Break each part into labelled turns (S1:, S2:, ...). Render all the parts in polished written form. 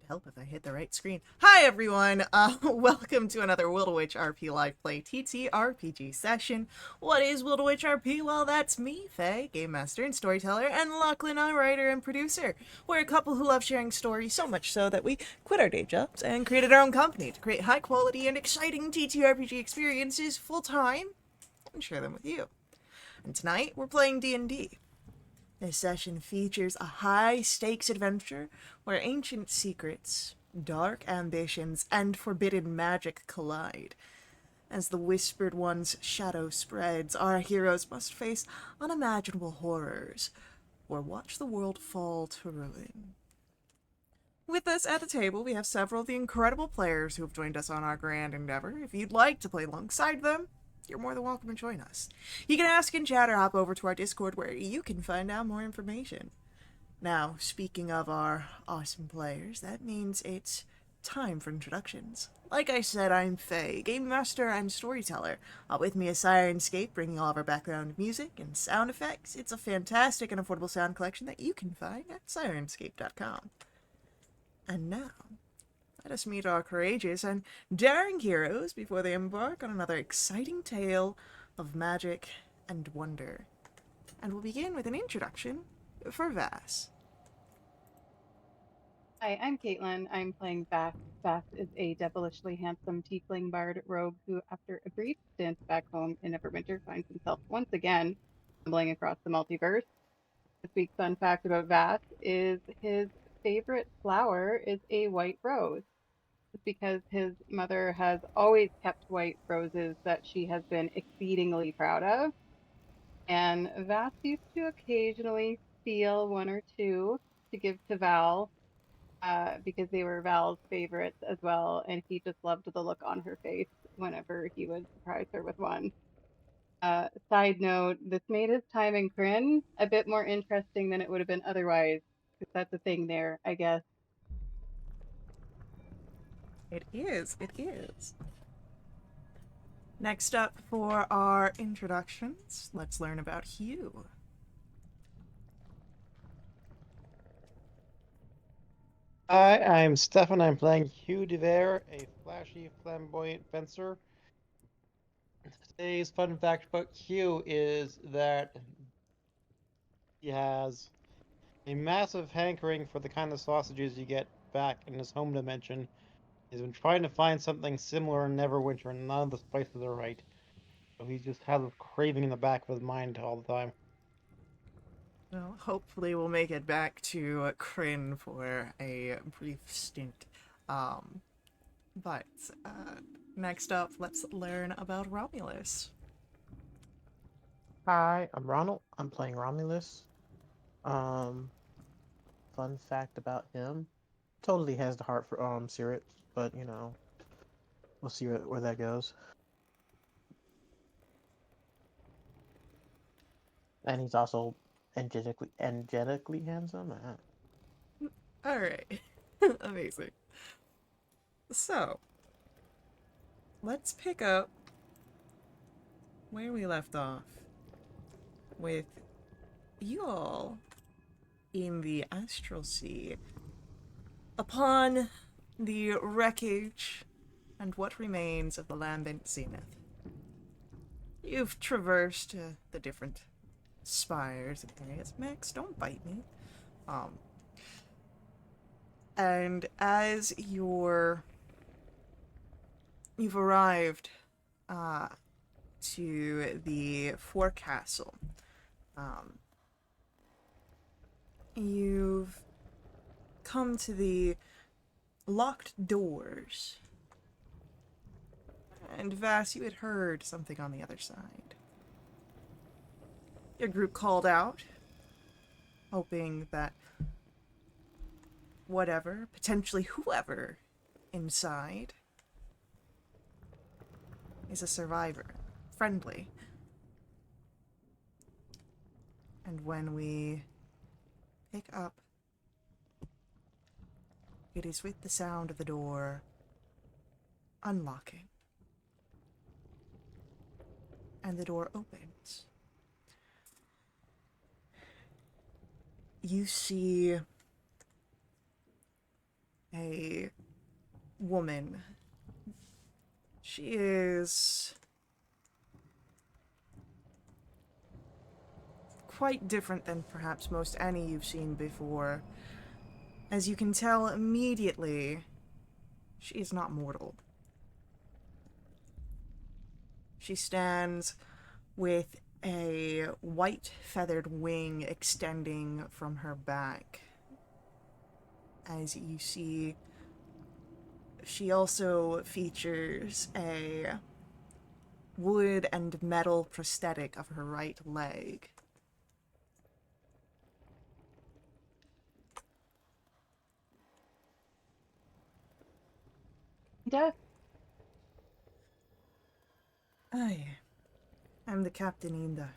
S1: help if I hit the right screen. Hi everyone! Welcome to another Will Witch RP Live Play TTRPG session. What is Will Witch RP? Well, that's me, Faye, Game Master and Storyteller, and Lachlan, a writer and producer. We're a couple who love sharing stories, so much so that we quit our day jobs and created our own company to create high quality and exciting TTRPG experiences full time and share them with you. And tonight, we're playing D&D. This session features a high-stakes adventure where ancient secrets, dark ambitions, and forbidden magic collide. As the Whispered One's shadow spreads, our heroes must face unimaginable horrors or watch the world fall to ruin. With us at the table, we have several of the incredible players who have joined us on our grand endeavor. If you'd like to play alongside them, you're more than welcome to join us. You can ask in chat or hop over to our Discord where you can find out more information. Now, speaking of our awesome players, that means it's time for introductions. Like I said, I'm Faye, Game Master and Storyteller. With me is Sirenscape, bringing all of our background music and sound effects. It's a fantastic and affordable sound collection that you can find at sirenscape.com. And now, let us meet our courageous and daring heroes before they embark on another exciting tale of magic and wonder. And we'll begin with an introduction for Vass.
S2: Hi, I'm Caitlin. I'm playing Vath. Vath is a devilishly handsome tiefling bard rogue who, after a brief stint back home in Neverwinter, finds himself once again stumbling across the multiverse. This week's fun fact about Vath is his favorite flower is a white rose. It's because his mother has always kept white roses that she has been exceedingly proud of. And Vath used to occasionally steal one or two to give to Val because they were Val's favorites as well, and he just loved the look on her face whenever he would surprise her with one. Side note, this made his time in Kryn a bit more interesting than it would have been otherwise, because that's a thing there, I guess.
S1: It is, it is. Next up for our introductions, let's learn about Hugh.
S3: Hi, I'm Stefan. I'm playing Hugh DeVere, a flashy, flamboyant fencer. Today's fun fact about Hugh is that he has a massive hankering for the kind of sausages you get back in his home dimension. He's been trying to find something similar in Neverwinter, and none of the spices are right. So he just has a craving in the back of his mind all the time.
S1: Well, hopefully we'll make it back to Kryn for a brief stint. Um, but next up, let's learn about Romulus.
S4: Hi, I'm Ronald. I'm playing Romulus. Um, Fun fact about him: totally has the heart for Sirit, but we'll see where that goes. And he's also angelically handsome.
S1: All right, amazing. So let's pick up where we left off with you all in the Astral Sea upon the wreckage and what remains of the lambent zenith. You've traversed the different spires and areas. Max, don't bite me. And as you've arrived to the forecastle, you've come to the locked doors. And Vass, you had heard something on the other side. Your group called out, hoping that whatever, potentially whoever inside is a survivor, friendly. And when we pick up, it is with the sound of the door unlocking. And the door opens. You see a woman. She is quite different than perhaps most any you've seen before. As you can tell immediately, she is not mortal. She stands with a white feathered wing extending from her back. As you see, she also features a wood and metal prosthetic of her right leg.
S2: Death.
S1: I'm the Captain Inda.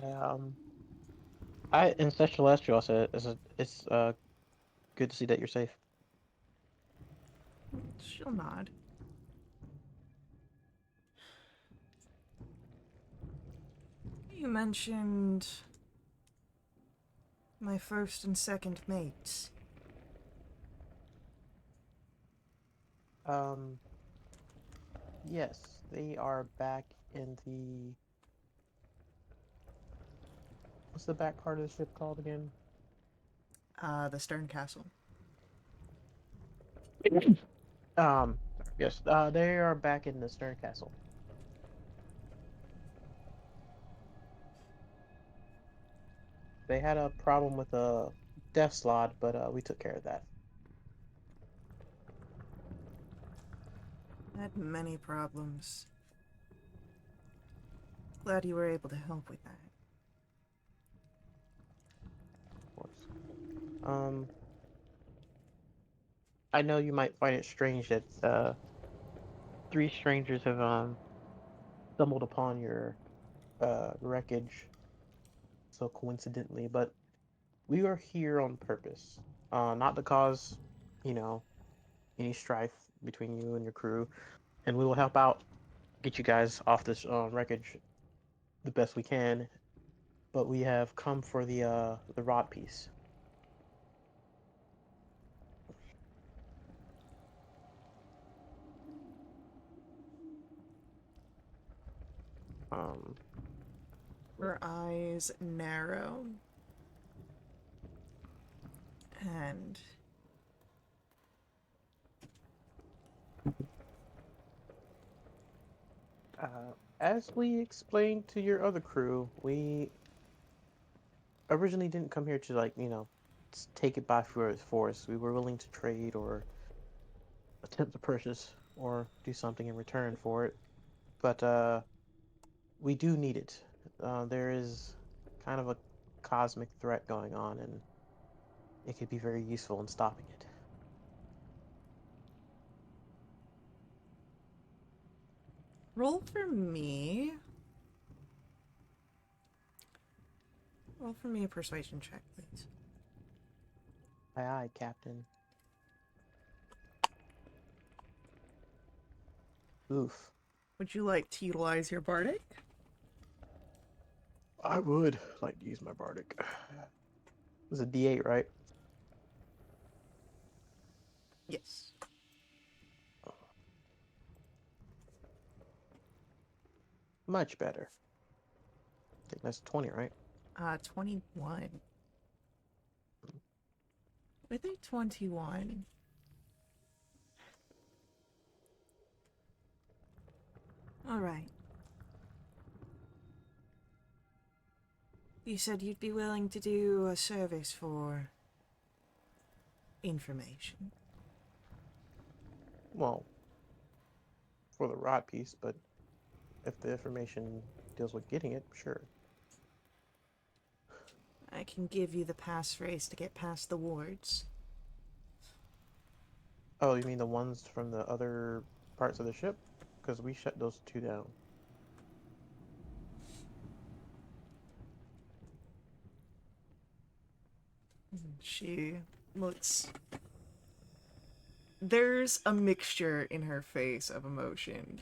S4: Um, I in such celestial, I said it's good to see that you're safe.
S1: She'll nod. You mentioned my first and second mates.
S4: Um, yes, they are back in the what's the back part of the ship called again?
S1: The Stern Castle.
S4: Yes, they are back in the Stern Castle. They had a problem with a death slot, but we took care of that.
S1: Had many problems. Glad you were able to help with that.
S4: Of course. I know you might find it strange that three strangers have stumbled upon your wreckage so coincidentally, but we are here on purpose. Not to cause, you know, any strife between you and your crew, and we will help out, get you guys off this wreckage the best we can. But we have come for the rod piece. Um,
S1: Her eyes narrow. And
S4: as we explained to your other crew, we originally didn't come here to take it by force. We were willing to trade or attempt to purchase or do something in return for it, but we do need it. There is kind of a cosmic threat going on, and it could be very useful in stopping it.
S1: roll for me. Roll for me a persuasion check, please.
S4: Aye, aye, Captain. Oof.
S1: Would you like to utilize your bardic?
S4: I would like to use my bardic. It was a D8, right?
S1: Yes.
S4: Much better. I think that's 20, right?
S1: 21. With a 21. Alright. You said you'd be willing to do a service for information.
S4: Well, for the rod piece, but if the information deals with getting it, sure.
S1: I can give you the passphrase to get past the wards.
S4: Oh, you mean the ones from the other parts of the ship? Because we shut those two down.
S1: She looks... There's a mixture in her face of emotion.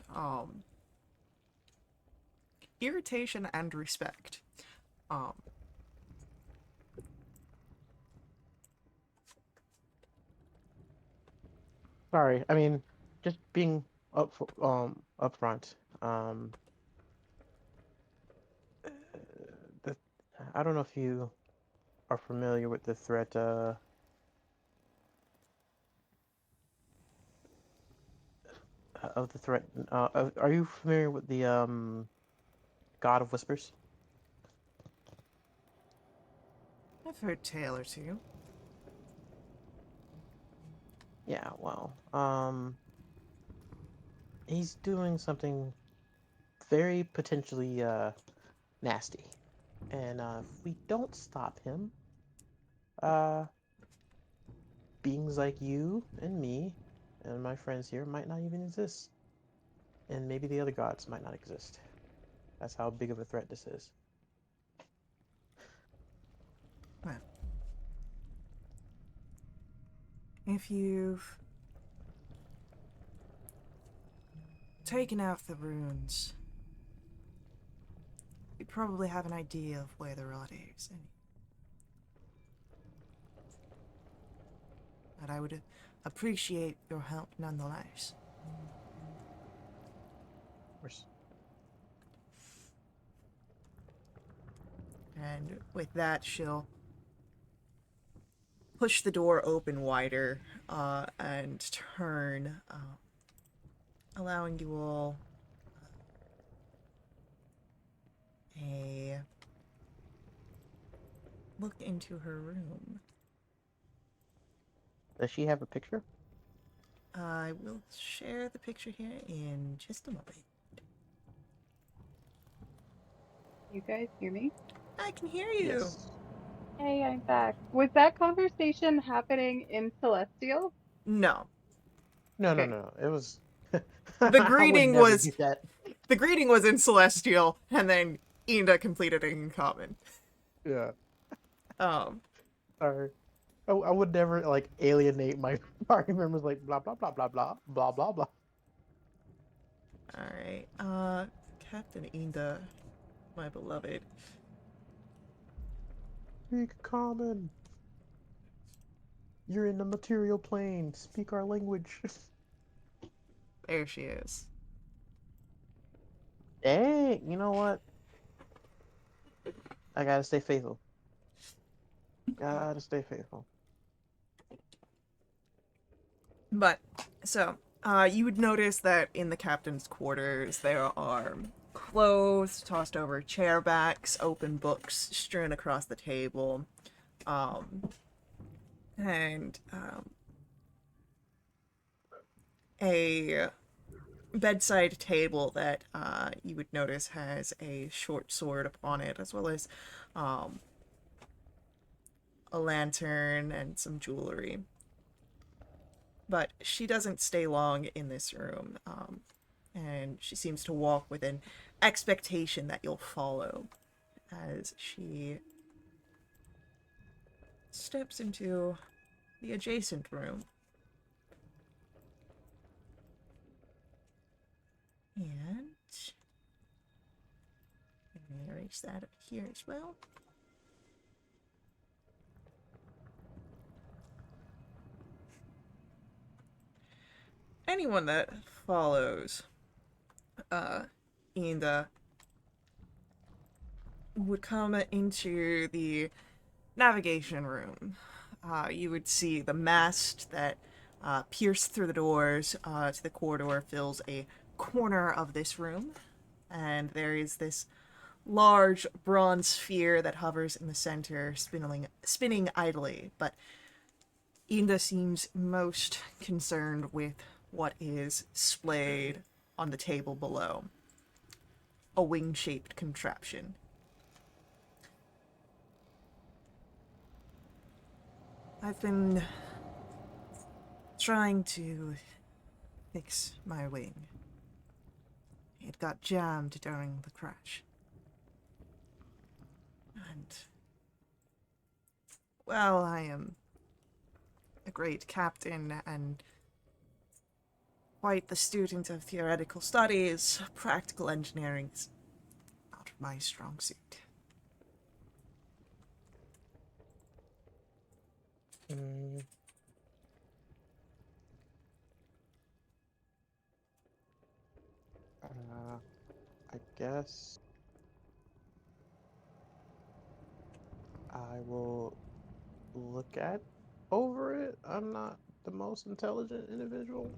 S1: irritation and respect. Um,
S4: Sorry, I mean, just being upfront. The I don't know if you are familiar with the threat of the threat. Are you familiar with the God of Whispers?
S1: I've heard a tale or two.
S4: Yeah, well, he's doing something very potentially nasty, and if we don't stop him, uh, beings like you and me and my friends here might not even exist, and maybe the other gods might not exist. That's how big of a threat this is.
S1: Well, if you've taken out the runes, you probably have an idea of where the rod is. But I would appreciate your help nonetheless.
S4: Of course.
S1: And with that, she'll push the door open wider and turn, allowing you all a look into her room.
S4: Does she have a picture?
S1: I will share the picture here in just a moment.
S2: You guys hear me?
S1: I can hear you.
S4: Yes.
S2: Hey, I'm back. Was that conversation happening in Celestial?
S1: No.
S4: No, no,
S2: Okay.
S4: no. It was.
S1: The
S4: I would
S1: greeting
S4: never
S1: was
S4: do that.
S1: the greeting was in Celestial, and then Inda completed it in Common.
S4: Yeah.
S1: Um,
S4: Sorry. I would never like alienate my party members like blah blah blah blah blah blah blah blah.
S1: alright. Captain Inda, my beloved.
S4: Speak common. You're in the material plane. Speak our language.
S1: There she is.
S4: Hey, you know what? I gotta stay faithful. Gotta stay faithful.
S1: But, so, you would notice that in the captain's quarters there are clothes tossed over chair backs, open books strewn across the table, and a bedside table that you would notice has a short sword upon it, as well as a lantern and some jewelry. But she doesn't stay long in this room, and she seems to walk with an expectation that you'll follow as she steps into the adjacent room. And let me erase that up here as well. Anyone that follows Inda would come into the navigation room. You would see the mast that pierced through the doors to the corridor fills a corner of this room, and there is this large bronze sphere that hovers in the center, spinning idly. But Inda seems most concerned with what is splayed on the table below. A wing-shaped contraption. I've been trying to fix my wing. It got jammed during the crash. And, well, I am a great captain and quite the student of theoretical studies. Practical engineering is my strong suit.
S4: Mm. I guess I will look at over it. I'm not the most intelligent individual.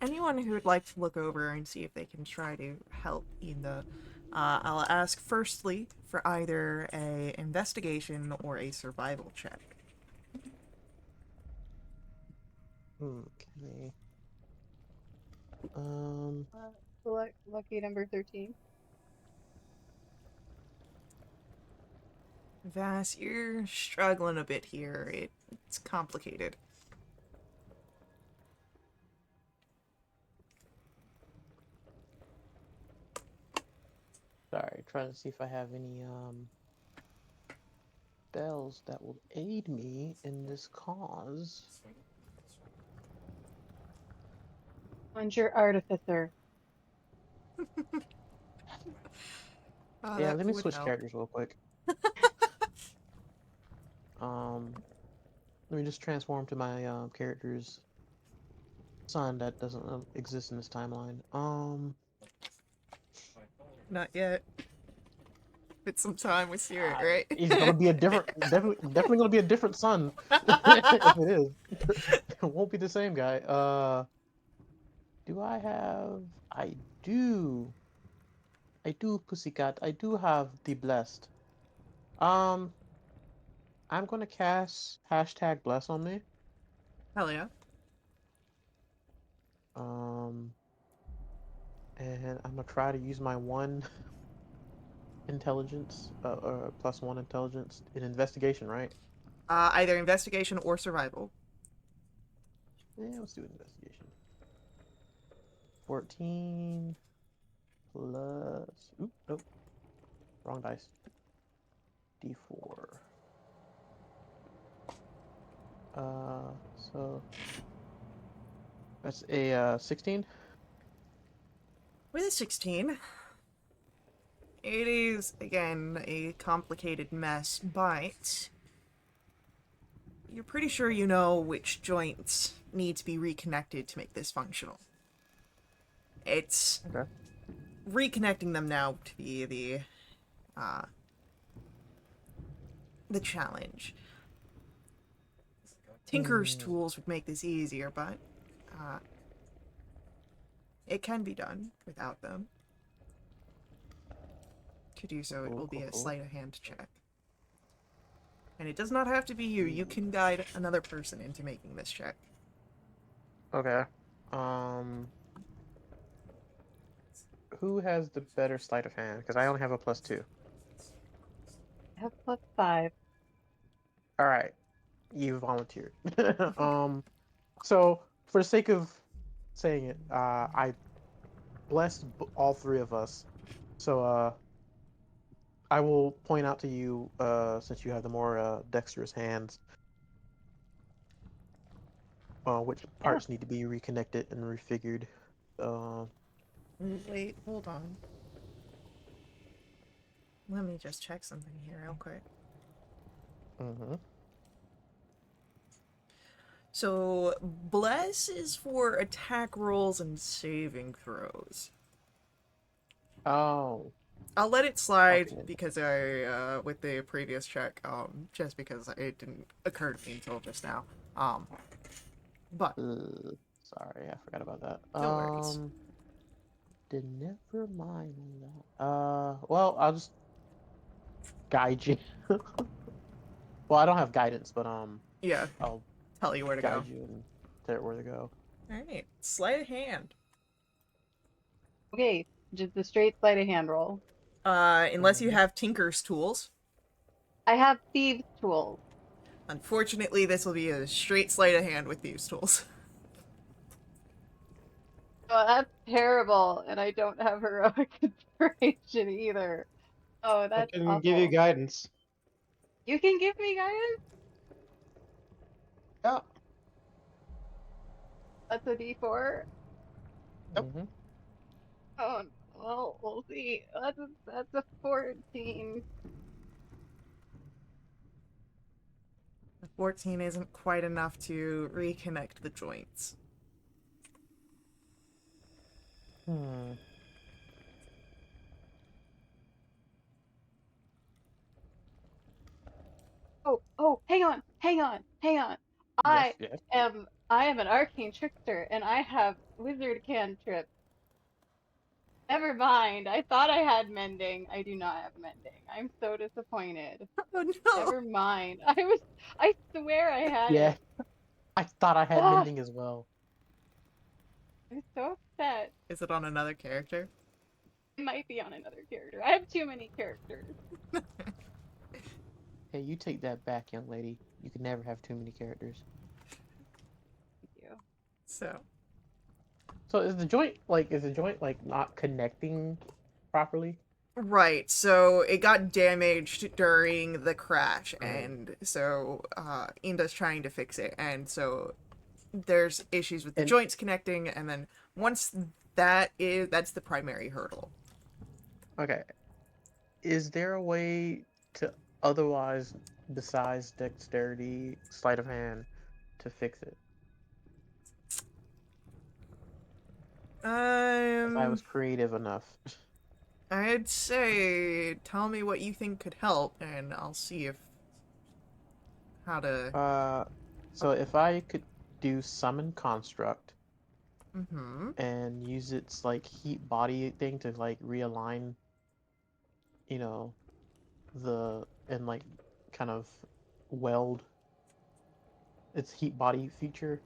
S1: Anyone who would like to look over and see if they can try to help either, I'll ask firstly for either a investigation or a survival check.
S4: Okay.
S2: Select lucky number 13.
S1: Vass, you're struggling a bit here. It's complicated.
S4: Sorry, trying to see if I have any spells that will aid me in this cause.
S2: Conjure Artificer.
S4: Yeah,
S1: That
S4: let me
S1: would
S4: switch
S1: help.
S4: characters real quick. Let me just transform to my character's son that doesn't exist in this timeline.
S1: Not yet. It's some time with Spirit, right?
S4: He's gonna be a different, definitely gonna be a different son. If it is, it won't be the same guy. Do I have? Do. I do, Pussycat. I do have the blessed. Um, I'm gonna cast hashtag bless on me.
S1: Hell yeah.
S4: Um, and I'm gonna try to use my one intelligence, plus one intelligence in investigation, right?
S1: Either investigation or survival.
S4: Yeah, let's do investigation. 14 plus. Oop, nope, wrong dice. D4. So that's a 16.
S1: With a 16, it is, again, a complicated mess, but you're pretty sure you know which joints need to be reconnected to make this functional. It's
S4: Okay.
S1: reconnecting them now to be the challenge. Tinker's tools would make this easier, but it can be done without them. To do so, it will be a sleight of hand check. And it does not have to be you. You can guide another person into making this check.
S4: Okay. Who has the better sleight of hand? Because I only have a +2.
S2: I have +5.
S4: All right, you volunteered. So for the sake of saying it, I blessed all three of us. So I will point out to you, since you have the more dexterous hands, which
S2: Yeah.
S4: parts need to be reconnected and refigured. Uh,
S1: Wait, hold on. Let me just check something here real quick.
S4: mm-hmm.
S1: So, Bless is for attack rolls and saving throws.
S4: Oh,
S1: I'll let it slide
S4: okay.
S1: because with the previous check, just because it didn't occur to me until just now. But
S4: Sorry, I forgot about that.
S1: no worries.
S4: Then never mind on that. Well, I'll just guide you. Well, I don't have guidance, but
S1: Yeah,
S4: I'll
S1: tell you where to go.
S4: guide you and tell you where to go.
S1: Alright, sleight of hand.
S2: Okay, just a straight sleight of hand roll.
S1: Unless you
S4: Mhm.
S1: have Tinker's tools.
S2: I have thieves' tools.
S1: Unfortunately, this will be a straight sleight of hand with these tools.
S2: Oh, that's terrible, and I don't have heroic inspiration either. Oh,
S3: I
S2: that's
S3: can give you
S2: awful.
S3: guidance.
S2: You can give me guidance?
S3: Yeah.
S2: That's a D4?
S3: Yep.
S4: Mhm.
S2: Oh, no. Well, we'll see. That's a 14.
S1: The 14 isn't quite enough to reconnect the joints.
S4: Hmm.
S2: Oh, hang on.
S4: Yes,
S2: I
S4: yes.
S2: I am an arcane trickster and I have wizard cantrip. Never mind. I thought I had mending. I do not have mending. I'm so disappointed.
S1: Oh no!
S2: Never mind. I swear I had
S4: Yeah,
S2: it.
S4: I thought I had
S2: Ah,
S4: mending as well.
S2: I'm so upset.
S1: Is it on another character?
S2: It might be on another character. I have too many characters.
S4: Hey, you take that back, young lady. You can never have too many characters.
S2: Thank you.
S1: So,
S4: So is the joint like not connecting properly?
S1: right, so it got damaged during the crash,
S4: Right.
S1: and so Inda's trying to fix it, and so there's issues with the
S4: And
S1: joints connecting, and then once that's the primary hurdle.
S4: okay, is there a way to otherwise, besides dexterity, sleight of hand, to fix it? If I was
S1: Um,
S4: creative enough.
S1: I'd say tell me what you think could help, and I'll see if how to.
S4: Uh, so if I could do summon construct
S1: Mm-hmm.
S4: and use its like heat body thing to like realign, you know, the and like kind of weld its heat body feature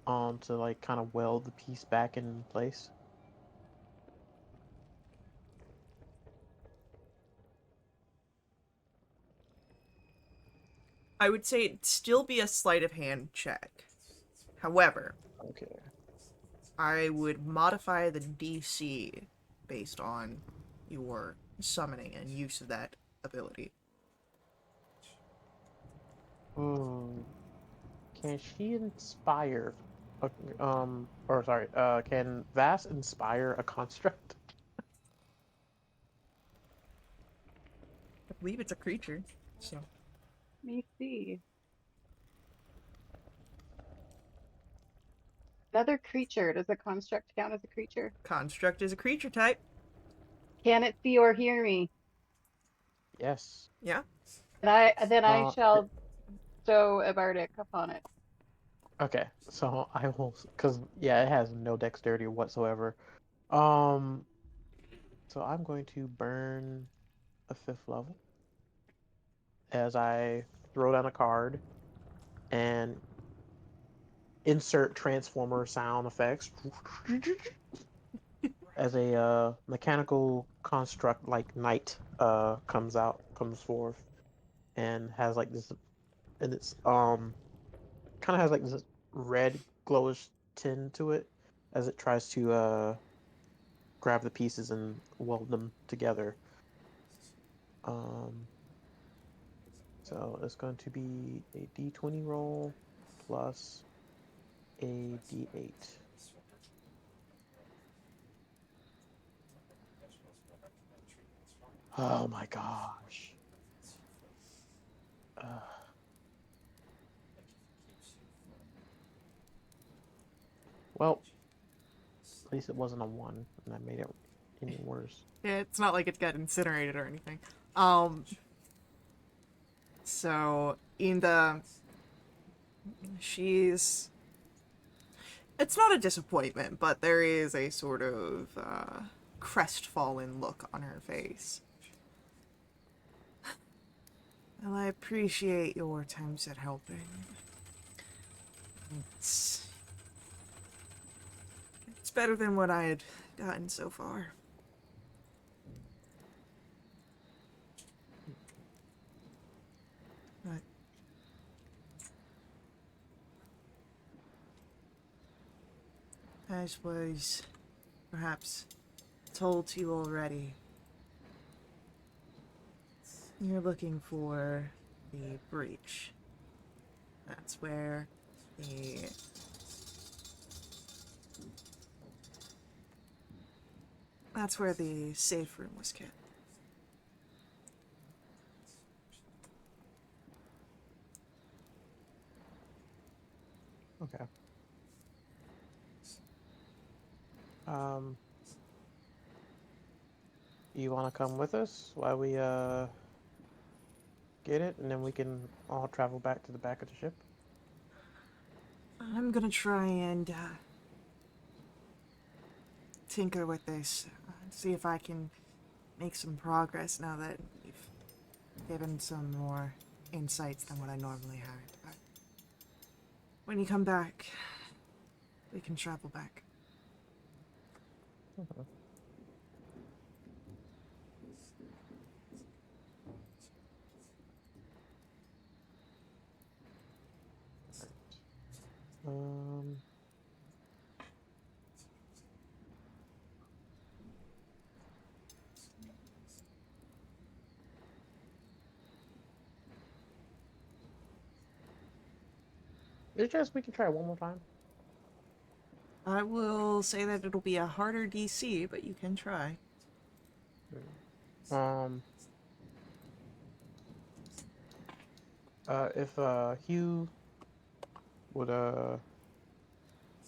S4: to like kind of weld the piece back in place.
S1: I would say it'd still be a sleight of hand check. However,
S4: Okay.
S1: I would modify the DC based on your summoning and use of that ability.
S4: Hmm. Can she inspire? Or sorry, can Vass inspire a construct?
S1: I believe it's a creature, so
S2: Let me see. Another creature. Does a construct count as a creature?
S1: construct is a creature type.
S2: Can it see or hear me?
S4: Yes.
S1: Yeah.
S2: Then I
S4: Uh,
S2: shall bestow a bardic upon it.
S4: okay. So I will, because yeah, it has no dexterity whatsoever. Um, so I'm going to burn a 5th level as I throw down a card and insert transformer sound effects as a mechanical construct like knight comes forth and has like this, and it's kind of has like this red glowish tint to it as it tries to grab the pieces and weld them together. Um, so it's going to be a d20 roll plus a d8. Oh my gosh. Uh, well, at least it wasn't a 1, and that made it any worse.
S1: Yeah, it's not like it got incinerated or anything. Um, so Inda, she's it's not a disappointment, but there is a sort of crestfallen look on her face. Well, I appreciate your attempts at helping. It's, it's better than what I had gotten so far. But as was perhaps told to you already, you're looking for the breach. That's where the That's where the safe room was kept.
S4: Okay. Um, you want to come with us while we get it, and then we can all travel back to the back of the ship?
S1: I'm gonna try and tinker with this, see if I can make some progress now that you've given some more insights than what I normally had. But when you come back, we can travel back.
S4: Okay. Um, it's just we can try one more time.
S1: I will say that it'll be a harder DC, but you can try.
S4: Um, if Hugh would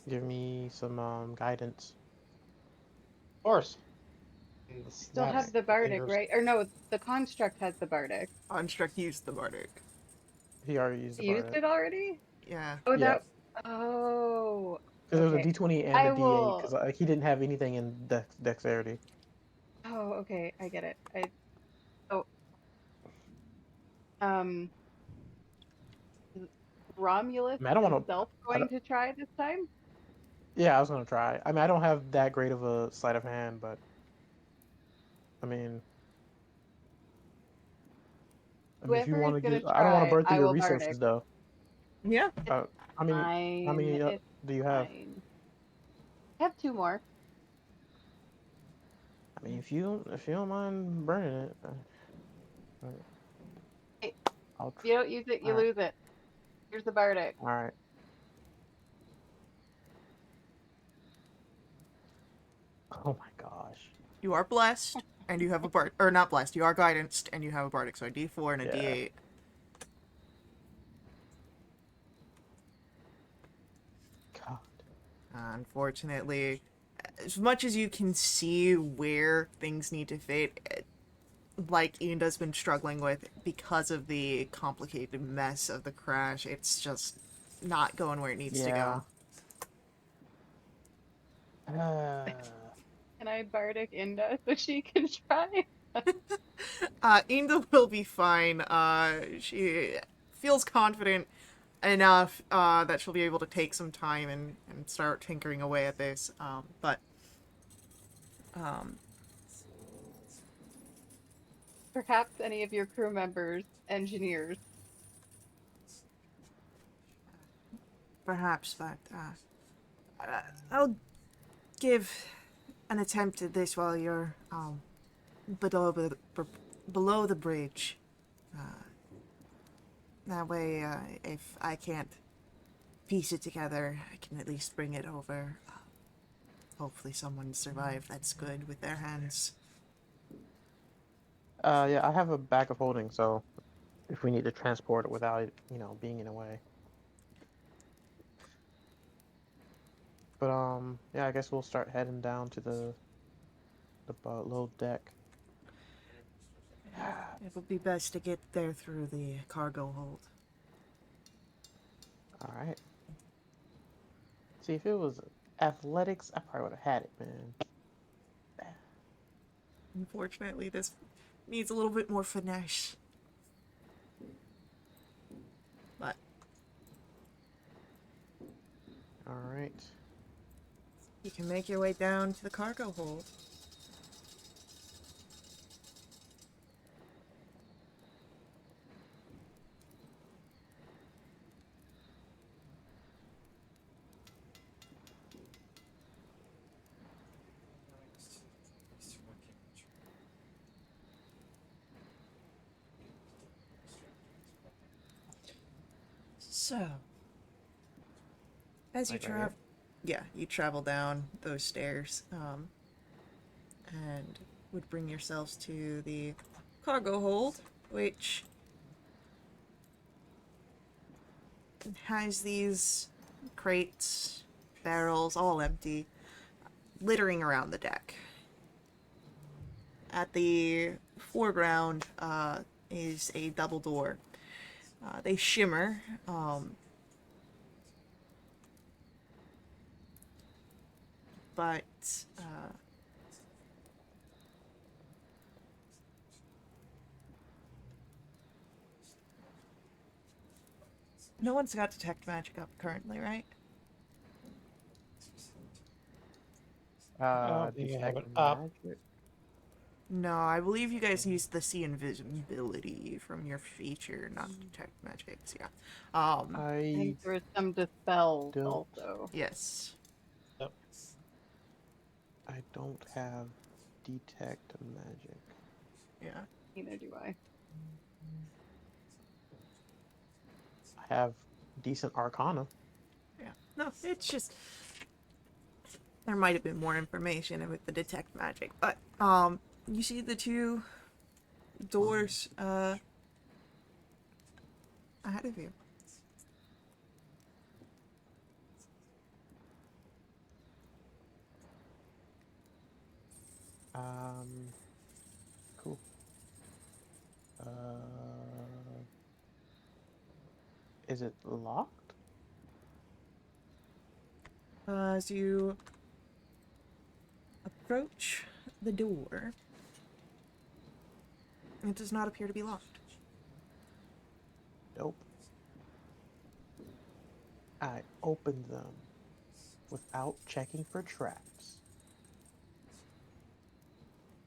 S4: give me some guidance.
S3: Of course. And the
S2: Still
S3: snaps
S2: have the
S3: the
S2: bardic,
S3: fingers.
S2: right? Or no, the construct has the bardic.
S1: Construct used the Bardic.
S4: He already used the
S2: You used
S4: bardic.
S2: it already?
S1: Yeah.
S2: Oh,
S4: Yeah,
S2: that. Oh,
S4: because it was a
S2: okay.
S4: D20 and a
S2: I
S4: D8.
S2: will.
S4: Because he didn't have anything in dexterity.
S2: Oh, okay. I get it. Oh, um, is Romulus
S4: I mean, I don't want to.
S2: himself
S4: I
S2: going
S4: don't,
S2: to try this time?
S4: yeah, I was gonna try. I mean, I don't have that great of a sleight of hand, but I mean, if you
S2: Whoever is
S4: want to
S2: gonna
S4: just, I don't want to
S2: try,
S4: burn through
S2: I
S4: your
S2: will bardic.
S4: resources though.
S1: Yeah.
S2: It's
S4: How many? How
S2: fine.
S4: many
S2: It's
S4: do you have?
S2: fine. I have two more.
S4: I mean, if you don't mind burning it, uh,
S2: Hey, if
S4: I'll.
S2: you don't use it,
S4: All
S2: you
S4: right.
S2: lose it. Here's the bardic.
S4: All right. Oh my gosh.
S1: You are blessed, and you have a bard, or not blessed. You are guidanced, and you have a bardic. So a D4 and a
S4: Yeah.
S1: D8.
S4: God.
S1: Unfortunately, as much as you can see where things need to fit, like Inda's been struggling with because of the complicated mess of the crash, it's just not going where it needs to
S4: Yeah.
S1: go.
S2: Can I bardic Inda so she can try?
S1: Inda will be fine. She feels confident enough that she'll be able to take some time and start tinkering away at this. But um,
S2: Perhaps any of your crew members, engineers.
S1: perhaps, but I'll give an attempt at this while you're below below the bridge. That way, if I can't piece it together, I can at least bring it over. Hopefully, someone survived. That's good with their hands.
S4: Yeah, I have a bag of holding, so if we need to transport it without it, being in a way. But yeah, I guess we'll start heading down to the little deck.
S1: It would be best to get there through the cargo hold.
S4: All right. See, if it was athletics, I probably would have had it, man.
S1: Unfortunately, this needs a little bit more finesse. But
S4: All right.
S1: you can make your way down to the cargo hold. So, as you
S4: Like right here.
S1: travel, yeah, you travel down those stairs. and would bring yourselves to the cargo hold, which has these crates, barrels, all empty, littering around the deck. At the foreground is a double door. They shimmer. But no one's got detect magic up currently, right?
S3: I don't think I have
S4: Detect
S3: it up.
S4: magic.
S1: No, I believe you guys use the see invisibility from your feature, not detect magics. Yeah.
S2: I
S4: I
S2: think there was some dispels
S4: don't.
S2: also.
S1: Yes.
S3: Yep.
S4: I don't have detect magic.
S1: Yeah.
S2: Neither do I.
S4: I have decent arcana.
S1: Yeah. No, it's just there might have been more information with the detect magic, but you see the two doors ahead of you.
S4: Cool. Is it locked?
S1: As you approach the door, it does not appear to be locked.
S4: Nope. I opened them without checking for traps.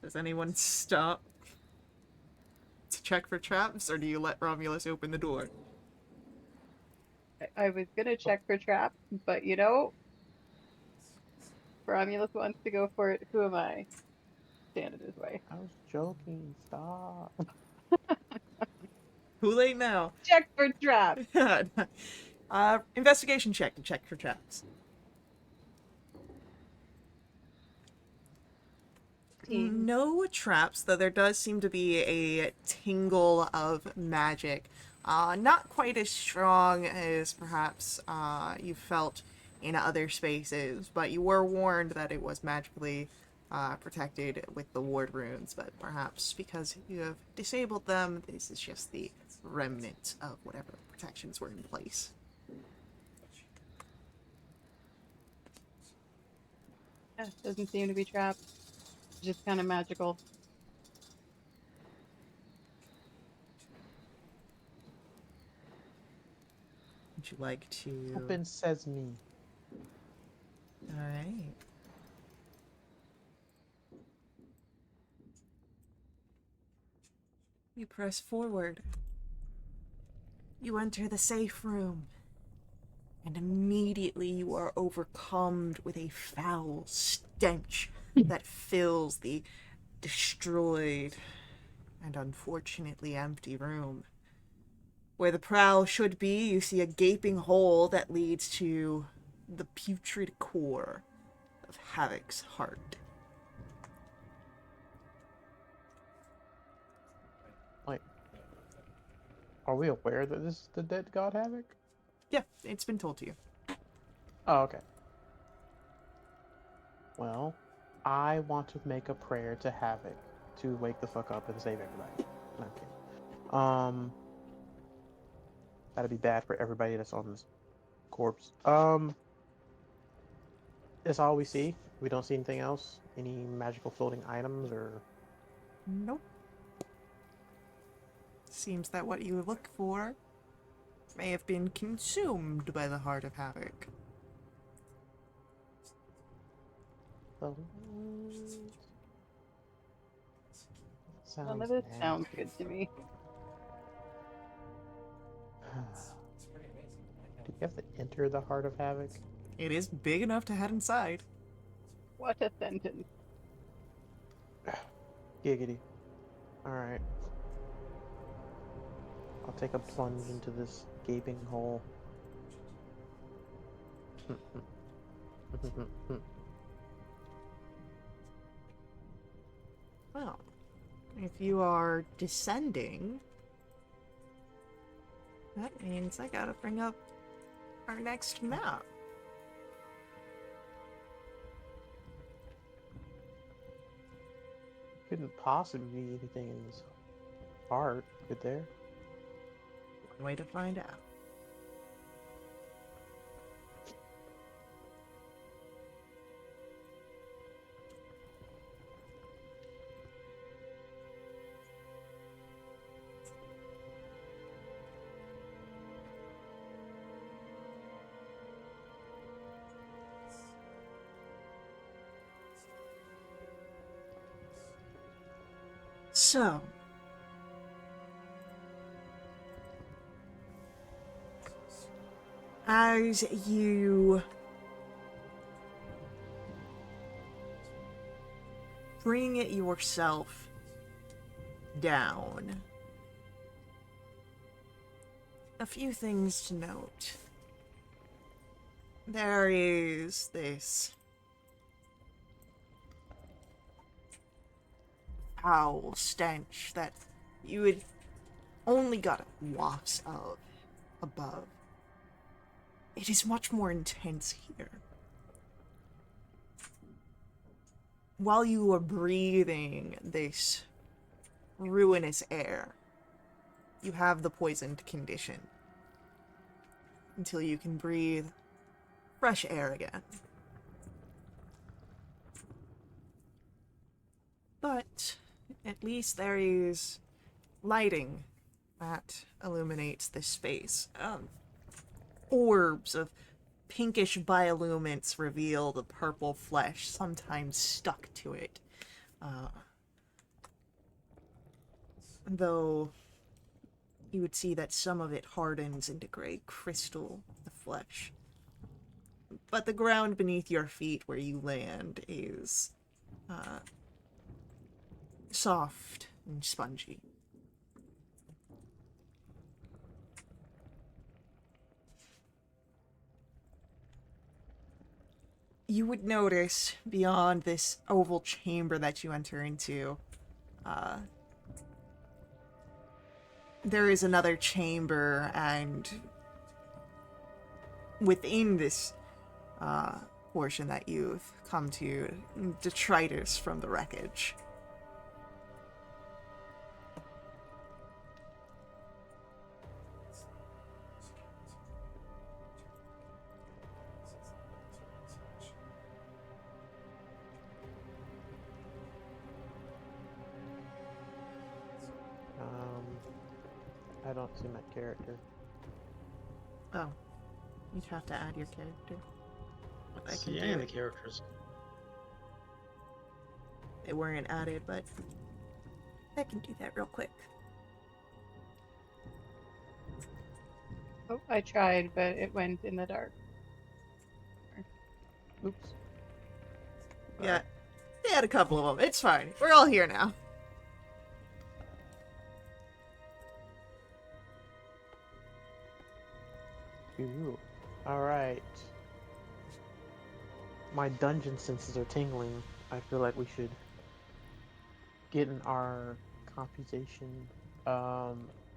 S1: Does anyone stop to check for traps, or do you let Romulus open the door?
S2: I was gonna check for traps, but you know, Romulus wants to go for it. Who am I? Stand in his way.
S4: I was joking. Stop.
S1: Too late now.
S2: Check for traps.
S1: Investigation check to check for traps.
S2: 15.
S1: No traps, though there does seem to be a tingle of magic. Not quite as strong as perhaps you felt in other spaces, but you were warned that it was magically protected with the ward runes, but perhaps because you have disabled them, this is just the remnant of whatever protections were in place.
S2: Yeah, doesn't seem to be trapped. Just kind of magical.
S1: Would you like to...
S4: Open sesame.
S1: Alright. You press forward. You enter the safe room, and immediately you are overcome with a foul stench that fills the destroyed and unfortunately empty room. Where the prow should be, you see a gaping hole that leads to the putrid core of Havoc's heart.
S4: Like, are we aware that this is the dead god Havoc?
S1: Yeah, it's been told to you.
S4: Oh, okay. Well, I want to make a prayer to Havoc to wake the fuck up and save everybody. No, I'm kidding. That'd be bad for everybody that's on this corpse. That's all we see. We don't see anything else. Any magical floating items or...
S1: Nope. Seems that what you look for may have been consumed by the heart of Havoc.
S2: None of
S4: Sounds
S2: this
S4: nasty.
S2: sounds good to me.
S4: Do you have to enter the heart of Havoc?
S1: It is big enough to head inside.
S2: What a sentence.
S4: Giggity. Alright. I'll take a plunge into this gaping hole.
S1: Well, if you are descending, that means I gotta bring up our next map.
S4: Couldn't possibly be anything in this part, could there?
S1: One way to find out. So, as you bring it yourself down, a few things to note. There is this foul stench that you had only got wafts of above. It is much more intense here. While you are breathing this ruinous air, you have the poisoned condition until you can breathe fresh air again. But at least there is lighting that illuminates this space. Orbs of pinkish bioluminescence reveal the purple flesh sometimes stuck to it. Though you would see that some of it hardens into gray crystal, the flesh. But the ground beneath your feet where you land is soft and spongy. You would notice beyond this oval chamber that you enter into, there is another chamber, and within this portion that you've come to, detritus from the wreckage.
S4: I don't see my character.
S1: Oh, you'd have to add your character. I
S3: Let's
S1: can
S3: see
S1: do
S3: any of
S1: it.
S3: the characters.
S1: They weren't added, but I can do that real quick.
S2: Oh, I tried, but it went in the dark.
S4: Oops.
S1: Yeah, they had a couple of them. It's fine. We're all here now.
S4: Ooh. Alright. My dungeon senses are tingling. I feel like we should get in our computation.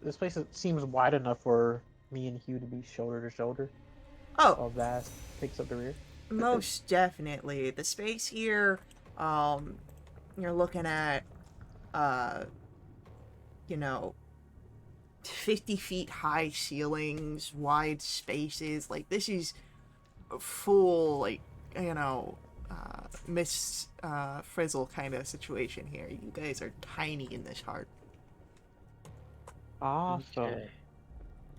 S4: This place seems wide enough for me and Hugh to be shoulder to shoulder.
S1: Oh,
S4: While Vast takes up the rear.
S1: most definitely. The space here, you're looking at, you know, 50 feet high ceilings, wide spaces. Like, this is a full, like, you know, Miss Frizzle kind of situation here. You guys are tiny in this heart.
S4: Awesome.
S3: Okay.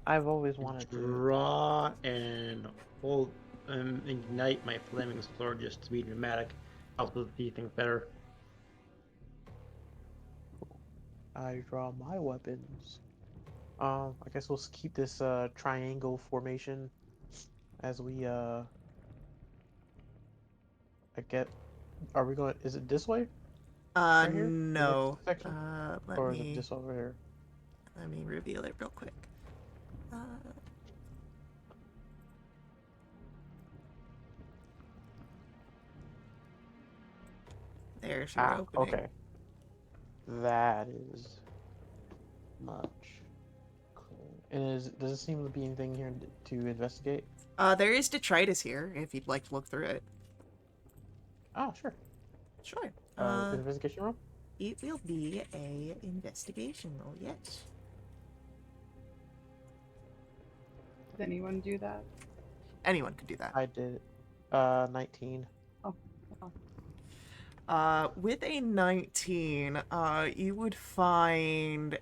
S4: I've always wanted to.
S3: Draw and hold ignite my flaming sword just to be dramatic. Helps with see things better.
S4: I draw my weapons. I guess we'll keep this triangle formation as we I get. Are we going? Is it this way? Right here? The next
S1: No.
S4: section?
S1: Let
S4: Or is it
S1: me
S4: this over here?
S1: reveal it real quick. There's your opening.
S4: Okay. That is much clearer. And does it seem to be anything here to investigate?
S1: There is detritus here, if you'd like to look through it.
S4: Oh, sure.
S1: Sure.
S4: Investigation room?
S1: It will be a investigation roll, yes.
S2: Does anyone do that?
S1: Anyone could do that.
S4: I did. 19.
S2: Oh, oh.
S1: With a 19, you would find,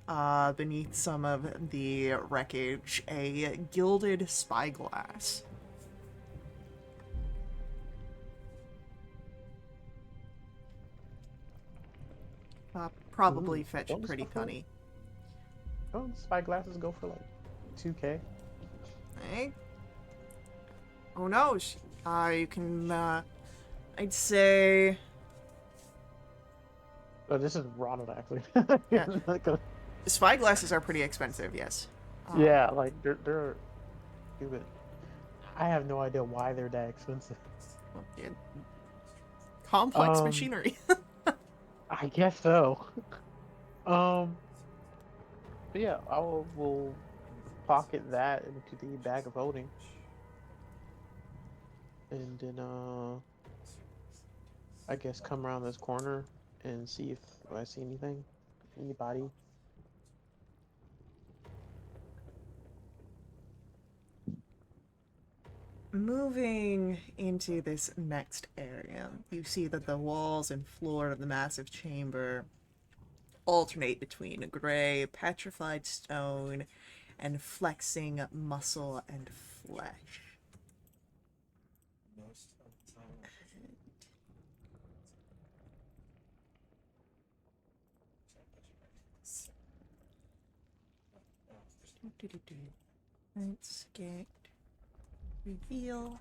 S1: beneath some of the wreckage, a gilded spyglass. Probably
S4: Ooh,
S1: fetch a
S4: don't
S1: pretty
S4: stuff for-
S1: penny.
S4: Oh, spy glasses go for like 2K.
S1: Hey? Oh no, you can, I'd say...
S4: Oh, this is Ronald actually.
S1: Yeah.
S4: Like
S1: Spyglasses are pretty expensive, yes.
S4: yeah, like they're stupid. I have no idea why they're that expensive.
S1: Well, yeah. Complex
S4: Um,
S1: machinery.
S4: I guess so. Um, but yeah, will pocket that into the bag of holding, and then I guess come around this corner and see if I see anything, anybody.
S1: Moving into this next area, you see that the walls and floor of the massive chamber alternate between gray, petrified stone and flexing muscle and flesh. Let's get reveal.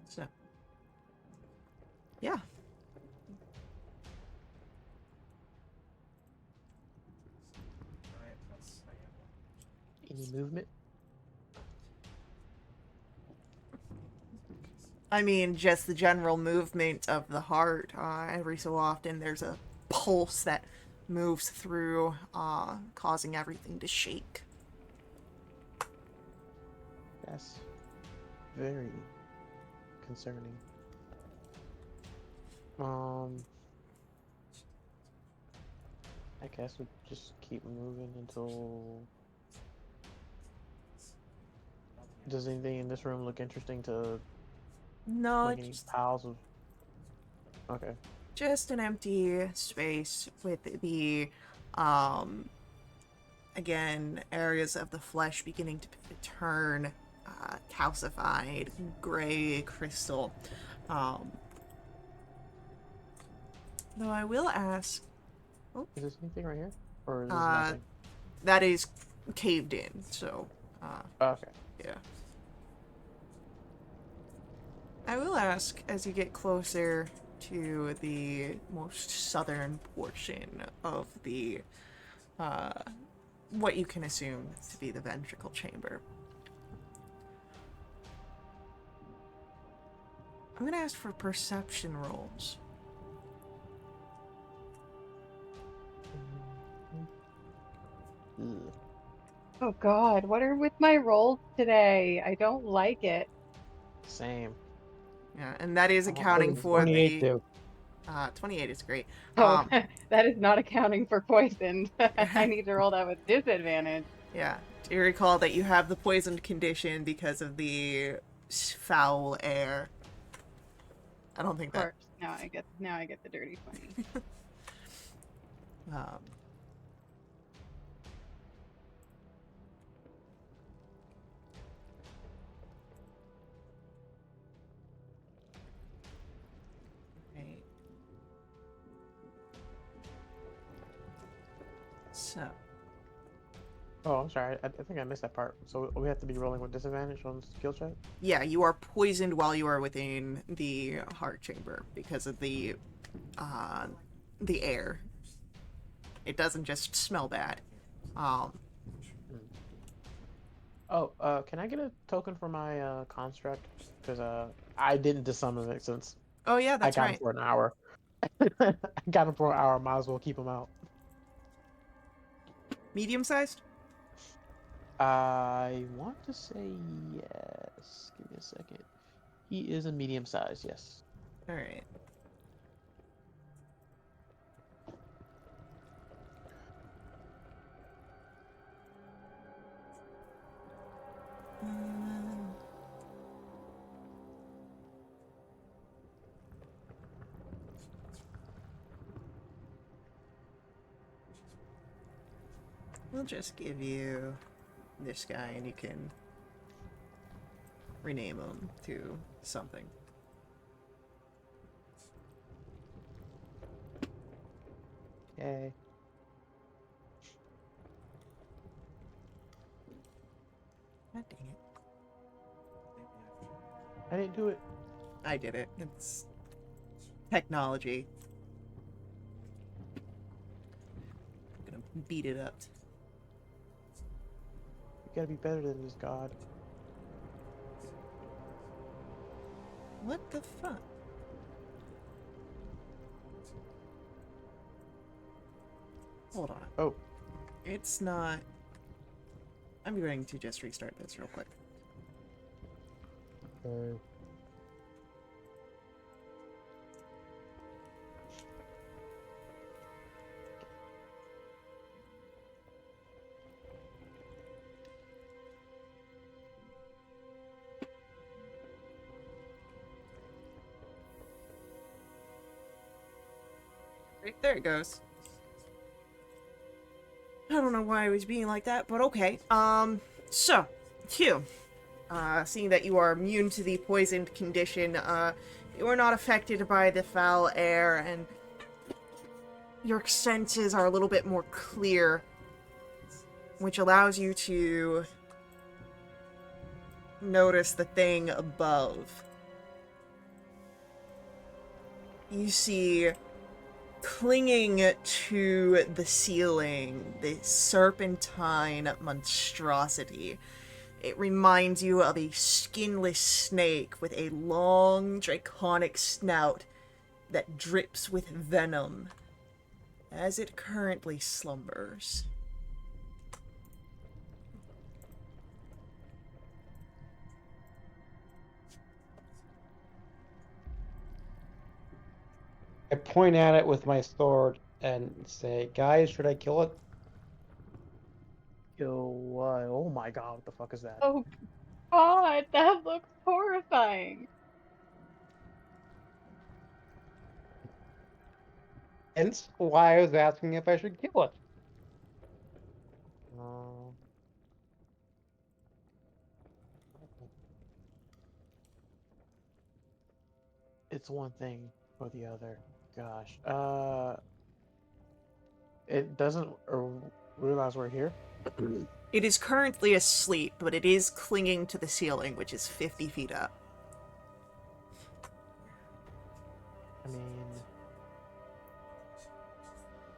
S1: So, yeah.
S4: Any movement?
S1: I mean, just the general movement of the heart. Every so often, there's a pulse that moves through, causing everything to shake.
S4: That's very concerning. I guess we'll just keep moving until. Does anything in this room look interesting to
S1: No,
S4: like any piles of? Okay.
S1: just an empty space with the, again, areas of the flesh beginning to turn calcified, gray crystal. Though I will ask,
S4: Is this anything right here, or is this
S1: Uh,
S4: nothing?
S1: that is caved in, so,
S4: Okay.
S1: yeah. I will ask, as you get closer to the most southern portion of the, what you can assume to be the ventricle chamber. I'm gonna ask for perception rolls.
S4: Ugh.
S2: Oh God, what are with my rolls today? I don't like it.
S4: Same.
S1: Yeah, and that is
S4: Oh,
S1: accounting
S4: it's
S1: for
S3: 28
S1: the,
S3: too.
S1: 28 is great.
S2: Oh, that is not accounting for poison. I need to roll that with disadvantage.
S1: Yeah. Do you recall that you have the poisoned condition because of the foul air? I don't think
S2: Of course. Now I get the dirty 20.
S1: that. Right. So,
S4: Oh, I'm sorry. I think I missed that part. So we have to be rolling with disadvantage on skill check?
S1: yeah, you are poisoned while you are within the heart chamber because of uh, the air. It doesn't just smell bad.
S4: Hmm. Oh, can I get a token for my construct? Because I didn't dissummon it since
S1: Oh yeah,
S4: I
S1: that's
S4: got him
S1: right.
S4: for an hour. I got him for an hour. Might as well keep him out.
S1: Medium sized?
S4: I want to say yes. Give me a second. He is a medium size, yes.
S1: All right. We'll just give you this guy and you can rename him to something.
S4: Okay.
S1: God dang it.
S4: I didn't do it.
S1: I did it. It's technology. I'm gonna beat it up.
S4: You gotta be better than this god.
S1: What the fuck? Hold on.
S4: Oh.
S1: It's not... I'm going to just restart this real quick. Right, there it goes. I don't know why I was being like that, but okay. So, Q. Seeing that you are immune to the poisoned condition, you are not affected by the foul air, and your senses are a little bit more clear, which allows you to notice the thing above. You see, clinging to the ceiling, this serpentine monstrosity. It reminds you of a skinless snake with a long, draconic snout that drips with venom as it currently slumbers.
S3: I point at it with my sword and say, "Guys, should I kill it?"
S4: Yo, what? Oh my god, what the fuck is that?
S2: Oh God, that looks horrifying.
S3: Hence why I was asking if I should kill it.
S4: Uh, it's one thing or the other. Gosh. It doesn't realize we're here.
S1: It is currently asleep, but it is clinging to the ceiling, which is 50 feet up.
S4: I mean,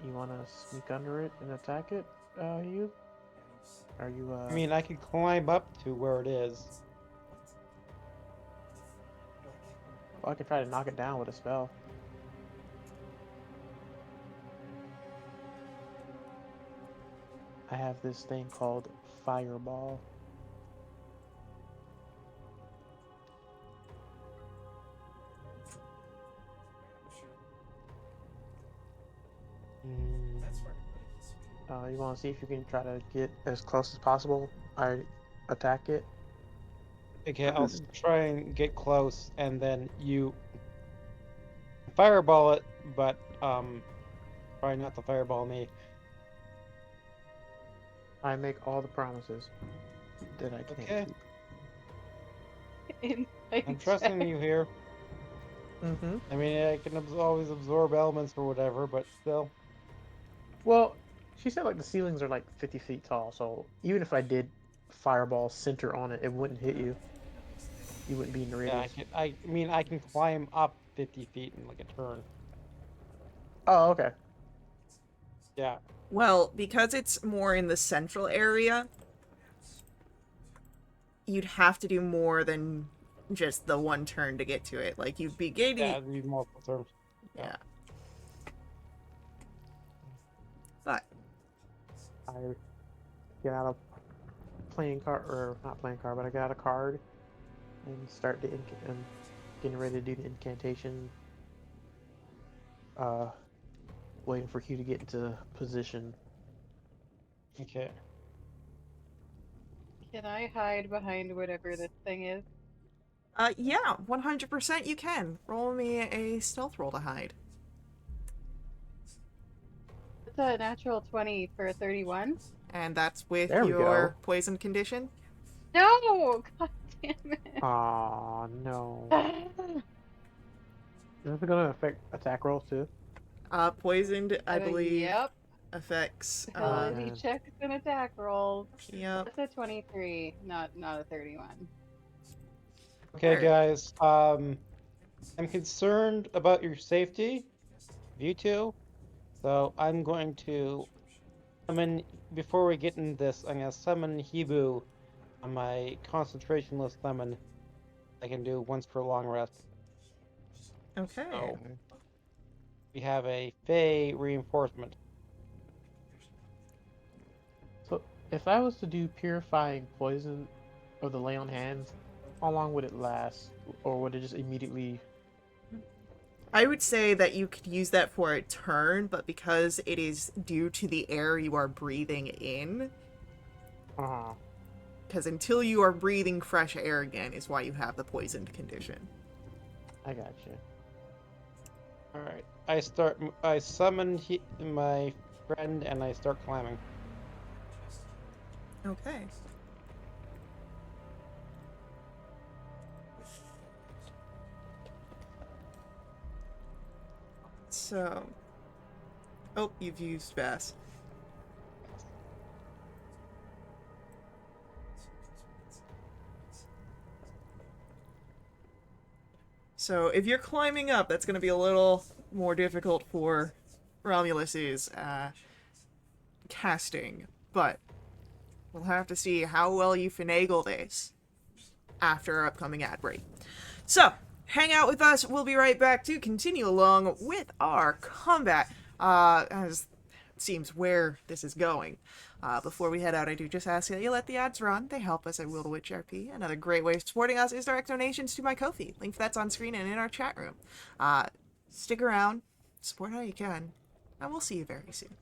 S4: you want to sneak under it and attack it, you? Are you,
S3: I mean, I could climb up to where it is.
S4: well, I could try to knock it down with a spell. I have this thing called Fireball.
S3: Hmm.
S4: You want to see if you can try to get as close as possible? I attack it.
S3: Okay, I'll try and get close, and then you fireball it, but probably not the fireball me.
S4: I make all the promises that I can't
S3: Okay.
S4: keep.
S2: Insight
S3: I'm trusting
S2: check.
S3: you here.
S4: Mm-hmm.
S3: I mean, I can always absorb elements or whatever, but still.
S4: Well, She said like the ceilings are like 50 feet tall, so even if I did fireball center on it, it wouldn't hit you. You wouldn't be in the
S3: Yeah,
S4: radius.
S3: I mean, I can climb up 50 feet in like a turn.
S4: Oh, okay.
S3: Yeah.
S1: Well, because it's more in the central area, you'd have to do more than just the one turn to get to it. Like, you'd be
S3: Yeah,
S1: gaining.
S3: it'd be multiple turns.
S1: Yeah. But,
S4: I get out of playing card, or not playing card, but I got a card and start the and getting ready to do the incantation. Uh, Waiting for Q to get into position.
S3: Okay.
S2: Can I hide behind whatever this thing is?
S1: yeah, 100% you can. Roll me a stealth roll to hide.
S2: It's a natural 20 for a 31.
S1: And that's with
S4: There we go.
S1: your poison condition.
S2: No! God damn it.
S4: Aw, no. Is this gonna affect attack rolls too?
S1: Poisoned, I believe,
S2: Yep.
S1: affects,
S4: Oh
S2: Ability
S4: man.
S2: checks and attack rolls.
S1: yep.
S2: That's a 23, not a 31.
S3: Okay,
S1: Alright.
S3: guys. I'm concerned about your safety, you two. So I'm going to summon. Before we get into this, I'm gonna summon Hibu on my concentrationless summon. I can do once per long rest.
S1: Okay.
S3: So we have a Fey reinforcement.
S4: So if I was to do purifying poison or the lay on hands, how long would it last? Or would it just immediately
S1: I would say that you could use that for a turn, but because it is due to the air you are breathing in,
S4: uh
S1: because until you are breathing fresh air again is why you have the poisoned condition.
S4: I got you.
S3: All right. I summon my friend and I start climbing.
S1: Okay. So. Oh, you've used Bass. So if you're climbing up, that's going to be a little more difficult for Romulus's casting, but we'll have to see how well you finagle this after our upcoming ad break. So, hang out with us. We'll be right back to continue along with our combat, as it seems where this is going. Before we head out, I do just ask that you let the ads run. They help us at Will the Witch RP. Another great way of supporting us is direct donations to my Ko-fi. Link for that's on screen and in our chat room. Stick around, support how you can, and we'll see you very soon.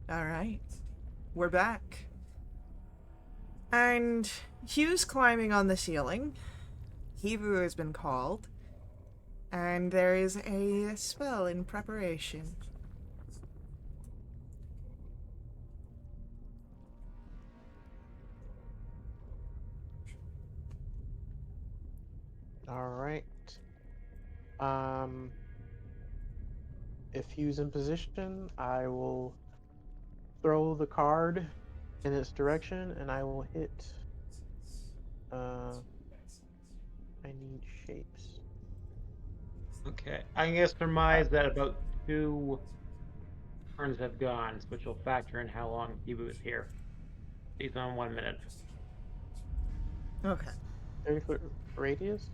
S1: Alright. We're back. And Hugh's climbing on the ceiling. Hivu has been called. And there is a spell in preparation.
S4: All right. If he's in position, I will throw the card in its direction, and I will hit. I need shapes.
S3: Okay. I'm gonna surmise that about 2 turns have gone, which will factor in how long he was here. He's on 1 minute.
S1: Okay.
S4: 30-foot radius.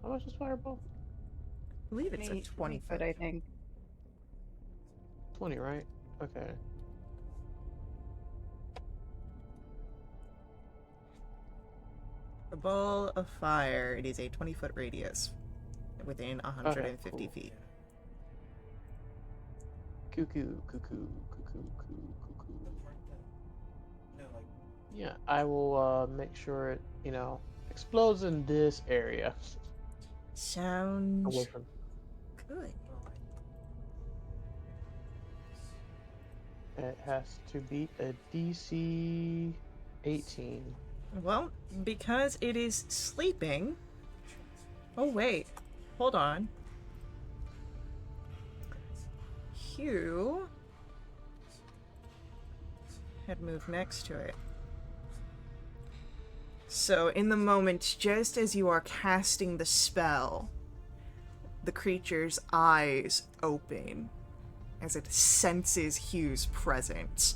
S4: How much is fireball?
S1: I believe it's a 20
S2: foot,
S1: foot.
S2: I think.
S4: 20, right? Okay.
S1: The ball of fire, it is a 20-foot radius within 150
S4: cool.
S1: feet.
S4: Cuckoo, cuckoo, cuckoo, cuckoo, cuckoo. Yeah, I will make sure it, explodes in this area.
S1: Sounds
S4: Away from.
S1: good.
S4: It has to beat a DC 18.
S1: Well, because it is sleeping... Oh, wait. Hold on. Hugh had moved next to it. So, in the moment, just as you are casting the spell, the creature's eyes open as it senses Hugh's presence.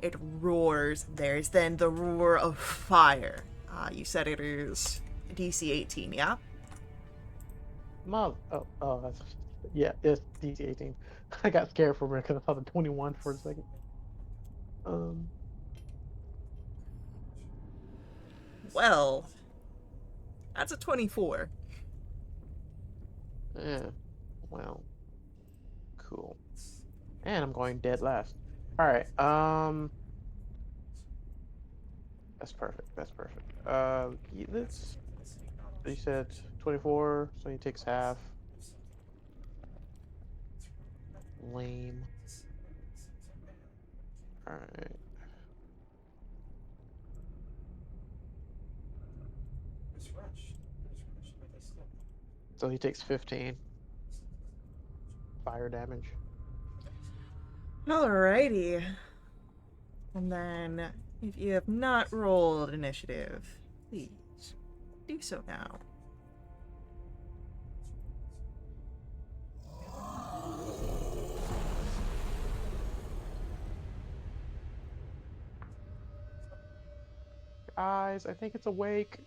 S1: It roars. There's then the roar of fire. You said it is DC 18, yeah?
S4: Yeah, it's DC 18. I got scared for a minute because I saw the 21 for a second.
S1: Well, that's a 24.
S4: Yeah, well, cool. And I'm going dead last. All right, that's perfect. That's perfect. This. You said 24, so he takes half. Lame. Alright. So he takes 15 fire damage.
S1: Alrighty. And then, if you have not rolled initiative, please do so now.
S4: Guys, I think it's awake.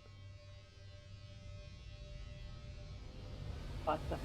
S2: Awesome.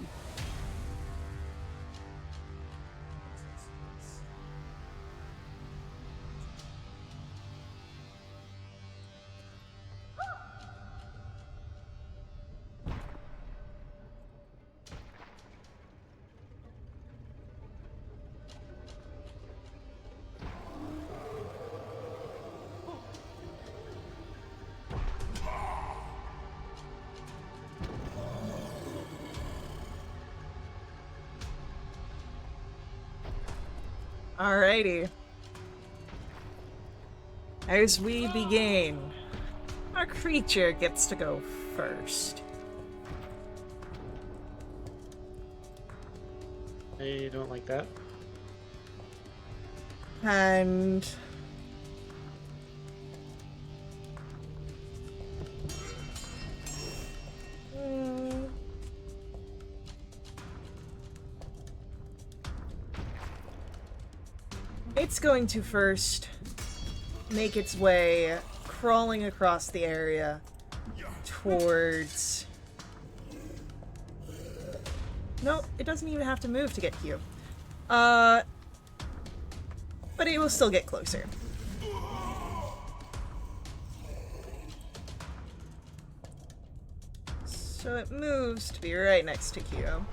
S1: Alrighty. As we begin, our creature gets to go first.
S3: I don't like that.
S1: And it's going to first make its way crawling across the area towards... No, it doesn't even have to move to get Hugh. But it will still get closer. So it moves to be right next to Q.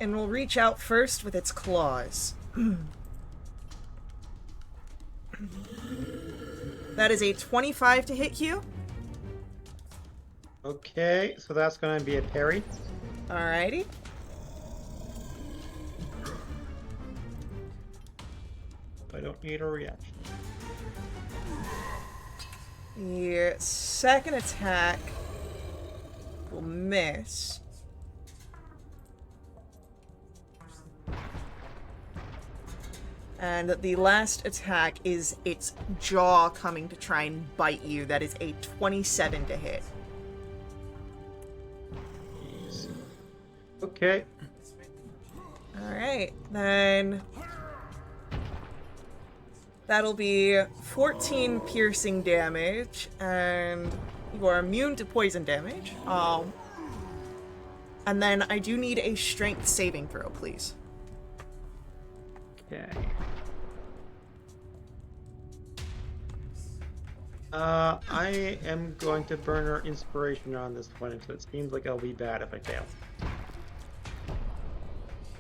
S1: And will reach out first with its claws. That is a 25 to hit Q.
S3: Okay, so that's going to be a parry.
S1: Alrighty.
S3: I don't need a reaction.
S1: The second attack will miss. And the last attack is its jaw coming to try and bite you. That is a 27 to hit.
S3: Jeez. Okay.
S1: Alright, then that'll be 14 piercing damage, and you are immune to poison damage. And then I do need a strength saving throw, please.
S3: Okay. I am going to burn our inspiration on this one, so it seems like I'll be bad if I fail.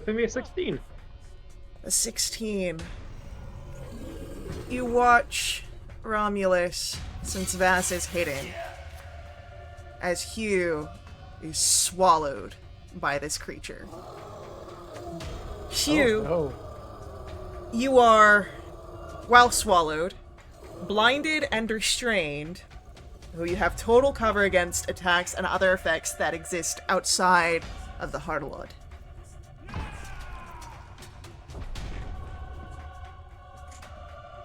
S3: Give me a 16.
S1: A 16. You watch Romulus, since Vass is hidden, as Hugh is swallowed by this creature. Hugh,
S4: Oh,
S1: you are, while swallowed, blinded and restrained, though you have total cover against attacks and other effects that exist outside of the Heartlord.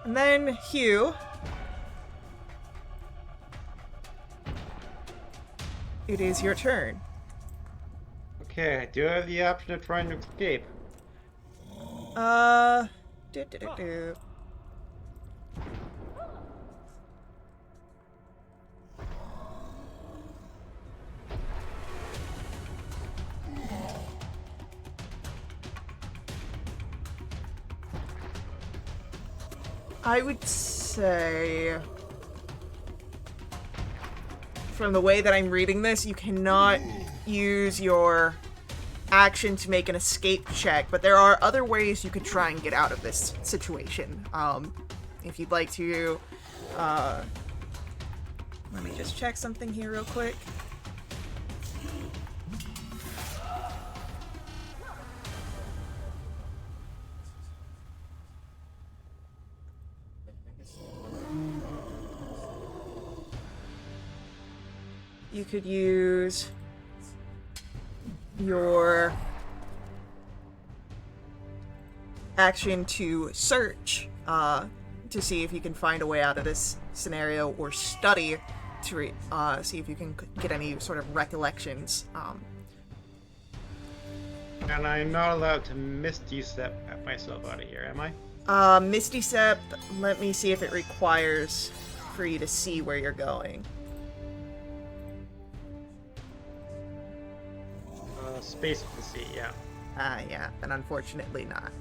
S1: And then, Hugh, it is your turn.
S3: Okay, I do have the option of trying to escape.
S1: Do. I would say, from the way that I'm reading this, you cannot use your action to make an escape check, but there are other ways you could try and get out of this situation. If you'd like to, let me just check something here real quick. You could use your action to search to see if you can find a way out of this scenario, or study to see if you can get any sort of recollections.
S3: And I'm not allowed to Misty Step myself out of here, am I?
S1: Misty Step, let me see if it requires for you to see where you're going.
S3: Space to see, yeah.
S1: Yeah, then unfortunately not.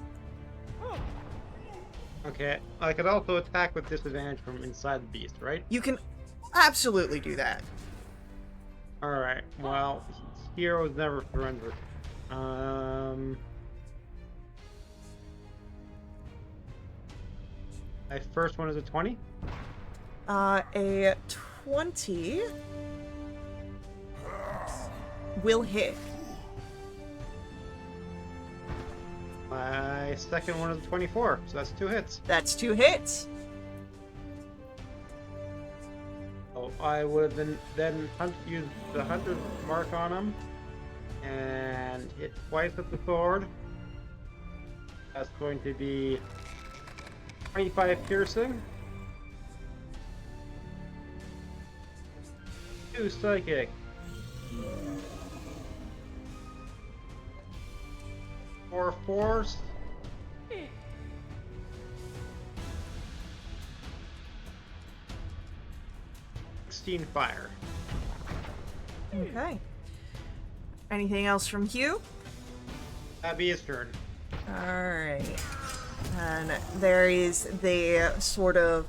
S3: Okay, I could also attack with disadvantage from inside the beast, right?
S1: You can absolutely do that.
S3: Alright, well, heroes never surrender. My first one is a 20.
S1: A 20 will hit.
S3: My second one is a 24, so that's 2 hits.
S1: That's 2 hits.
S3: So I would then use the 100 mark on him and hit twice with the sword. That's going to be 25 piercing, 2 psychic, 4 force, 16 fire.
S1: Okay. Anything else from Hugh?
S3: That'd be his turn.
S1: Alright. And there is the sort of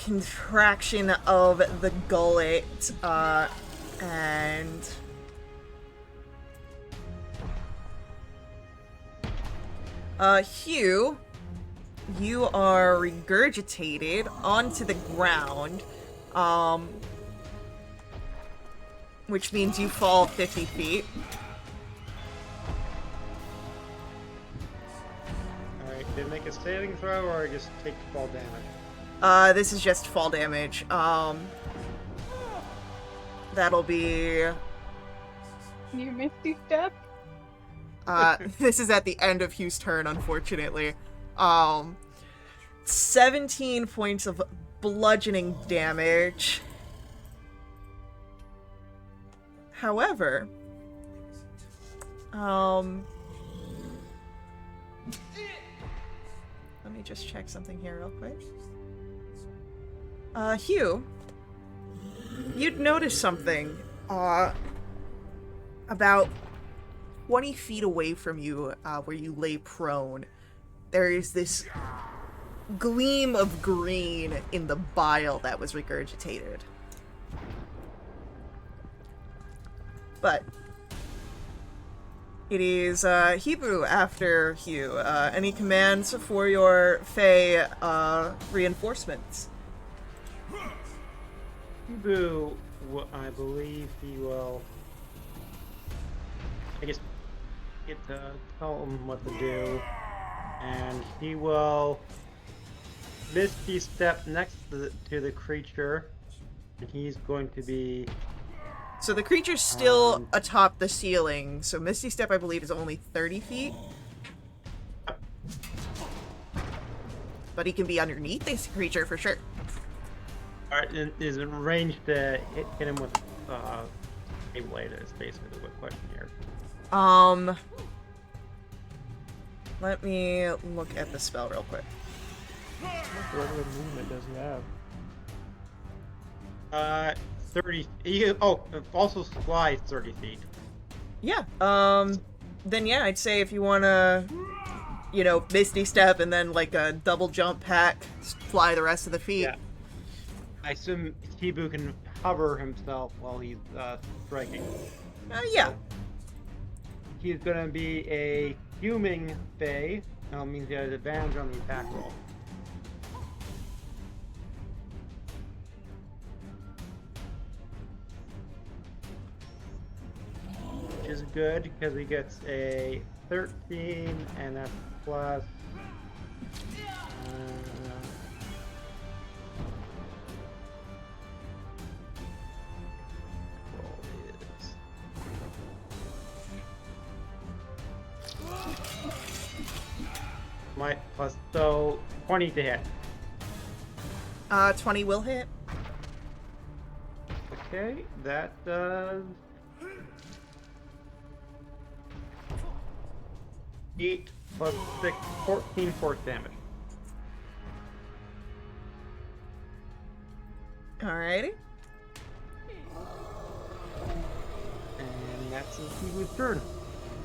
S1: contraction of the gullet, and Hugh, you are regurgitated onto the ground, which means you fall 50 feet.
S3: Alright, did it make a saving throw or just take fall damage?
S1: This is just fall damage. That'll be,
S2: You misty step?
S1: this is at the end of Hugh's turn, unfortunately. 17 points of bludgeoning damage. However, let me just check something here real quick. Hugh, you'd notice something, about 20 feet away from you, where you lay prone. There is this gleam of green in the bile that was regurgitated. But it is Hebrew after Hugh. Any commands for your Fey reinforcements?
S3: Boo, I believe he will. I guess get to tell him what to do, and he will misty step next to the creature, and he's going to be.
S1: So the creature's still atop the ceiling, so Misty Step, I believe, is only 30 feet. But he can be underneath this creature for sure.
S3: Alright, is it range to hit him with a blade? Is basically the question here.
S1: Let me look at the spell real quick.
S4: What regular movement does he have?
S3: 30. Also flies 30 feet.
S1: Yeah, then yeah, I'd say if you wanna, Misty Step and then like a double jump pack, fly the rest of the feet.
S3: Yeah. I assume Tibu can hover himself while he's striking.
S1: Yeah.
S3: He's gonna be a fuming Fey. That means he has advantage on the attack roll. Which is good because he gets a 13, and that's plus. Roll is. Plus, so 20 to hit.
S1: 20 will hit.
S3: Okay, that does 8 plus 6, 14 force damage.
S1: Alrighty.
S3: And that's his turn.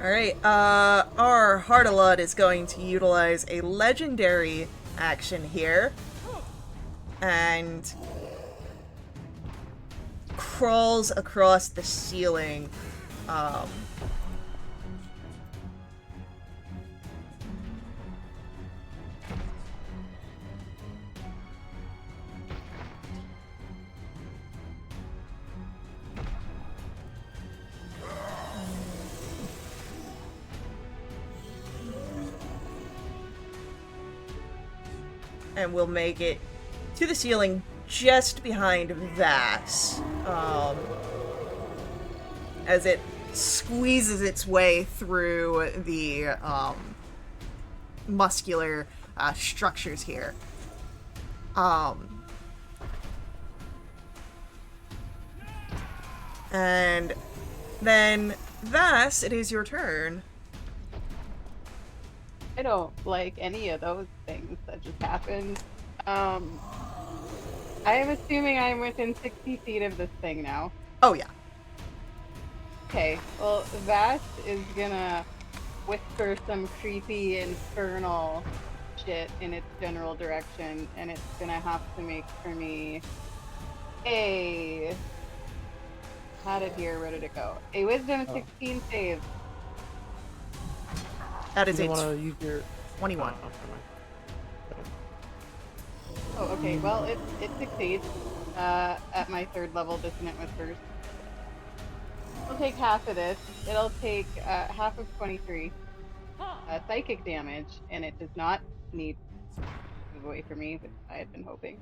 S1: Alright, our Hardalud is going to utilize a legendary action here. And crawls across the ceiling. And we'll make it to the ceiling just behind Vass, as it squeezes its way through the muscular structures here. And then Vass, it is your turn.
S2: I don't like any of those things that just happened. I am assuming I'm within 60 feet of this thing now.
S1: Oh yeah.
S2: Okay, well, Vast is gonna whisper some creepy infernal it in its general direction, and it's gonna have to make for me a. Had it here. Where did it go? A Wisdom 16 save.
S1: That
S4: You
S1: is
S4: don't
S1: a
S4: want to use your
S1: 21.
S4: Oh, never mind.
S2: Oh, okay. Well, it succeeds. At my 3rd level dissonant whispers. I'll take half of this. It'll take half of 23 psychic damage, and it does not need to move away from me, which I had been hoping.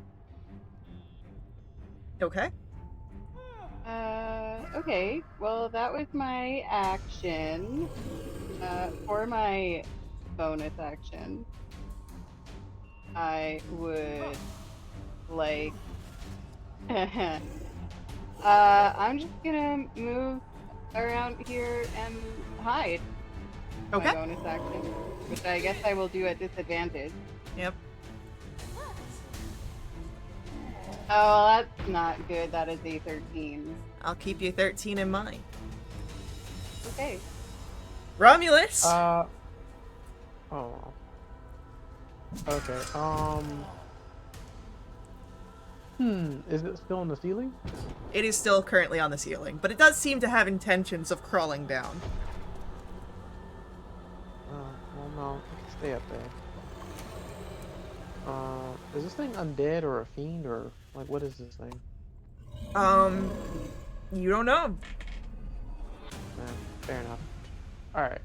S1: Okay.
S2: Okay. Well, that was my action. For my bonus action, I would like. I'm just gonna move around here and hide.
S1: Okay.
S2: My bonus action, which I guess I will do at disadvantage.
S1: Yep.
S2: Oh, that's not good. That is a 13.
S1: I'll keep you 13 in mind.
S2: Okay.
S1: Romulus!
S4: Oh. Okay. Is it still in the ceiling?
S1: It is still currently on the ceiling, but it does seem to have intentions of crawling down.
S4: Well, no, it can stay up there. Is this thing undead or a fiend or like what is this thing?
S1: You don't know.
S4: Fair enough. All right.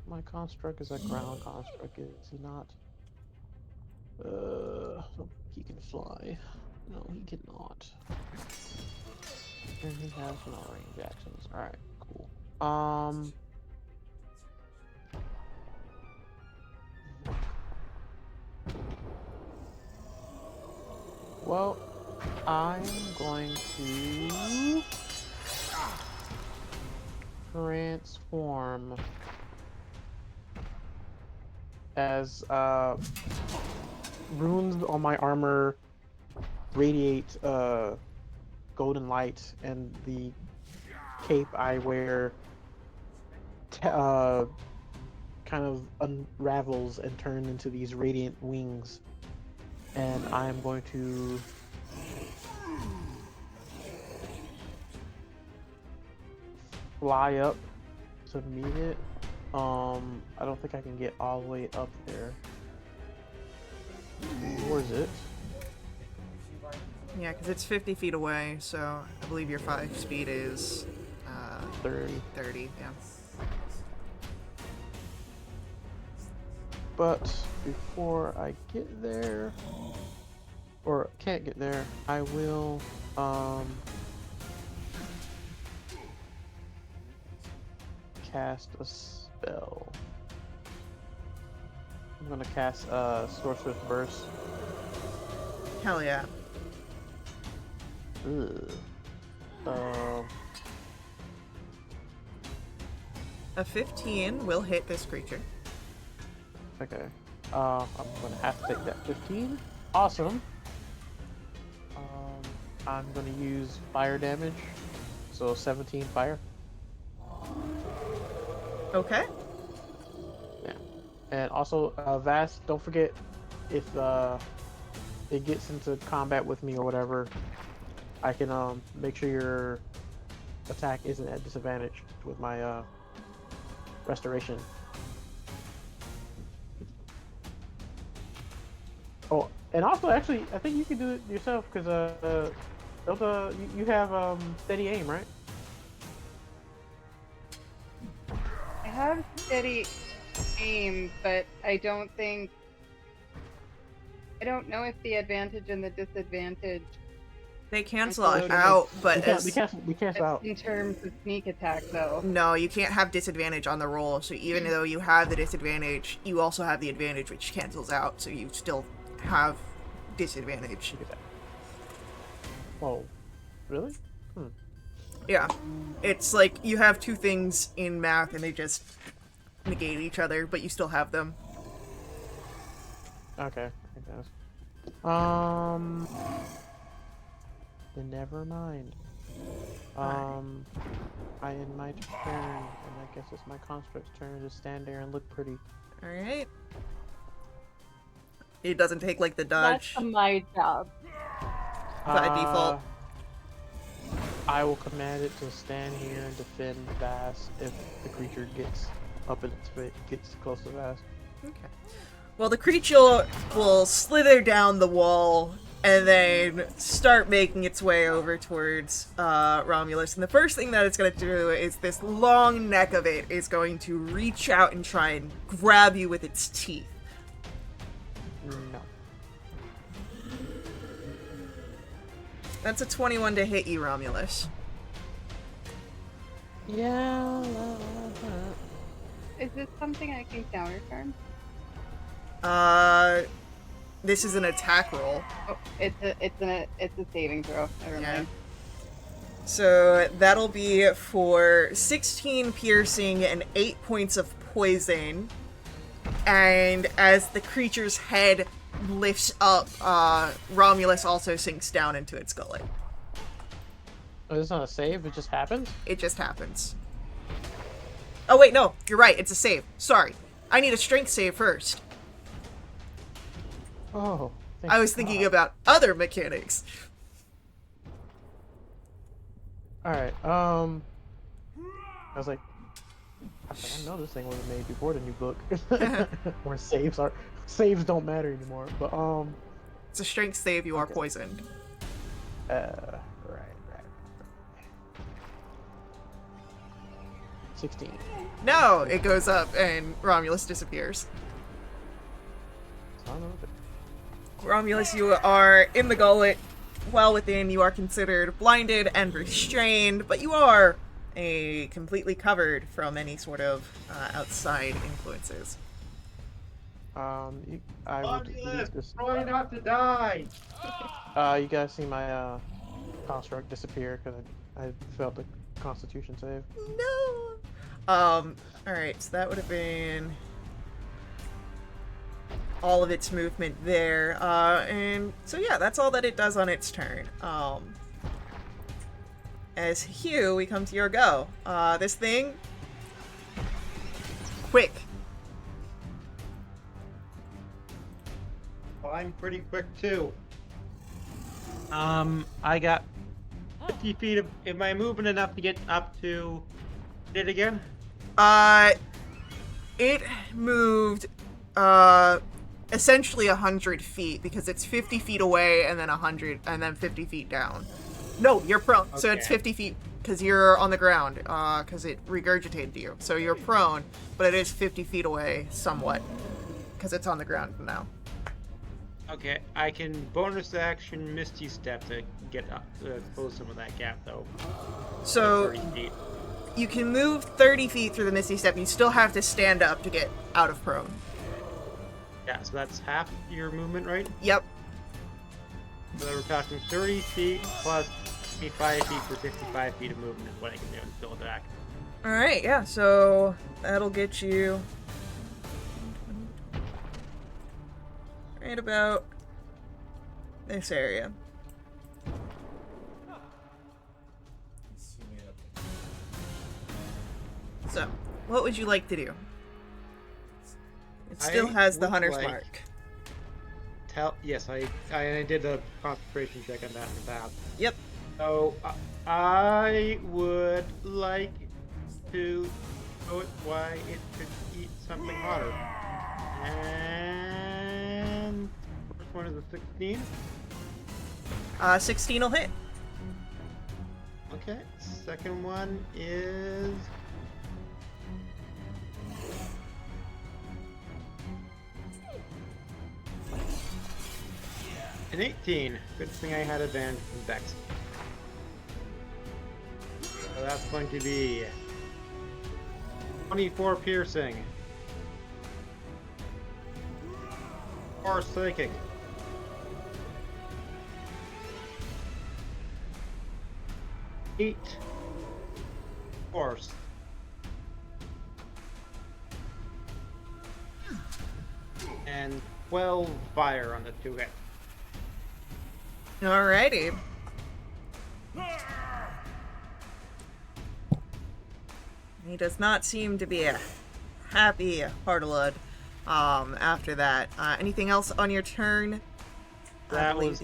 S4: My construct is a ground construct. Is he not? He can fly. No, he cannot. And he has no range actions. All right, cool. Well, I'm going to transform as runes on my armor radiate golden light, and the cape I wear kind of unravels and turns into these radiant wings, and I am going to fly up to meet it. I don't think I can get all the way up there. Where is it?
S1: Yeah, because it's 50 feet away, so I believe your 5 speed is
S4: 30.
S1: 30, yeah.
S4: But before I get there, or can't get there, I will cast a spell. I'm gonna cast Sorcerer's Burst.
S1: Hell yeah.
S4: Ugh.
S1: A 15 will hit this creature.
S4: Okay. I'm gonna have to take that 15. Awesome. I'm gonna use fire damage. So 17 fire.
S1: Okay.
S4: Yeah. And also, Vast, don't forget if it gets into combat with me or whatever, I can make sure your attack isn't at disadvantage with my restoration. Oh, and also, actually, I think you can do it yourself because you have steady aim, right?
S2: I have steady aim, but I don't know if the advantage and the disadvantage
S1: They cancel
S2: Absolutely.
S1: out, but
S4: We cancel out.
S2: in terms of sneak attack, though.
S1: no, you can't have disadvantage on the roll, so even though you have the disadvantage, you also have the advantage which cancels out, so you still have disadvantage.
S4: Oh, really?
S1: Yeah. It's like you have two things in math and they just negate each other, but you still have them.
S4: Okay, I guess. Then never mind. I end my turn, and I guess it's my construct's turn to stand there and look pretty.
S1: Alright. It doesn't take like the
S2: That's
S1: dodge
S2: my job.
S1: by default.
S4: I will command it to stand here and defend Vast if the creature gets up in its face, gets close to Vast.
S1: Okay. Well, the creature will slither down the wall and then start making its way over towards Romulus. And the first thing that it's going to do is this long neck of it is going to reach out and try and grab you with its teeth.
S4: No.
S1: That's a 21 to hit you, Romulus.
S4: Yeah.
S2: Is this something I can counter charm?
S1: This is an attack roll.
S2: Oh, it's a saving throw. Never
S1: Yeah.
S2: mind.
S1: So that'll be for 16 piercing and 8 points of poison. And as the creature's head lifts up, Romulus also sinks down into its gullet.
S4: Oh, it's not a save. It just happens.
S1: It just happens. Oh wait, no, you're right. It's a save. Sorry, I need a strength save first.
S4: Oh.
S1: I was thinking about other mechanics.
S4: All right. I was like, I know this thing wasn't made before the new book, where saves don't matter anymore. But
S1: It's a strength save. You are poisoned.
S4: right. 16.
S1: No, it goes up and Romulus disappears.
S4: Son of a-
S1: Romulus, you are in the gullet. Well within, you are considered blinded and restrained, but you are completely covered from any sort of outside influences.
S4: I would use this.
S3: Try not to die.
S4: You guys see my construct disappear because I failed the Constitution save.
S1: No. Alright, so that would have been all of its movement there. And so yeah, that's all that it does on its turn. As Hugh, we come to your go. This thing, quick.
S3: Well, I'm pretty quick too. I got 50 feet of. Am I moving enough to get up to it again?
S1: It moved, essentially 100 feet because it's 50 feet away and then 100 and then 50 feet down. No, you're prone. So it's
S3: Okay.
S1: 50 feet because you're on the ground, because it regurgitated you. So you're prone, but it is 50 feet away somewhat because it's on the ground now.
S3: Okay, I can bonus action Misty Step to get up to close some of that gap though.
S1: So
S3: 30 feet.
S1: you can move 30 feet through the Misty Step. You still have to stand up to get out of prone.
S3: Yeah, so that's half your movement, right?
S1: Yep.
S3: So we're talking 30 feet plus 25 feet for 55 feet of movement is what I can do and still attack.
S1: Alright, yeah, so that'll get you right about this area. So, what would you like to do? It still
S3: I
S1: has the
S3: would
S1: hunter's
S3: like-
S1: mark.
S3: Yes, I did a concentration check on that in the past.
S1: Yep.
S3: So I would like to show it why it could eat something hotter. And first one is a 16.
S1: 16 will hit.
S3: Okay. Second one is an 18. Good thing I had advantage from Dex. So that's going to be 24 piercing. Or psychic. Eight force. And 12 fire on the two hits.
S1: Alrighty. He does not seem to be a happy Hardelud. after that. Anything else on your turn? I
S3: That
S1: believe-
S3: was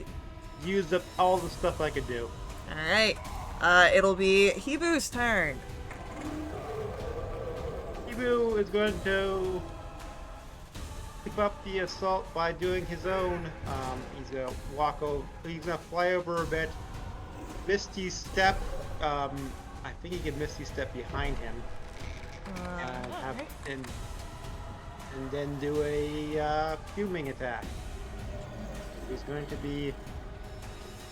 S3: used up all the stuff I could do.
S1: Alright. It'll be Hibu's turn.
S3: Ibu is going to keep up the assault by doing his own. He's gonna walk over. He's gonna fly over a bit. Misty step. I think he can Misty step behind him, and
S1: Alright.
S3: and then do a fuming attack. He's going to be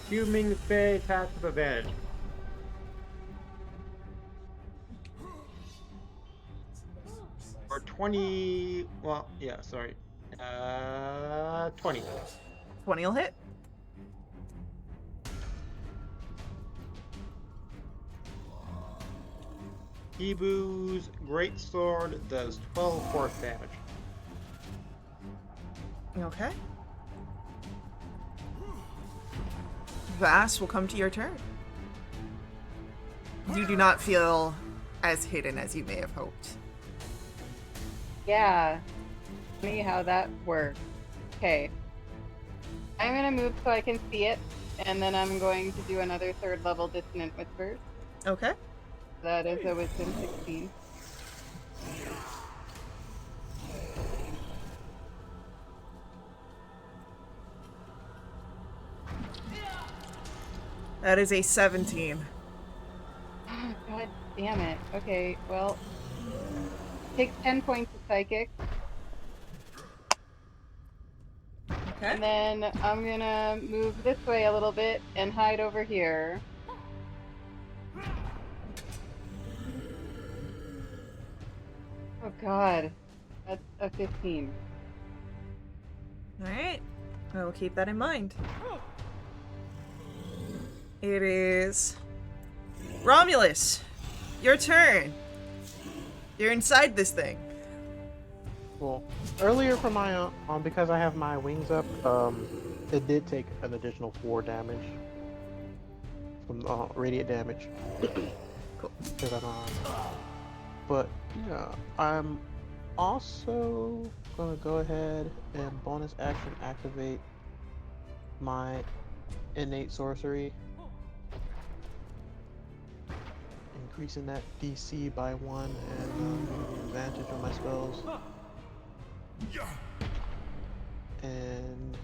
S3: fuming fey attack with advantage. Or 20. Well, yeah. Sorry. 20.
S1: 20 will hit.
S3: Ibu's great sword does 12 force damage.
S1: Okay. Vass will come to your turn. You do not feel as hidden as you may have hoped.
S2: Yeah. Funny how that works. Okay. I'm gonna move so I can see it, and then I'm going to do another 3rd level Dissonant Whispers.
S1: Okay.
S2: That is a Wisdom 16.
S1: That is a 17.
S2: God damn it. Okay, well, takes 10 points of psychic,
S1: Okay.
S2: and then I'm gonna move this way a little bit and hide over here. Oh god, that's a 15.
S1: Alright. I will keep that in mind. It is Romulus. Your turn. You're inside this thing.
S4: Well, earlier from my because I have my wings up, it did take an additional 4 damage from radiant damage.
S1: Cool.
S4: Because but yeah, I'm also gonna go ahead and bonus action activate my innate sorcery, increasing that DC by 1 and advantage on my spells. And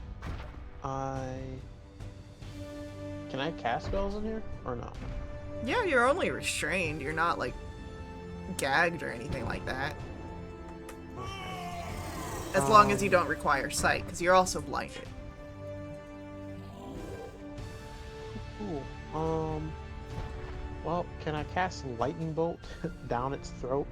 S4: can I cast spells in here or no?
S1: Yeah, you're only restrained. You're not, like, gagged or anything like that.
S4: Okay.
S1: As long as you don't require sight, because you're also blinded.
S4: Cool. Well, can I cast lightning bolt down its throat?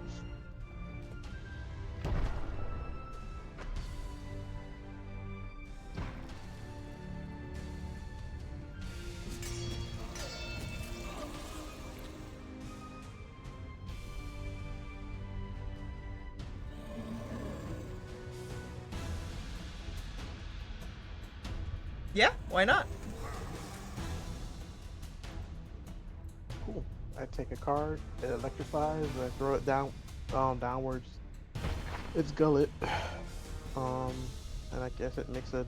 S1: Yeah, why not?
S4: Cool. I take a card, it electrifies, I throw it down, downwards. Its gullet. And I guess it makes a.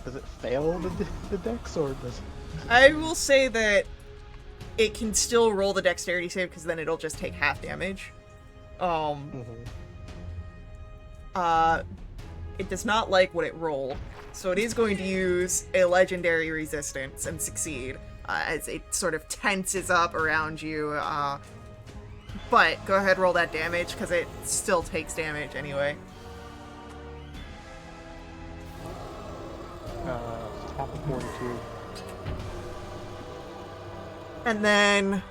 S4: Does it fail the dex or does?
S1: I will say that it can still roll the dexterity save because then it'll just take half damage. It does not like what it rolled, so it is going to use a legendary resistance and succeed as it sort of tenses up around you. But go ahead, roll that damage because it still takes damage anyway.
S4: Half of 42.
S1: And then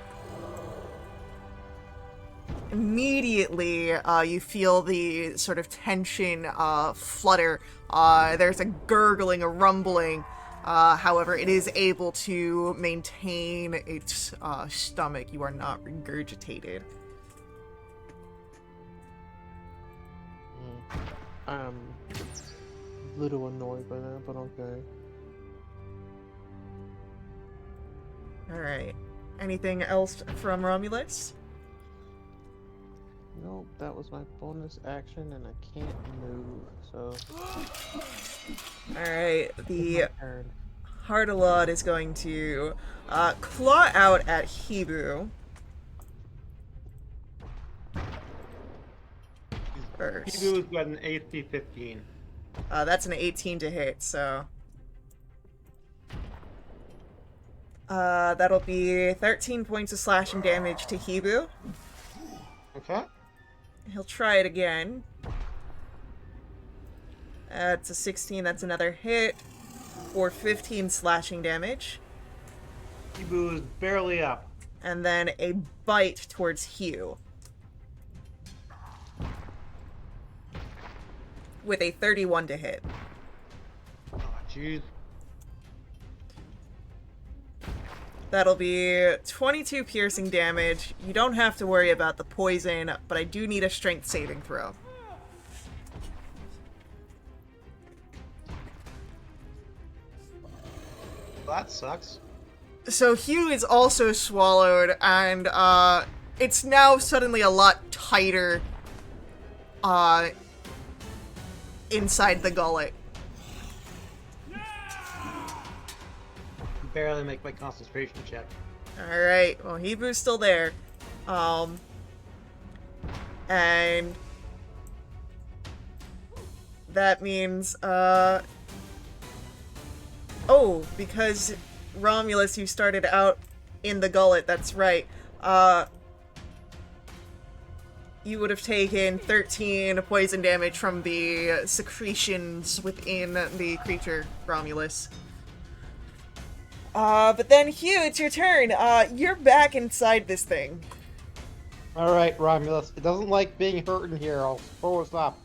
S1: immediately you feel the sort of tension flutter. There's a gurgling, a rumbling. However, it is able to maintain its stomach. You are not regurgitated.
S4: I'm a little annoyed by that, but okay.
S1: Alright. Anything else from Romulus?
S4: Nope, that was my bonus action, and I can't move. So
S1: Alright,
S4: it's
S1: the
S4: my turn.
S1: Hardalod is going to claw out at Hibu first.
S3: Hibu's got an AC 15.
S1: That's an 18 to hit, so... that'll be 13 points of slashing damage to Hibu.
S3: Okay.
S1: He'll try it again. That's a 16, that's another hit. For 15 slashing damage.
S3: Hibu is barely up.
S1: And then a bite towards Hugh. With a 31 to hit.
S3: Oh, jeez.
S1: That'll be 22 piercing damage. You don't have to worry about the poison, but I do need a strength saving throw.
S3: Well, that sucks.
S1: So Hugh is also swallowed, and it's now suddenly a lot tighter inside the gullet.
S3: Barely make my concentration check.
S1: Alright, well, Hibu's still there. And that means, oh, because Romulus, you started out in the gullet, that's right. You would have taken 13 poison damage from the secretions within the creature, Romulus. But then, Hugh, it's your turn. You're back inside this thing.
S3: Alright, Romulus. It doesn't like being hurt in here. I'll forward stop.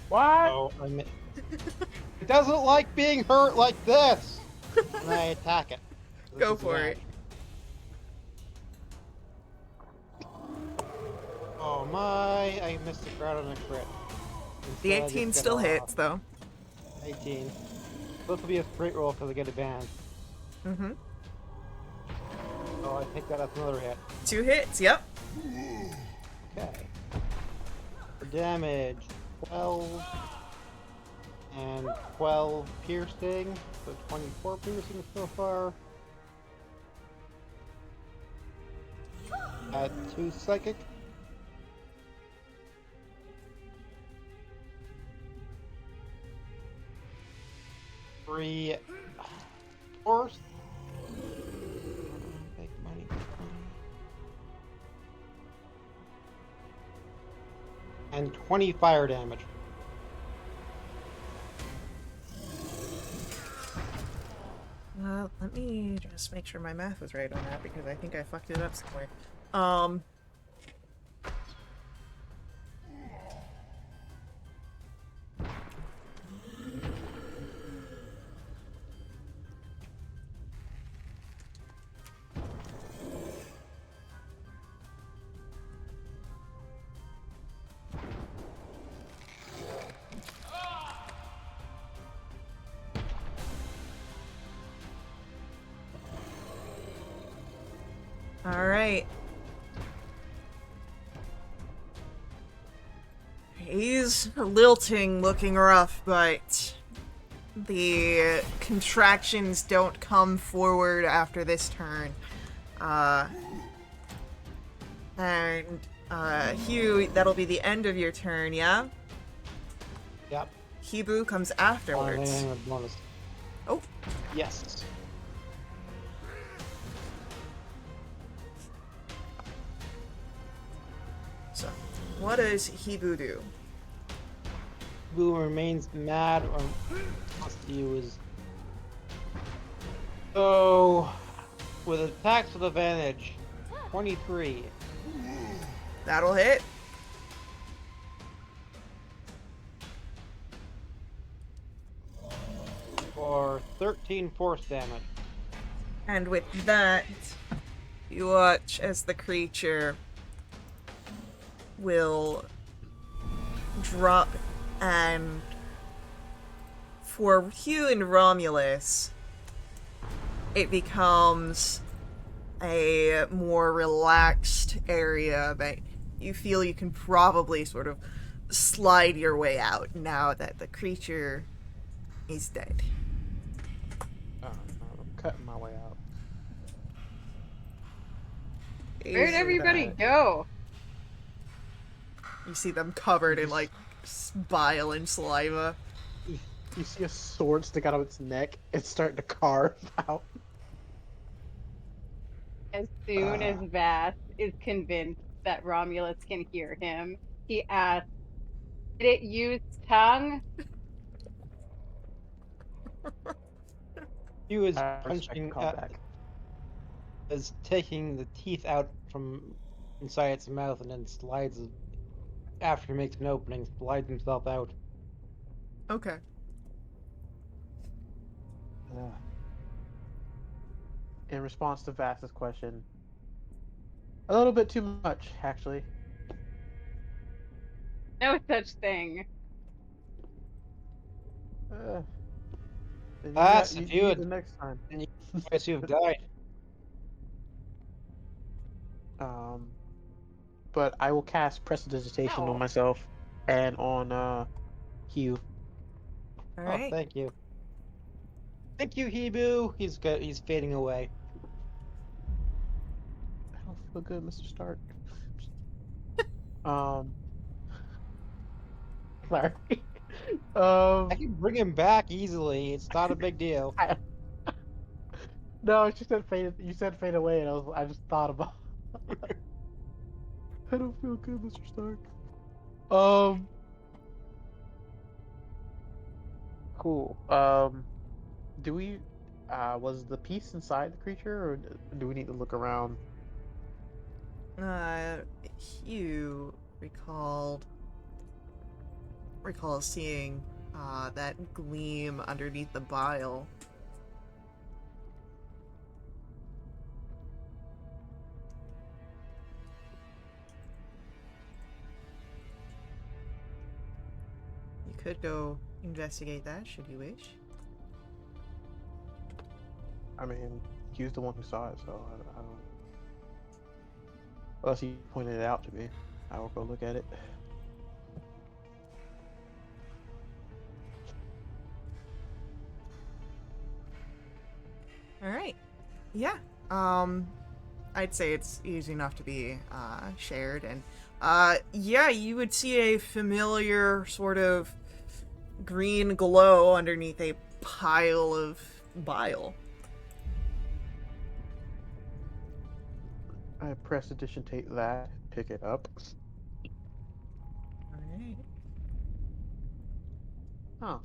S4: What?
S3: Oh, it doesn't like being hurt like this! And I attack it.
S1: Go for it.
S3: Oh my, I missed the crowd on a crit.
S1: The
S3: Instead, I just
S1: 18
S3: get
S1: still
S3: off.
S1: hits, though.
S3: 18. This will be a straight roll because I get advantage.
S1: Mm-hmm.
S3: Oh, I think that's another hit.
S1: 2 hits, yep.
S3: Okay. For damage, 12 and 12 piercing, so 24 piercing so far. Add 2 psychic. Three force. Make money. And 20 fire damage.
S1: Let me just make sure my math was right on that, because I think I fucked it up somewhere. Alright. He's lilting, looking rough, but the contractions don't come forward after this turn. Hugh, that'll be the end of your turn, yeah?
S3: Yep.
S1: Hibu comes afterwards.
S3: Bonus.
S1: Oh,
S3: Yes.
S1: so what does Hibu do?
S3: Who remains mad or wants to use. So, with attacks with advantage, 23.
S1: That'll hit.
S3: For 13 force damage.
S1: And with that, you watch as the creature will drop, and for Hugh and Romulus, it becomes a more relaxed area, but you feel you can probably sort of slide your way out now that the creature is dead.
S4: I'm cutting my way out.
S2: Where'd
S1: Is
S2: everybody
S1: that
S2: go?
S1: you see them covered in
S4: Just-
S1: like bile and saliva.
S4: You see a sword stick out of its neck. It's starting to carve out.
S2: As soon as Vast is convinced that Romulus can hear him, he asks, "Did it use tongue?"
S3: He was
S4: I respect the
S3: punching,
S4: callback.
S3: is taking the teeth out from inside its mouth and then slides after he makes an opening, slides himself out.
S1: Okay.
S4: In response to Vast's question, a little bit too much, actually.
S2: No such thing.
S4: Uh, then
S3: Alas,
S4: you
S3: if you
S4: use
S3: had,
S4: it next time.
S3: then you guys who have died.
S4: Um, but I will cast Prestidigitation on
S2: Ow.
S4: myself and on Hugh.
S1: All
S3: Oh,
S1: right.
S3: thank you. Thank you, Hebu. He's fading away.
S4: I don't feel good, Mr. Stark. Um, sorry.
S3: I can bring him back easily. It's not a big deal.
S4: I, no, it's just said fade. You said fade away, and I just thought about. I don't feel good, Mr. Stark. Um, cool. Do we? Was the piece inside the creature, or do we need to look around?
S1: Uh, Hugh recall seeing that gleam underneath the bile. You could go investigate that, should you wish.
S4: I mean, Hugh's the one who saw it, so I don't. Unless he pointed it out to me, I will go look at it.
S1: All right. Yeah. I'd say it's easy enough to be shared, and yeah, you would see a familiar sort of green glow underneath a pile of bile.
S4: I prestidigitate that, pick it up.
S1: All right.
S4: Oh,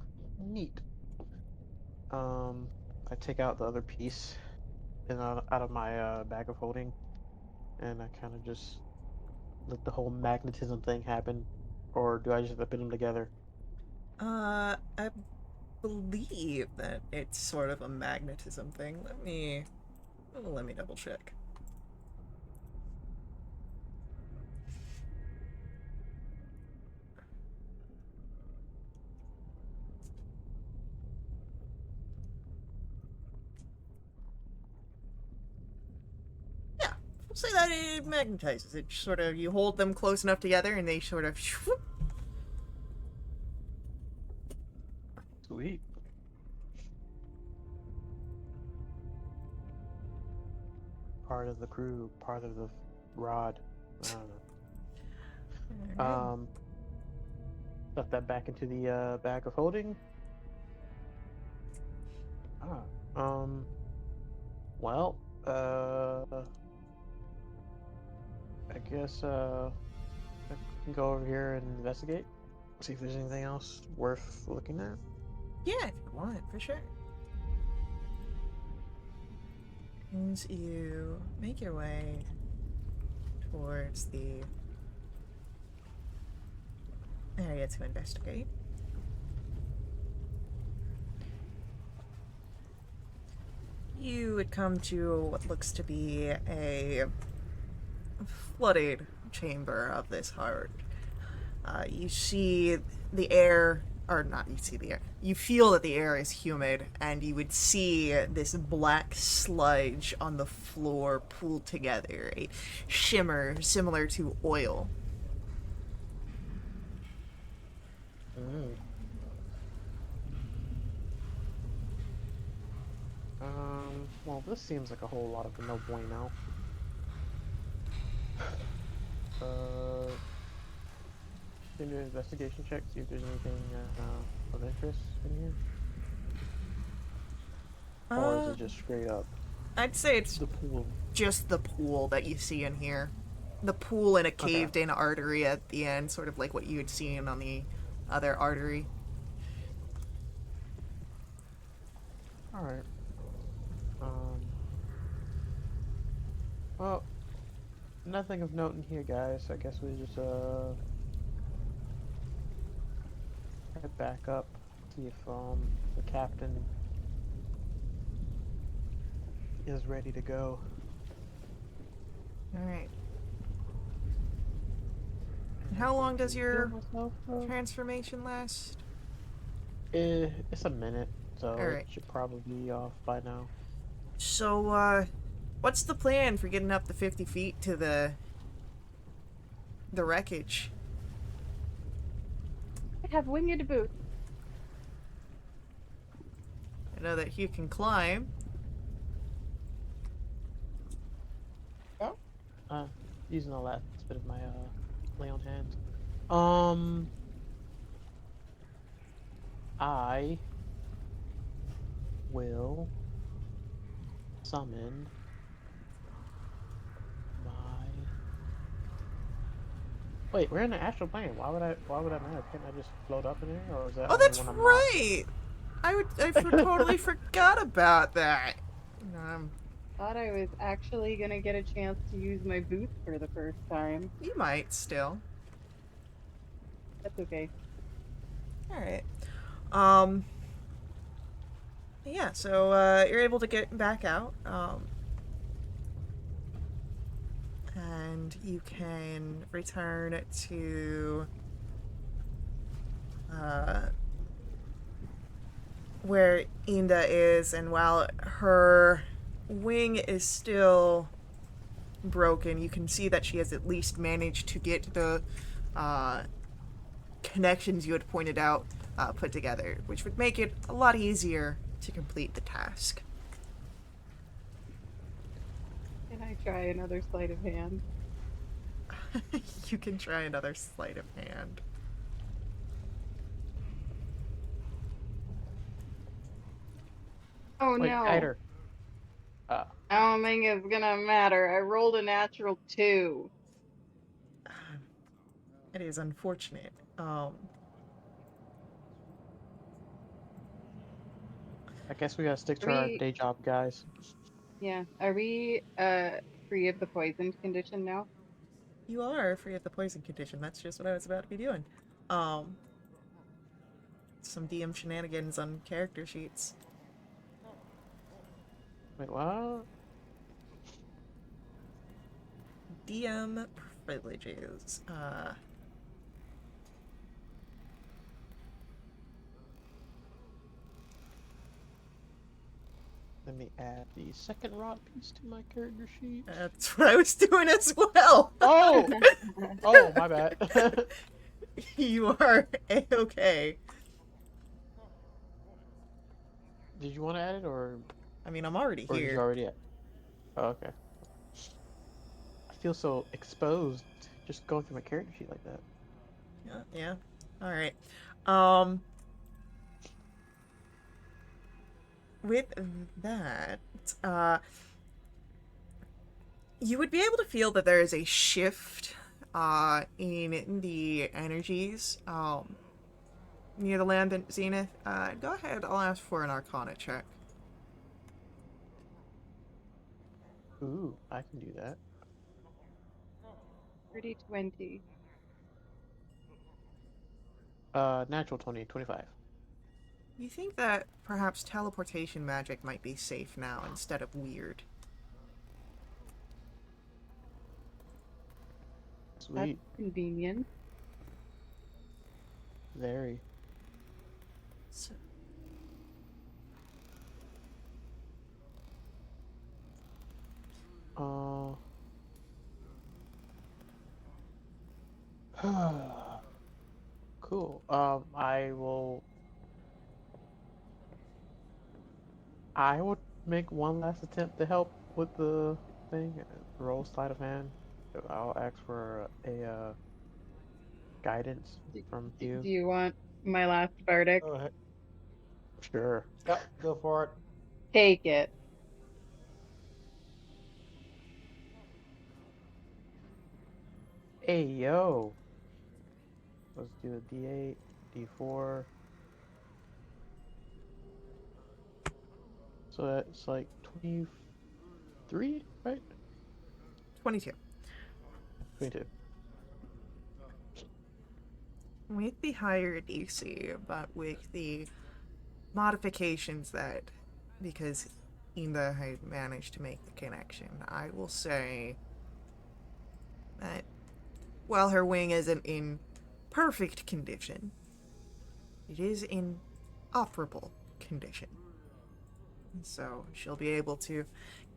S4: neat. I take out the other piece and out of my bag of holding, and I kind of just let the whole magnetism thing happen, or do I just put them together?
S1: I believe that it's sort of a magnetism thing. Let me double check. Yeah, we'll say that it magnetizes. It sort of you hold them close enough together, and they sort of.
S4: Sweet. Part of the crew, part of the rod. I don't know.
S1: Alright.
S4: Stuff that back into the bag of holding. Ah. Well, I guess I can go over here and investigate. See if there's anything else worth looking at.
S1: Yeah, if you want, for sure. And you make your way towards the area to investigate. You would come to what looks to be a flooded chamber of this heart. You see the air, or not you see the air, you feel that the air is humid, and you would see this black sludge on the floor pooled together, a shimmer similar to oil.
S4: Mm. Well, this seems like a whole lot of no bueno. Uh, can do an investigation check, see if there's anything of interest in here, or is
S1: Uh,
S4: it just straight up
S1: I'd say it's
S4: the pool?
S1: just the pool that you see in here. The pool and a
S4: Okay.
S1: caved in artery at the end, sort of like what you had seen on the other artery.
S4: All right. Um. Well, nothing of note in here, guys. I guess we just head back up, see if the captain is ready to go.
S1: Alright. How
S4: Anything
S1: long does
S4: to heal
S1: your
S4: myself, bro?
S1: transformation last?
S4: It's a minute, so it
S1: Alright.
S4: should probably be off by now.
S1: So, what's the plan for getting up the 50 feet to the wreckage?
S2: I have winged boots.
S1: I know that Hugh can climb.
S4: Uh, Using the last bit of my lay on hands. Um, I will summon my. Wait, we're in the astral plane. Why would I? Why would I matter? Can't I just float up in there, or is that
S1: Oh,
S4: only
S1: that's
S4: when I'm not?
S1: right! Totally forgot about that. Um,
S2: Thought I was actually gonna get a chance to use my boots for the first time.
S1: you might still.
S2: That's okay.
S1: Alright. Um, yeah, so, you're able to get back out. And you can return to uh, where Inda is, and while her wing is still broken, you can see that she has at least managed to get the uh, connections you had pointed out put together, which would make it a lot easier to complete the task.
S2: Can I try another sleight of hand?
S1: You can try another sleight of hand.
S2: Oh
S4: Wait,
S2: no.
S4: Kiter.
S2: I don't think it's gonna matter. I rolled a natural 2.
S1: It is unfortunate.
S4: I guess we gotta stick
S2: Are
S4: to our
S2: we,
S4: day job, guys.
S2: yeah, are we free of the poisoned condition now?
S1: You are free of the poison condition. That's just what I was about to be doing. Um, some DM shenanigans on character sheets.
S4: Wait, what?
S1: DM privileges.
S4: Let me add the second rod piece to my character sheet.
S1: That's what I was doing as well.
S4: Oh! Oh, my bad.
S1: You are a-okay.
S4: Did you want to add it,
S1: I mean, I'm already
S4: or did you
S1: here.
S4: already add? Oh, okay. I feel so exposed just going through my character sheet like that.
S1: Yeah, yeah. All right. Um, with that, you would be able to feel that there is a shift in the energies near the land in Zenith. Go ahead, I'll ask for an Arcana check.
S4: Ooh, I can do that.
S2: Pretty 20.
S4: Natural 20, 25.
S1: You think that perhaps teleportation magic might be safe now instead of weird.
S2: That's
S4: Sweet.
S2: convenient.
S4: Very.
S1: So,
S4: Uh. Cool. I would make one last attempt to help with the thing. Roll sleight of hand. I'll ask for guidance from
S2: Do
S4: you.
S2: you want my last bardic?
S3: Go ahead.
S4: Sure.
S3: Yep, go for it.
S2: Take it.
S4: Hey yo. Let's do a D8, D4. So that's like 23, right?
S1: 22.
S4: 22.
S1: With the higher DC, but with the modifications that, because Inda had managed to make the connection, I will say that while her wing isn't in perfect condition, it is in operable condition. So she'll be able to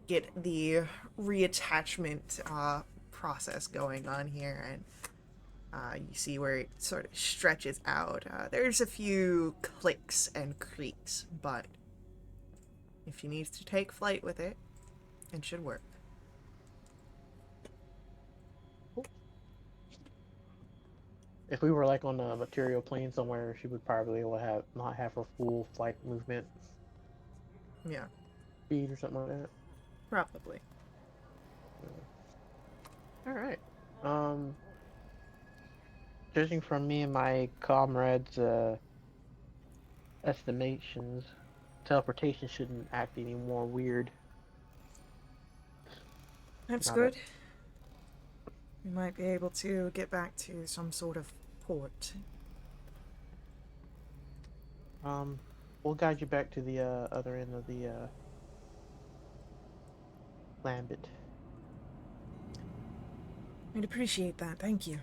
S1: get the reattachment process going on here, and you see where it sort of stretches out. There's a few clicks and creaks, but if she needs to take flight with it, it should work.
S4: If we were like on a material plane somewhere, she would probably will have not have her full flight movement
S1: Yeah,
S4: speed or something like that.
S1: probably.
S4: All right. Judging from me and my comrades' estimations, teleportation shouldn't act any more weird.
S1: That's
S4: Not a,
S1: good. We might be able to get back to some sort of port.
S4: we'll guide you back to the other end of the Lambit.
S1: I'd appreciate that, thank you.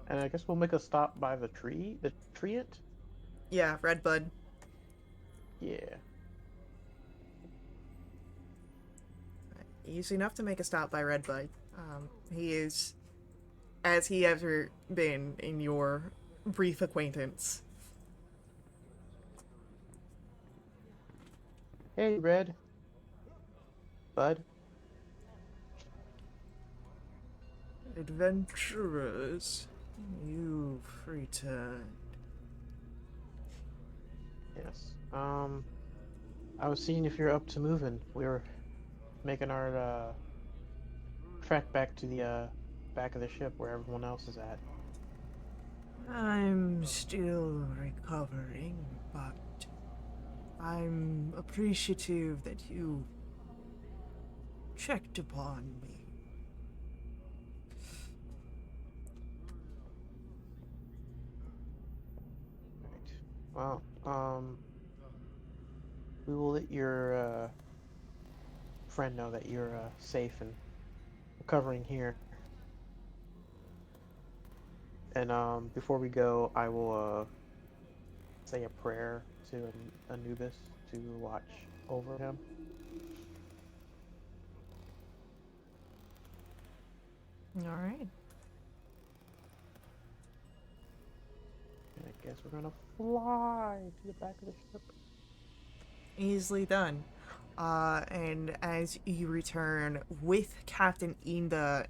S4: And I guess we'll make a stop by the treant.
S1: Yeah, Redbud.
S4: Yeah.
S1: Easy enough to make a stop by Redbud. He is, as he ever been in your brief acquaintance.
S4: Hey, Red. Bud.
S1: Adventurers, you've returned.
S4: Yes. I was seeing if you're up to moving. We were making our trek back to the back of the ship where everyone else is at.
S1: I'm still recovering, but I'm appreciative that you checked upon me.
S4: Right. Well, we will let your friend know that you're safe and recovering here. And before we go, I will say a prayer to Anubis to watch over him.
S1: All right.
S4: And I guess we're gonna fly to the back of the ship.
S1: Easily done. And as you return with Captain Inda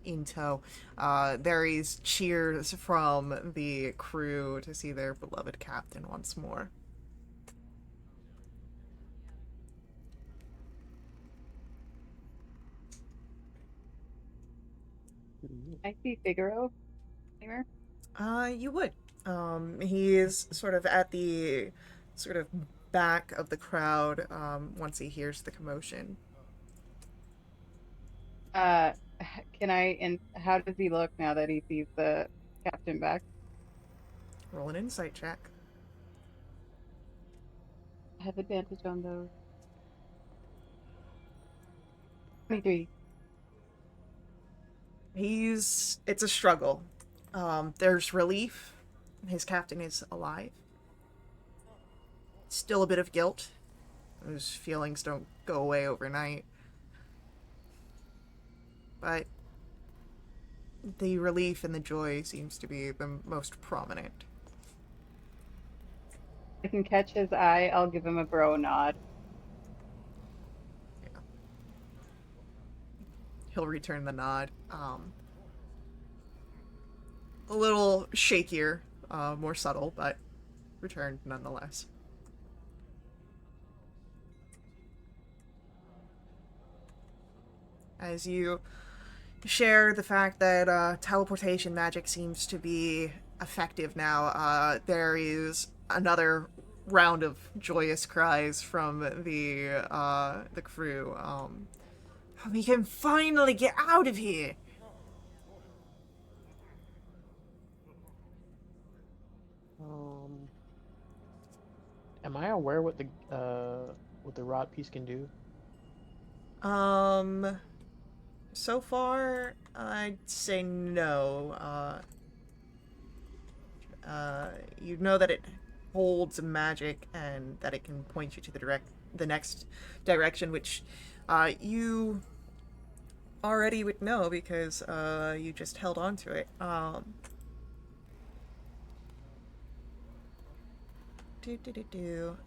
S1: in tow, there is cheers from the crew to see their beloved captain once more.
S2: I see Figaro anywhere.
S1: You would. He is sort of at the sort of back of the crowd once he hears the commotion.
S2: Can I, and how does he look now that he sees the captain back?
S1: Roll an insight check.
S2: I have advantage on those. 23.
S1: It's a struggle. There's relief. His captain is alive. Still a bit of guilt. Those feelings don't go away overnight. But the relief and the joy seems to be the most prominent.
S2: I can catch his eye. I'll give him a bro nod.
S1: Yeah. He'll return the nod. A little shakier, more subtle, but returned nonetheless. As you share the fact that teleportation magic seems to be effective now, there is another round of joyous cries from the crew. We can finally get out of here.
S4: Um, am I aware what the rod piece can do?
S1: Um, so far, I'd say no. You know that it holds magic and that it can point you to the next direction, which you already would know because you just held on to it. Do do do do.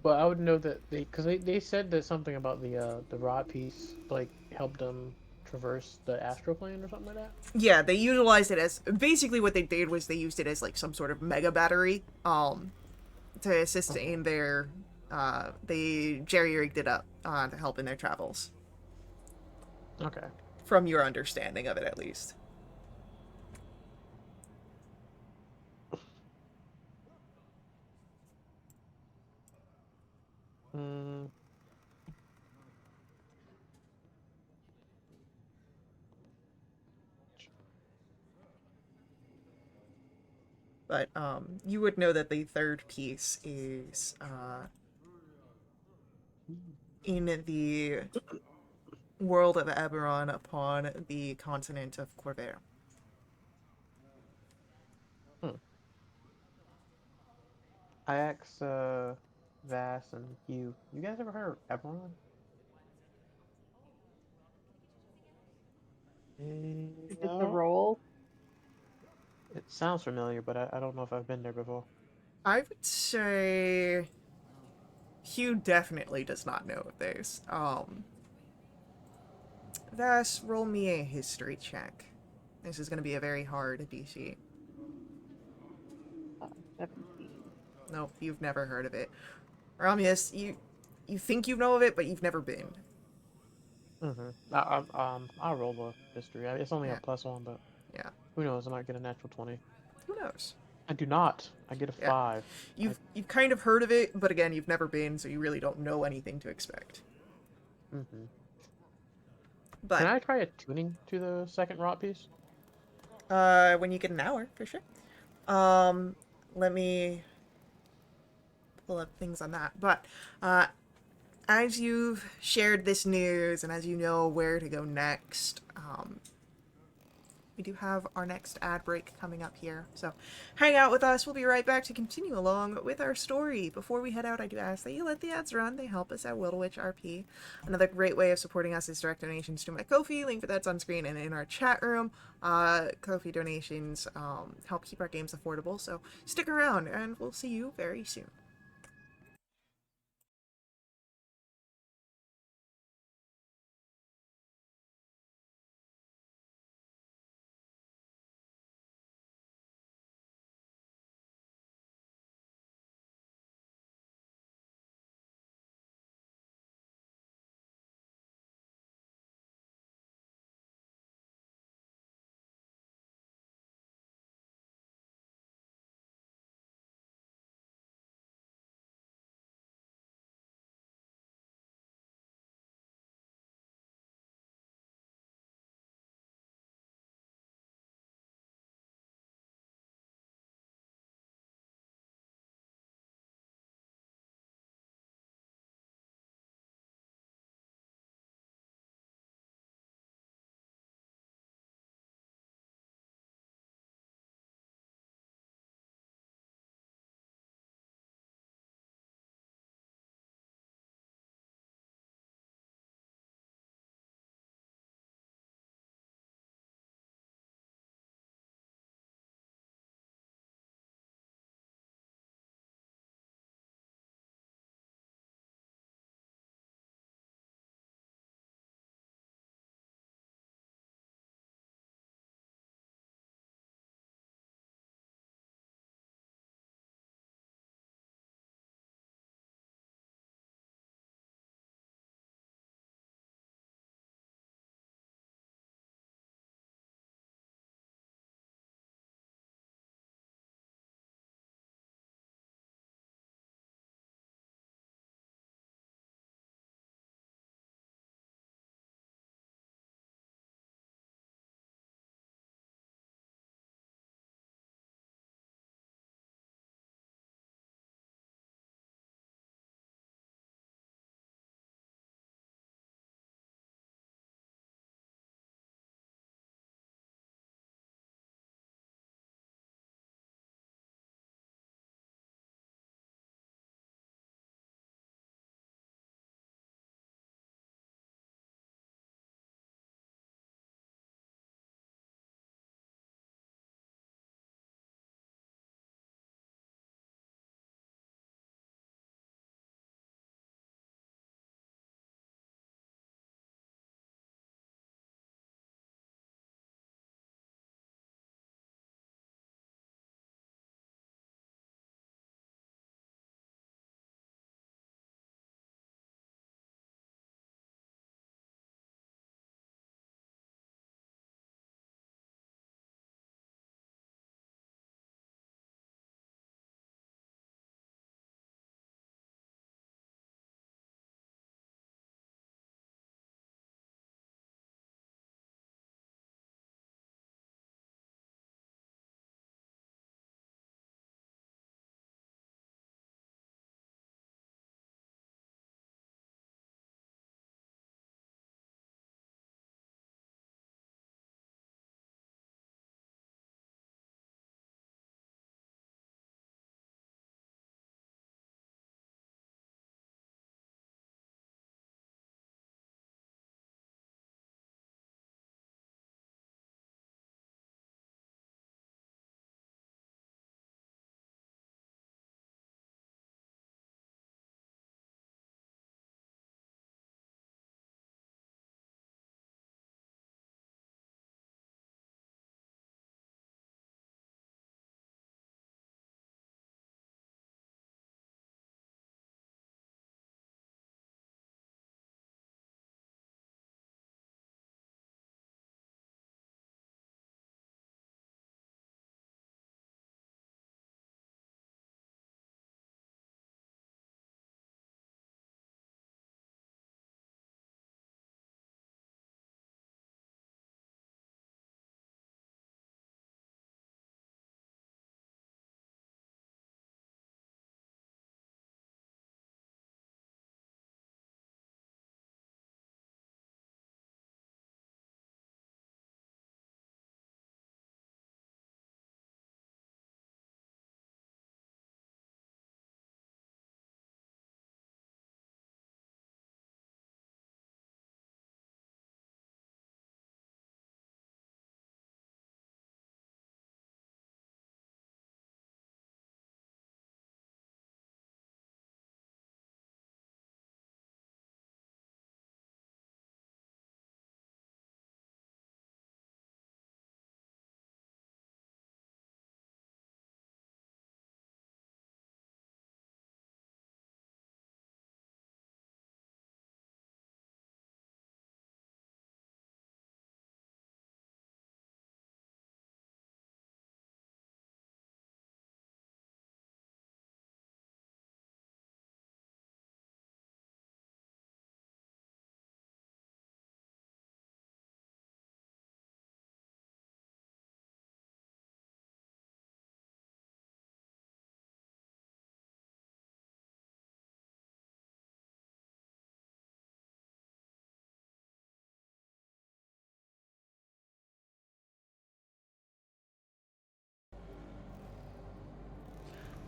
S4: But I would know that because they said that something about the rod piece like helped them traverse the astral plane or something like that.
S1: Yeah, they utilized it as basically what they did was they used it as like some sort of mega battery to assist
S4: Okay.
S1: in their they jerry rigged it up to help in their travels.
S4: Okay.
S1: From your understanding of it, at least.
S4: Mm,
S1: But you would know that the third piece is in the world of Eberron upon the continent of Corvair.
S4: hmm. I asked Vass and Hugh. You guys ever heard of Eberron?
S2: Is it the
S3: No.
S2: roll?
S4: It sounds familiar, but I don't know if I've been there before.
S1: I would say Hugh definitely does not know of this. Thus, roll me a history check. This is going to be a very hard DC.
S2: 17.
S1: Nope, you've never heard of it. Romulus, you think you know of it, but you've never been.
S4: Mm-hmm. I'll roll the history. It's only a
S1: Yeah,
S4: +1, but
S1: yeah.
S4: who knows? I might get a natural 20.
S1: Who knows?
S4: I do not. I get a
S1: Yeah.
S4: 5. I
S1: You've kind of heard of it, but again, you've never been, so you really don't know anything to expect.
S4: mm-hmm. Can
S1: But
S4: I try attuning to the second rot piece?
S1: when you get an hour, for sure. Um, let me pull up things on that. But as you've shared this news and as you know where to go next, we do have our next ad break coming up here. So hang out with us. We'll be right back to continue along with our story. Before we head out, I do ask that you let the ads run. They help us at Will Witch RP. Another great way of supporting us is direct donations to my Ko-fi. Link for that's on screen and in our chat room. Ko-fi donations help keep our games affordable. So stick around and we'll see you very soon.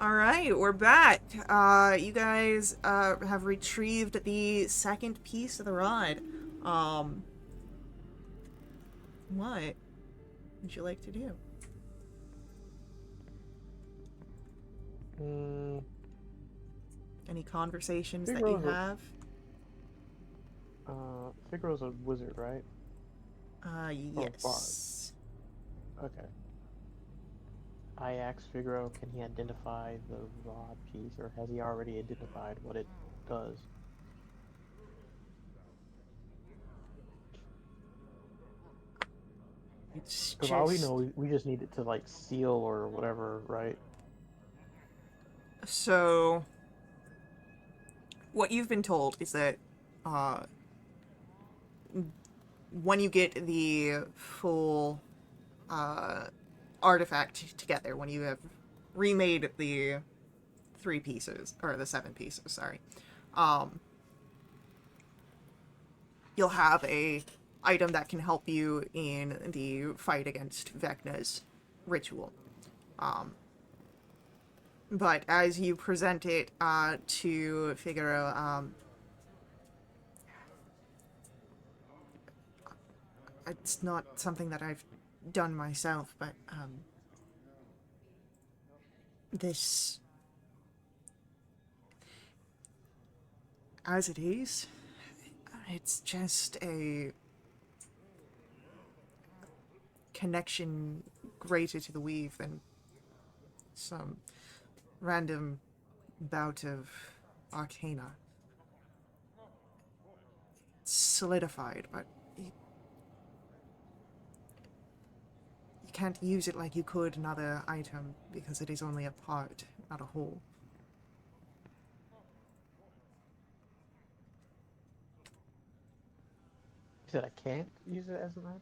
S1: All right, we're back. You guys have retrieved the second piece of the rod. Um, what would you like to do?
S4: Mm,
S1: Any conversations that you
S4: Figaro's
S1: have?
S4: Figaro's a wizard, right? Or a bard.
S1: Yes.
S4: Okay. I asked Figaro, can he identify the rod piece, or has he already identified what it does?
S1: It's
S4: Because all we
S1: just
S4: know, we just need it to like seal or whatever, right?
S1: so. What you've been told is that uh, when you get the full artifact together, when you have remade the 3 pieces or the 7 pieces, sorry, um, you'll have a item that can help you in the fight against Vecna's ritual. Um, but as you present it to Figaro, it's not something that I've done myself, but this, as it is, it's just a connection greater to the weave than some random bout of arcana. It's solidified, but you can't use it like you could another item because it is only a part, not a whole.
S4: He said I can't use it as an item?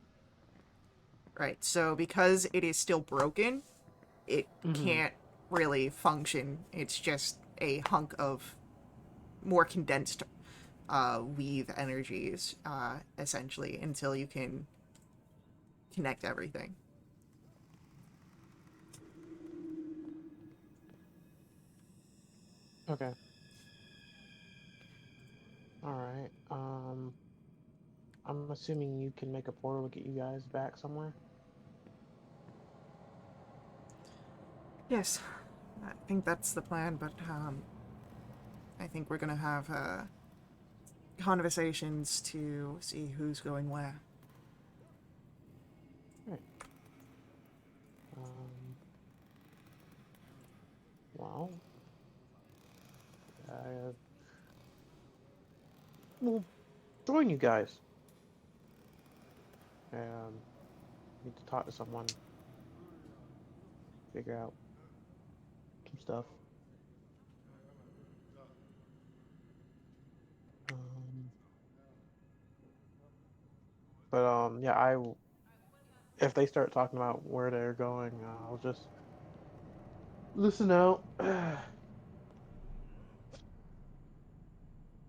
S1: Right, so because it is still broken, it
S4: Mm-hmm.
S1: can't really function. It's just a hunk of more condensed weave energies, essentially, until you can connect everything.
S4: Okay. Alright. I'm assuming you can make a portal to get you guys back somewhere?
S1: Yes, I think that's the plan, but I think we're gonna have conversations to see who's going where.
S4: Right. Well, I will join you guys. Need to talk to someone, figure out some stuff. Um, yeah, if they start talking about where they're going, I'll just listen out.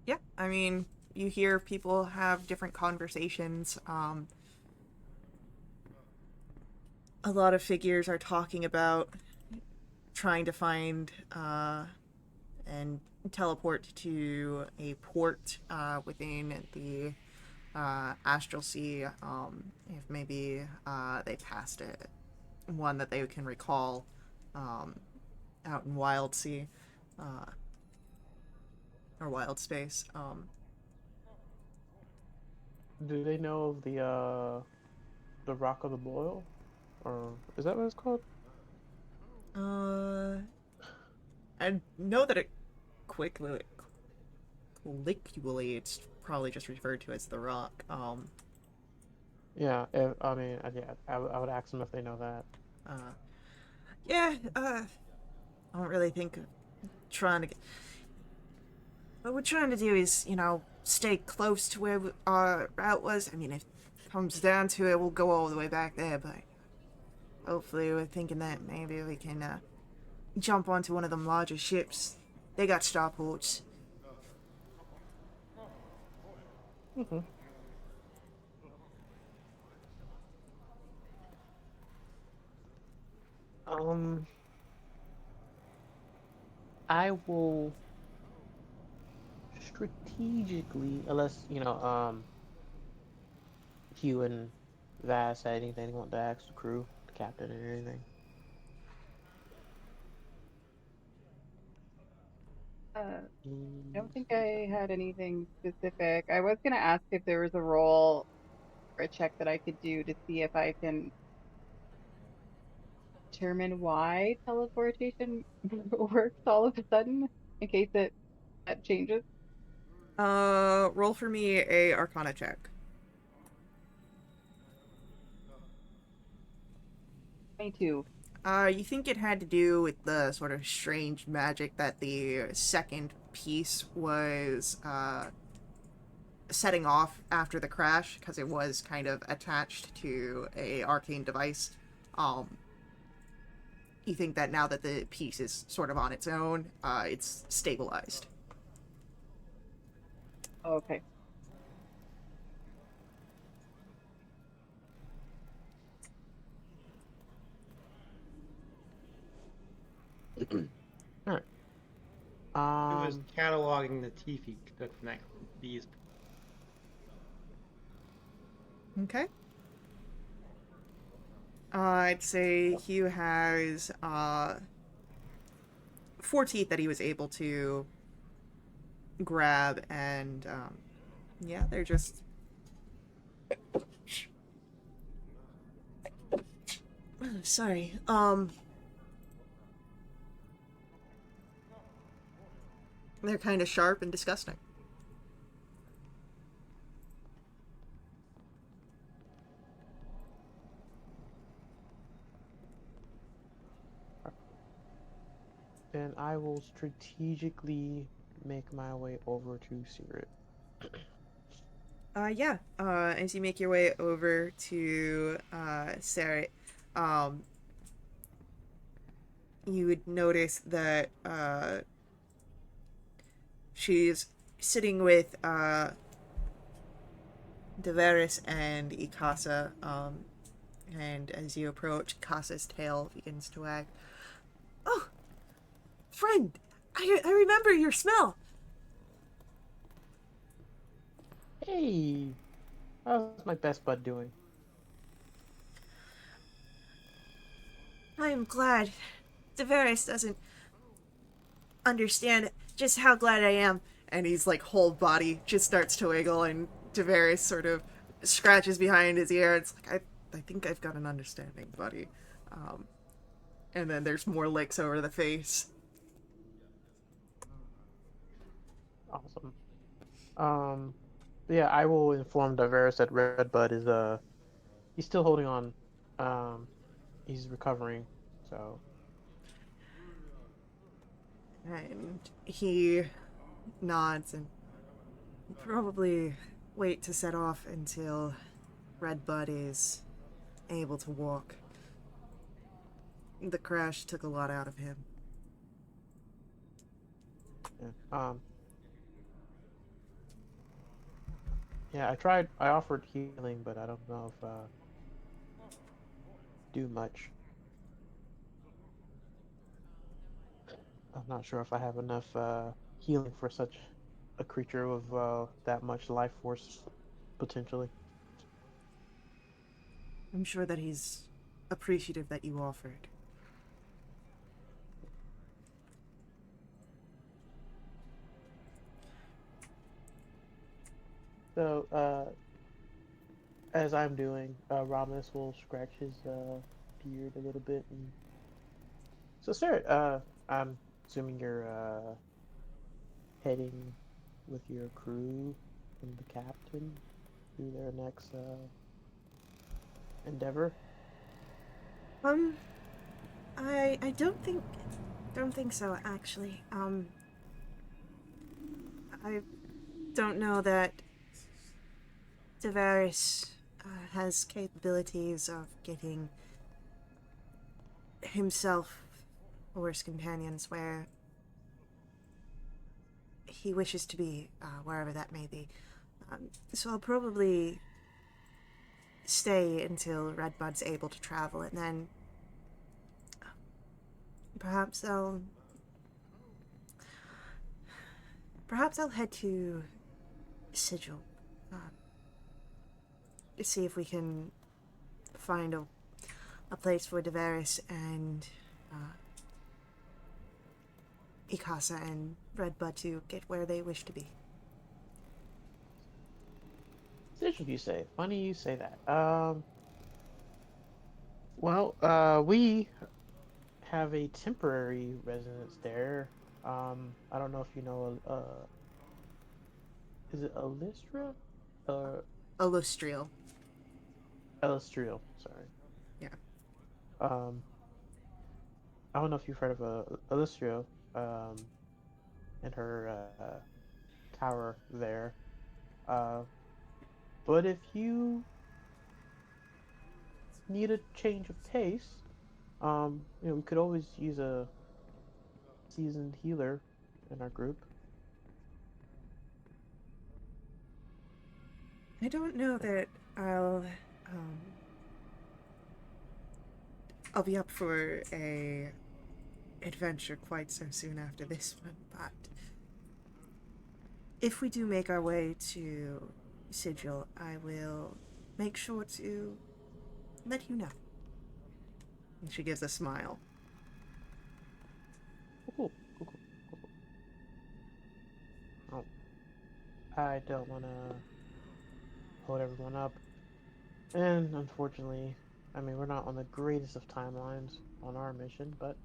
S1: Yeah, I mean, you hear people have different conversations. A lot of figures are talking about trying to find and teleport to a port within the Astral Sea. If maybe they passed it, one that they can recall out in Wild Sea or Wild Space.
S4: Do they know of the Rock of the Boil, or is that what it's called?
S1: Uh, I know that it quickly, colloquially, it's probably just referred to as the Rock.
S4: Yeah, I mean, yeah, I would ask them if they know that.
S1: Uh, yeah. I don't really think of trying to get. What we're trying to do is, stay close to where our route was. I mean, if it comes down to it, we'll go all the way back there, but hopefully we're thinking that maybe we can jump onto one of them larger ships. They got starports.
S4: Hmm. Um, I will strategically, unless Hugh and Vass had anything they want to ask the crew, the captain, or anything.
S2: Uh, I
S4: Mm,
S2: don't think I had anything specific. I was gonna ask if there was a roll or a check that I could do to see if I can determine why teleportation works all of a sudden, in case that changes.
S1: Roll for me a Arcana check.
S2: 22.
S1: You think it had to do with the sort of strange magic that the second piece was setting off after the crash, because it was kind of attached to a arcane device. Um, you think that now that the piece is sort of on its own, it's stabilized.
S2: Oh, okay.
S4: all right.
S3: It was cataloging the teeth he took from that beast.
S1: Okay. I'd say Hugh has 4 teeth that he was able to grab, and yeah, they're just sorry. They're kind of sharp and disgusting.
S4: Then I will strategically make my way over to Sirit.
S1: Yeah. As you make your way over to Sarah, um, you would notice that she's sitting with Deveris and Ikasa. And as you approach, Ikasa's tail begins to wag. Oh, friend, I remember your smell.
S4: Hey, how's my best bud doing?
S1: I am glad. Deveris doesn't understand just how glad I am. And he's like, whole body just starts to wiggle, and Deveris sort of scratches behind his ear. It's like, I think I've got an understanding, buddy. Um, and then there's more licks over the face.
S4: Awesome. Um, yeah, I will inform Diverse that Redbud is he's still holding on. Um, he's recovering. So
S1: And he nods and probably wait to set off until Redbud is able to walk. The crash took a lot out of him.
S4: yeah. Yeah, I tried. I offered healing, but I don't know if do much. I'm not sure if I have enough healing for such a creature with that much life force potentially.
S1: I'm sure that he's appreciative that you offered.
S4: So, as I'm doing, Ramos will scratch his beard a little bit. And so, Sarah, I'm assuming you're heading with your crew and the captain to their next endeavor.
S1: Um, I don't think so, actually. I don't know that Tavares has capabilities of getting himself or his companions where he wishes to be, wherever that may be. So I'll probably stay until Redbud's able to travel, and then perhaps I'll perhaps I'll head to Sigil. To see if we can find a place for Davaris and Ikasa and Redbud to get where they wish to be.
S4: Sigil, you say? Funny you say that. Well, we have a temporary residence there. I don't know if you know, is it Elistra?
S1: Illustrial.
S4: Elistriel, sorry.
S1: Yeah.
S4: Um, I don't know if you've heard of Elistriel, and her tower there. Uh, but if you need a change of pace, we could always use a seasoned healer in our group.
S1: I don't know that um, I'll be up for a adventure quite so soon after this one, but if we do make our way to Sigil, I will make sure to let you know. And she gives a smile.
S4: Cool, cool, cool, cool, cool. Oh, I don't want to hold everyone up. And unfortunately, I mean, we're not on the greatest of timelines on our mission, but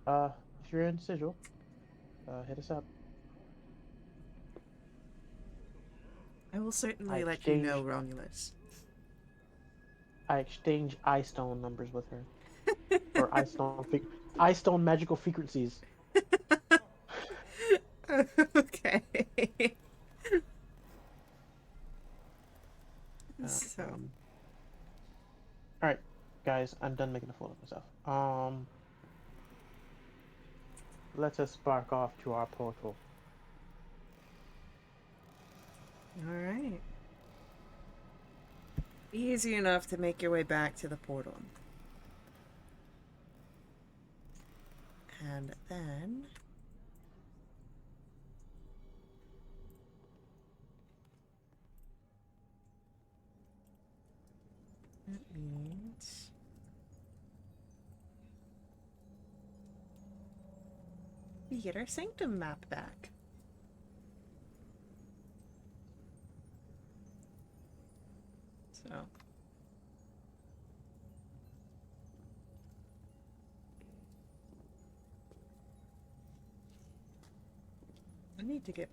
S4: uh, if you're in Sigil, hit us up.
S1: I will
S4: I
S1: certainly let you know,
S4: exchange
S1: Romulus.
S4: I exchange eye stone numbers with her, or eye stone magical frequencies.
S1: Okay. So,
S4: Um, all right, guys, I'm done making a fool of myself. Let us spark off to our portal.
S1: all right. Easy enough to make your way back to the portal. And then that means we get our sanctum map back. So I need to get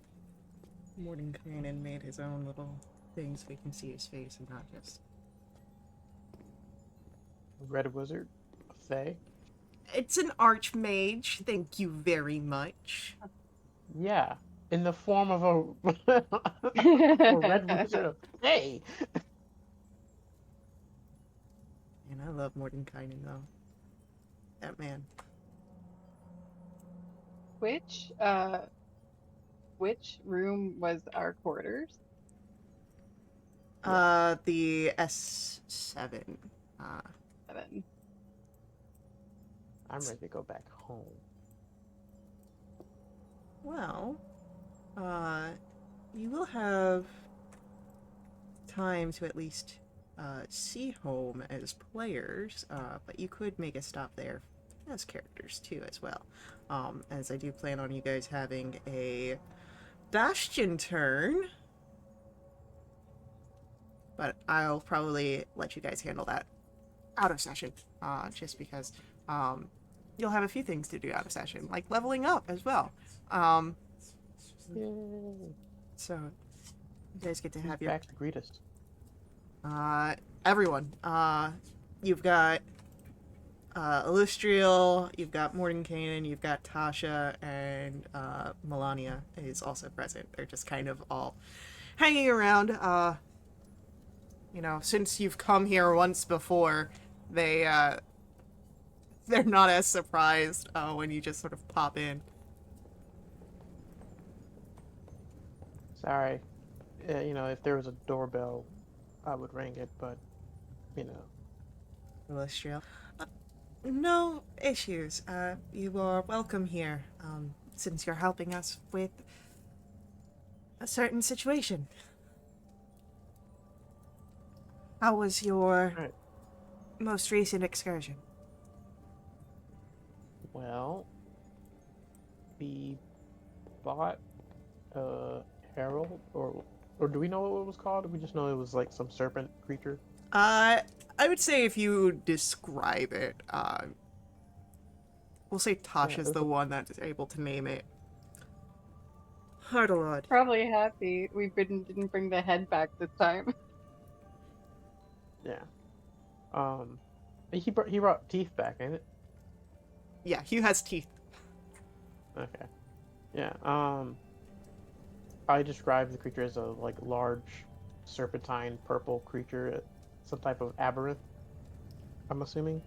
S1: Mordenkainen made his own little thing so we can see his face and not just.
S4: Red Wizard, Faye.
S1: It's an archmage. Thank you very much.
S4: Yeah, in the form of a Red Wizard of Faye.
S1: And I love Mordenkainen though. That man.
S2: Which room was our quarters?
S1: The S7.
S2: 7.
S4: I'm ready to go back home.
S1: Well, you will have time to at least see home as players, but you could make a stop there as characters too, as well. As I do plan on you guys having a Bastion turn, but I'll probably let you guys handle that out of session, just because you'll have a few things to do out of session, like leveling up as well.
S4: Yay.
S1: So you guys get to have
S4: Who's
S1: your
S4: back to greet us?
S1: everyone. You've got Illustrial, you've got Mordenkainen, you've got Tasha, and Melania is also present. They're just kind of all hanging around. Since you've come here once before, they're not as surprised when you just sort of pop in.
S4: Sorry. If there was a doorbell, I would ring it, but,
S1: Illustrial. No issues. You are welcome here. Since you're helping us with a certain situation. How was your
S4: Right.
S1: most recent excursion?
S4: Well, we bought a herald, or do we know what it was called? We just know it was like some serpent creature.
S1: I would say if you describe it, we'll say
S4: Yeah, it
S1: Tasha's
S4: was
S1: the one that's able to name it. Hardalod.
S2: Probably happy we didn't bring the head back this time.
S4: yeah. He brought teeth back, ain't it?
S1: Yeah, Hugh has teeth.
S4: Okay. Yeah. I described the creature as a like large serpentine purple creature, some type of aberrant. I'm assuming.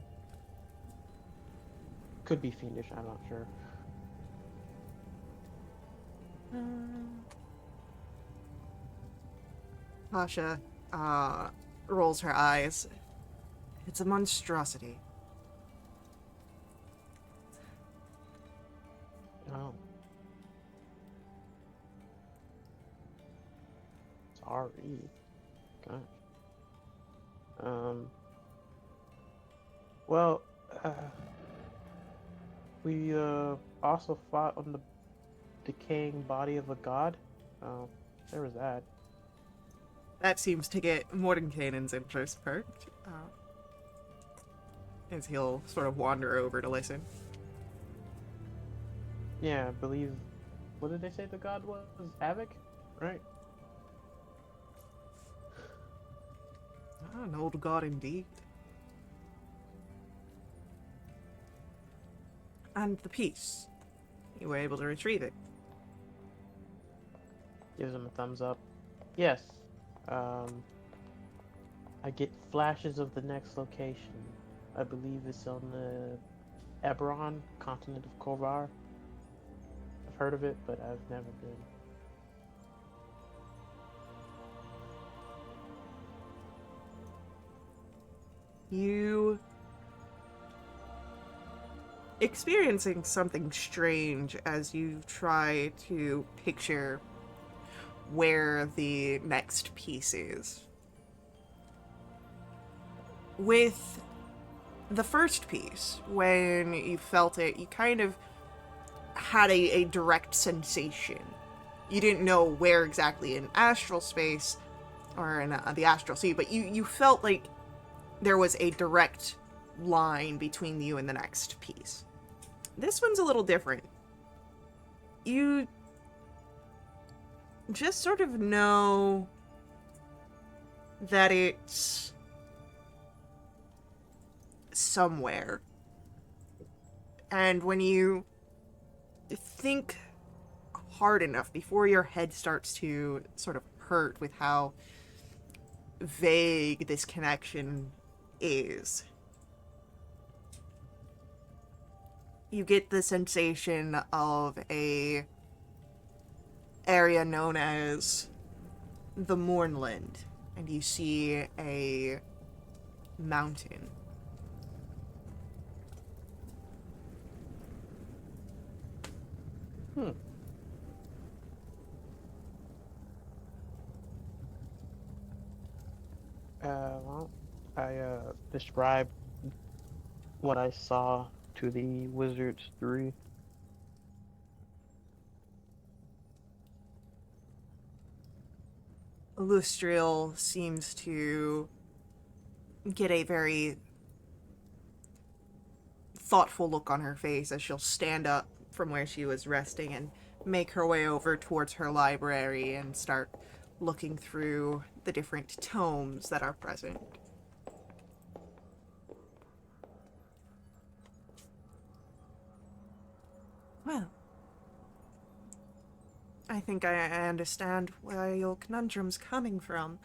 S4: Could be fiendish. I'm not sure.
S1: Tasha, rolls her eyes. It's a monstrosity.
S4: Oh, sorry. Gosh. Um. Well, uh, we also fought on the decaying body of a god. Oh, there was that.
S1: That seems to get Mordenkainen's interest perked, as he'll sort of wander over to listen.
S4: Yeah, I believe. What did they say the god was? Havoc, right?
S1: Ah, an old god indeed. And the piece. You were able to retrieve it.
S4: Gives him a thumbs up. Yes. Um. I get flashes of the next location. I believe it's on the Eberron, continent of Korvar. I've heard of it, but I've never been.
S1: You experiencing something strange as you try to picture where the next piece is. With the first piece, when you felt it, you kind of had a direct sensation. You didn't know where exactly in astral space or in the astral sea, but you felt like there was a direct line between you and the next piece. This one's a little different. You just sort of know that it's somewhere. And when you think hard enough before your head starts to sort of hurt with how vague this connection is, you get the sensation of a area known as the Mournland, and you see a mountain.
S4: Hmm. Well, I described what I saw to the Wizards 3.
S1: Lustriel seems to get a very thoughtful look on her face as she'll stand up from where she was resting and make her way over towards her library and start looking through the different tomes that are present. Well, I think I understand where your conundrum's coming from.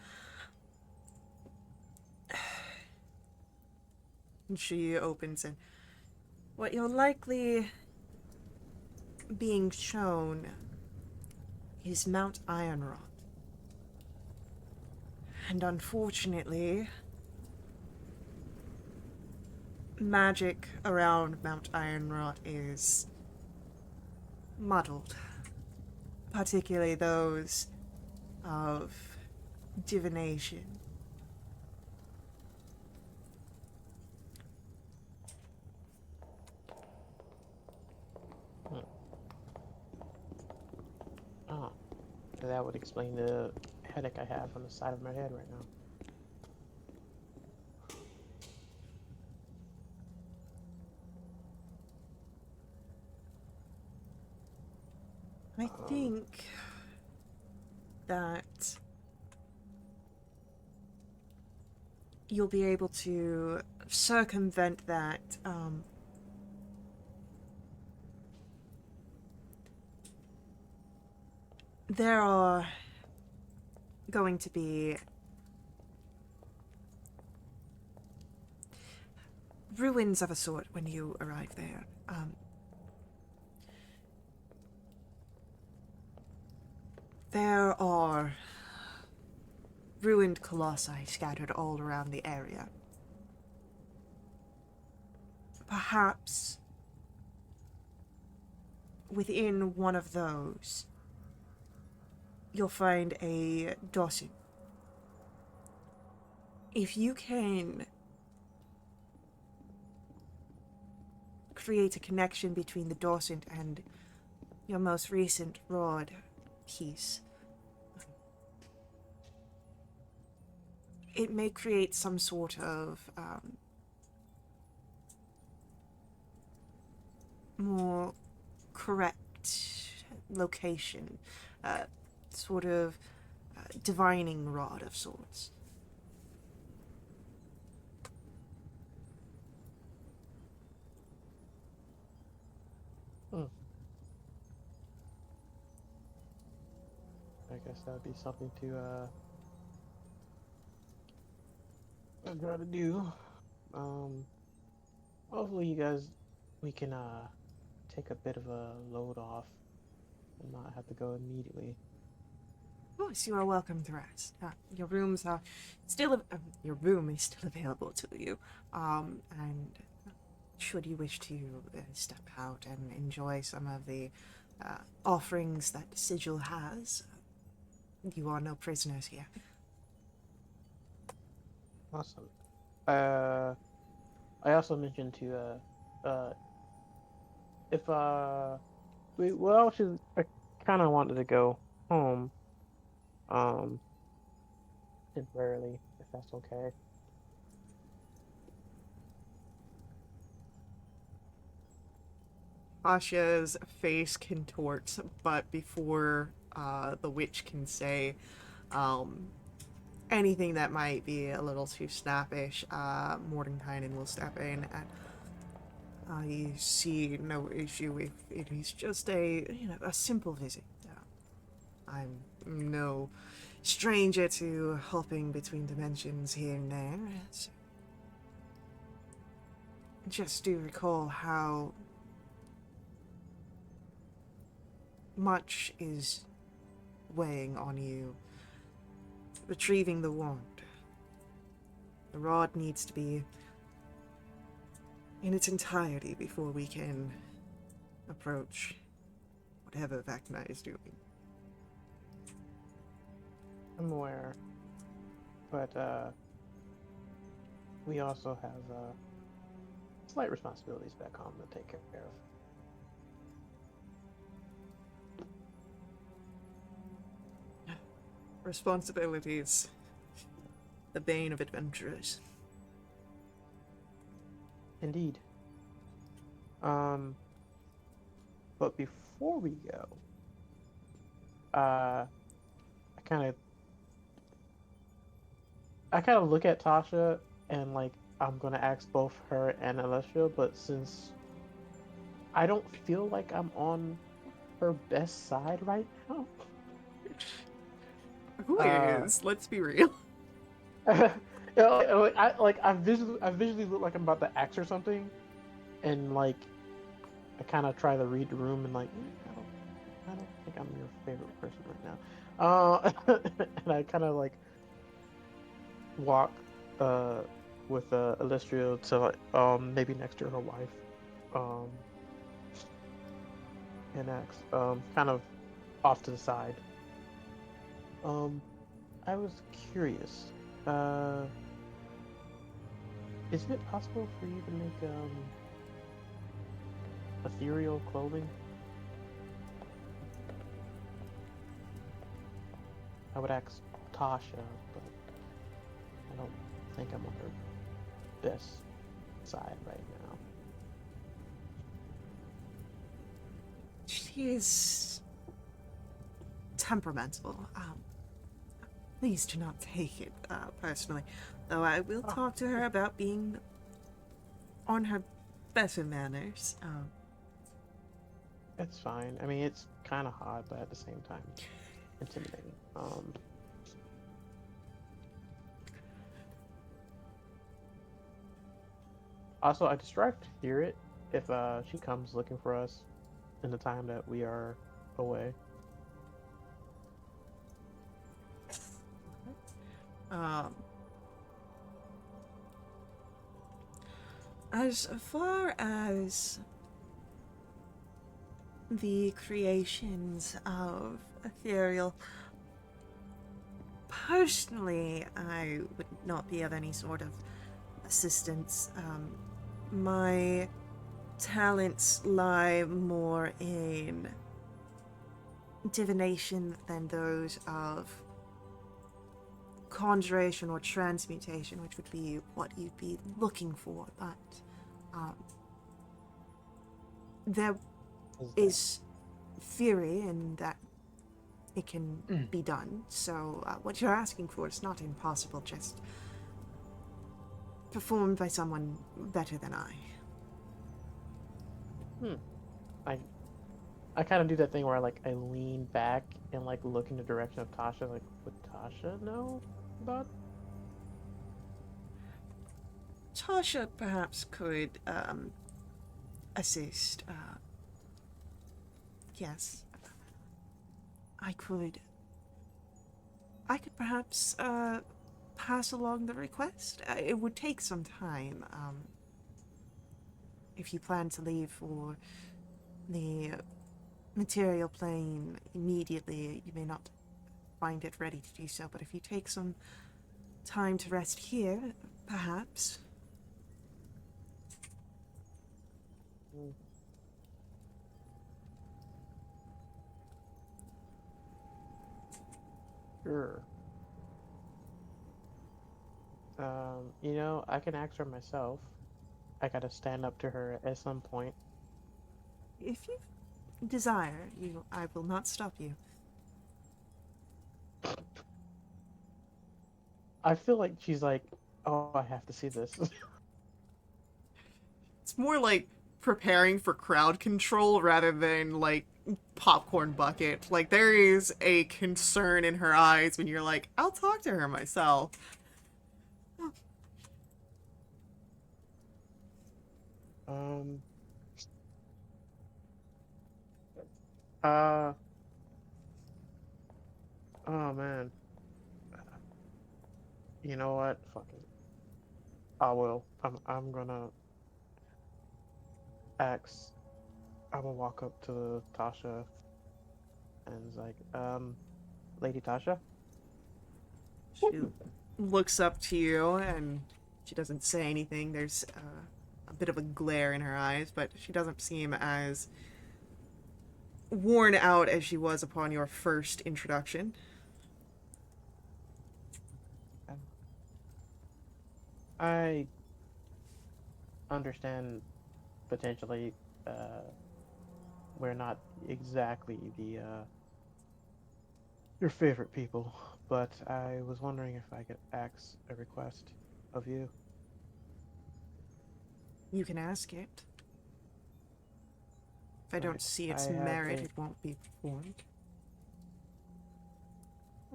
S1: And she opens it. What you're likely being shown is Mount Ironrot. And unfortunately, magic around Mount Ironrot is muddled. Particularly those of divination.
S4: Hmm. Oh, that would explain the headache I have on the side of my head right now.
S1: I think that you'll be able to circumvent that. There are going to be ruins of a sort when you arrive there. There are ruined colossi scattered all around the area. Perhaps within one of those, you'll find a Dawson. If you can create a connection between the Dawson and your most recent rod piece, it may create some sort of more correct location, sort of divining rod of sorts.
S4: Hmm. I guess that would be something to try to do. Um, Hopefully you guys we can take a bit of a load off and not have to go immediately.
S1: Of course, you are welcome to rest. Your rooms are still, your room is still available to you. And should you wish to step out and enjoy some of the offerings that Sigil has, you are no prisoners here.
S4: Awesome. I also mentioned to if I kind of wanted to go home temporarily if that's okay.
S1: Asha's face contorts, but before the witch can say um, anything that might be a little too snappish, Mordenkainen will step in and I see no issue if it is just a simple visit. I'm no stranger to hopping between dimensions here and there. So just do recall how much is weighing on you retrieving the wand. The rod needs to be in its entirety before we can approach whatever Vecna is doing.
S4: I'm aware, but we also have slight responsibilities back home to take care of.
S1: Responsibilities, the bane of adventurers.
S4: Indeed. But before we go, I kind of look at Tasha and like I'm gonna ask both her and Alessia, but since I don't feel like I'm on her best side right now,
S1: Who is? Let's be real.
S4: I visually look like I'm about to axe or something, and like I kind of try to read the room and like I don't think I'm your favorite person right now, and I kind of like walk with Alestria to like maybe next to her wife, um and ask kind of off to the side, Um, I was curious. Uh, is it possible for you to make ethereal clothing? I would ask Tasha, but I don't think I'm on her best side right now.
S1: She is temperamental. Please do not take it personally, though I will
S4: Oh,
S1: talk to her about being on her better manners.
S4: it's fine. I mean, it's kind of hot, but at the same time, intimidating. Also, I just strive to hear it if she comes looking for us in the time that we are away.
S1: Um, as far as the creations of ethereal, personally, I would not be of any sort of assistance. My talents lie more in divination than those of conjuration or transmutation, which would be what you'd be looking for. But um, there is theory in that it can be done. So what you're asking for is not impossible, just performed by someone better than I.
S4: Hmm. I I kind of do that thing where I lean back and look in the direction of Tasha. Like, would Tasha know about?
S1: Tasha perhaps could assist. Yes, I could. I could perhaps pass along the request. It would take some time. If you plan to leave for the material plane immediately, you may not find it ready to do so. But if you take some time to rest here, perhaps.
S4: Hmm, sure. I can ask her myself. I gotta stand up to her at some point.
S1: If you desire, I will not stop you.
S4: I feel like she's like, oh, I have to see this.
S1: It's more like preparing for crowd control rather than like popcorn bucket. Like there is a concern in her eyes when you're like, I'll talk to her myself.
S4: um, uh, oh man, you know what? Fuck it. I will. I'm gonna ask. I'm gonna walk up to Tasha and it's like, Lady Tasha.
S1: She looks up to you and she doesn't say anything. There's a bit of a glare in her eyes, but she doesn't seem as worn out as she was upon your first introduction.
S4: Um, I understand potentially, uh, we're not exactly the your favorite people, but I was wondering if I could ask a request of you.
S1: You can ask it. If I don't
S4: Right.
S1: see
S4: I
S1: its
S4: have
S1: merit,
S4: a
S1: it won't be performed.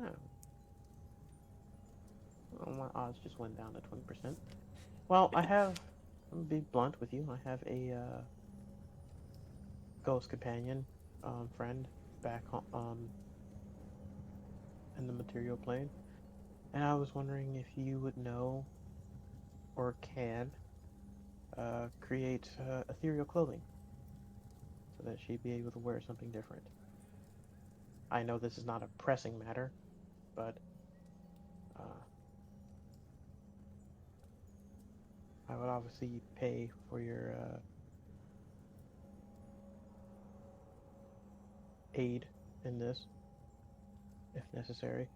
S4: oh, well, my odds just went down to 20%. Well, I'm gonna be blunt with you. I have a ghost companion, friend back in the material plane, and I was wondering if you would know or can create ethereal clothing so that she'd be able to wear something different. I know this is not a pressing matter, but I would obviously pay for your aid in this, if necessary.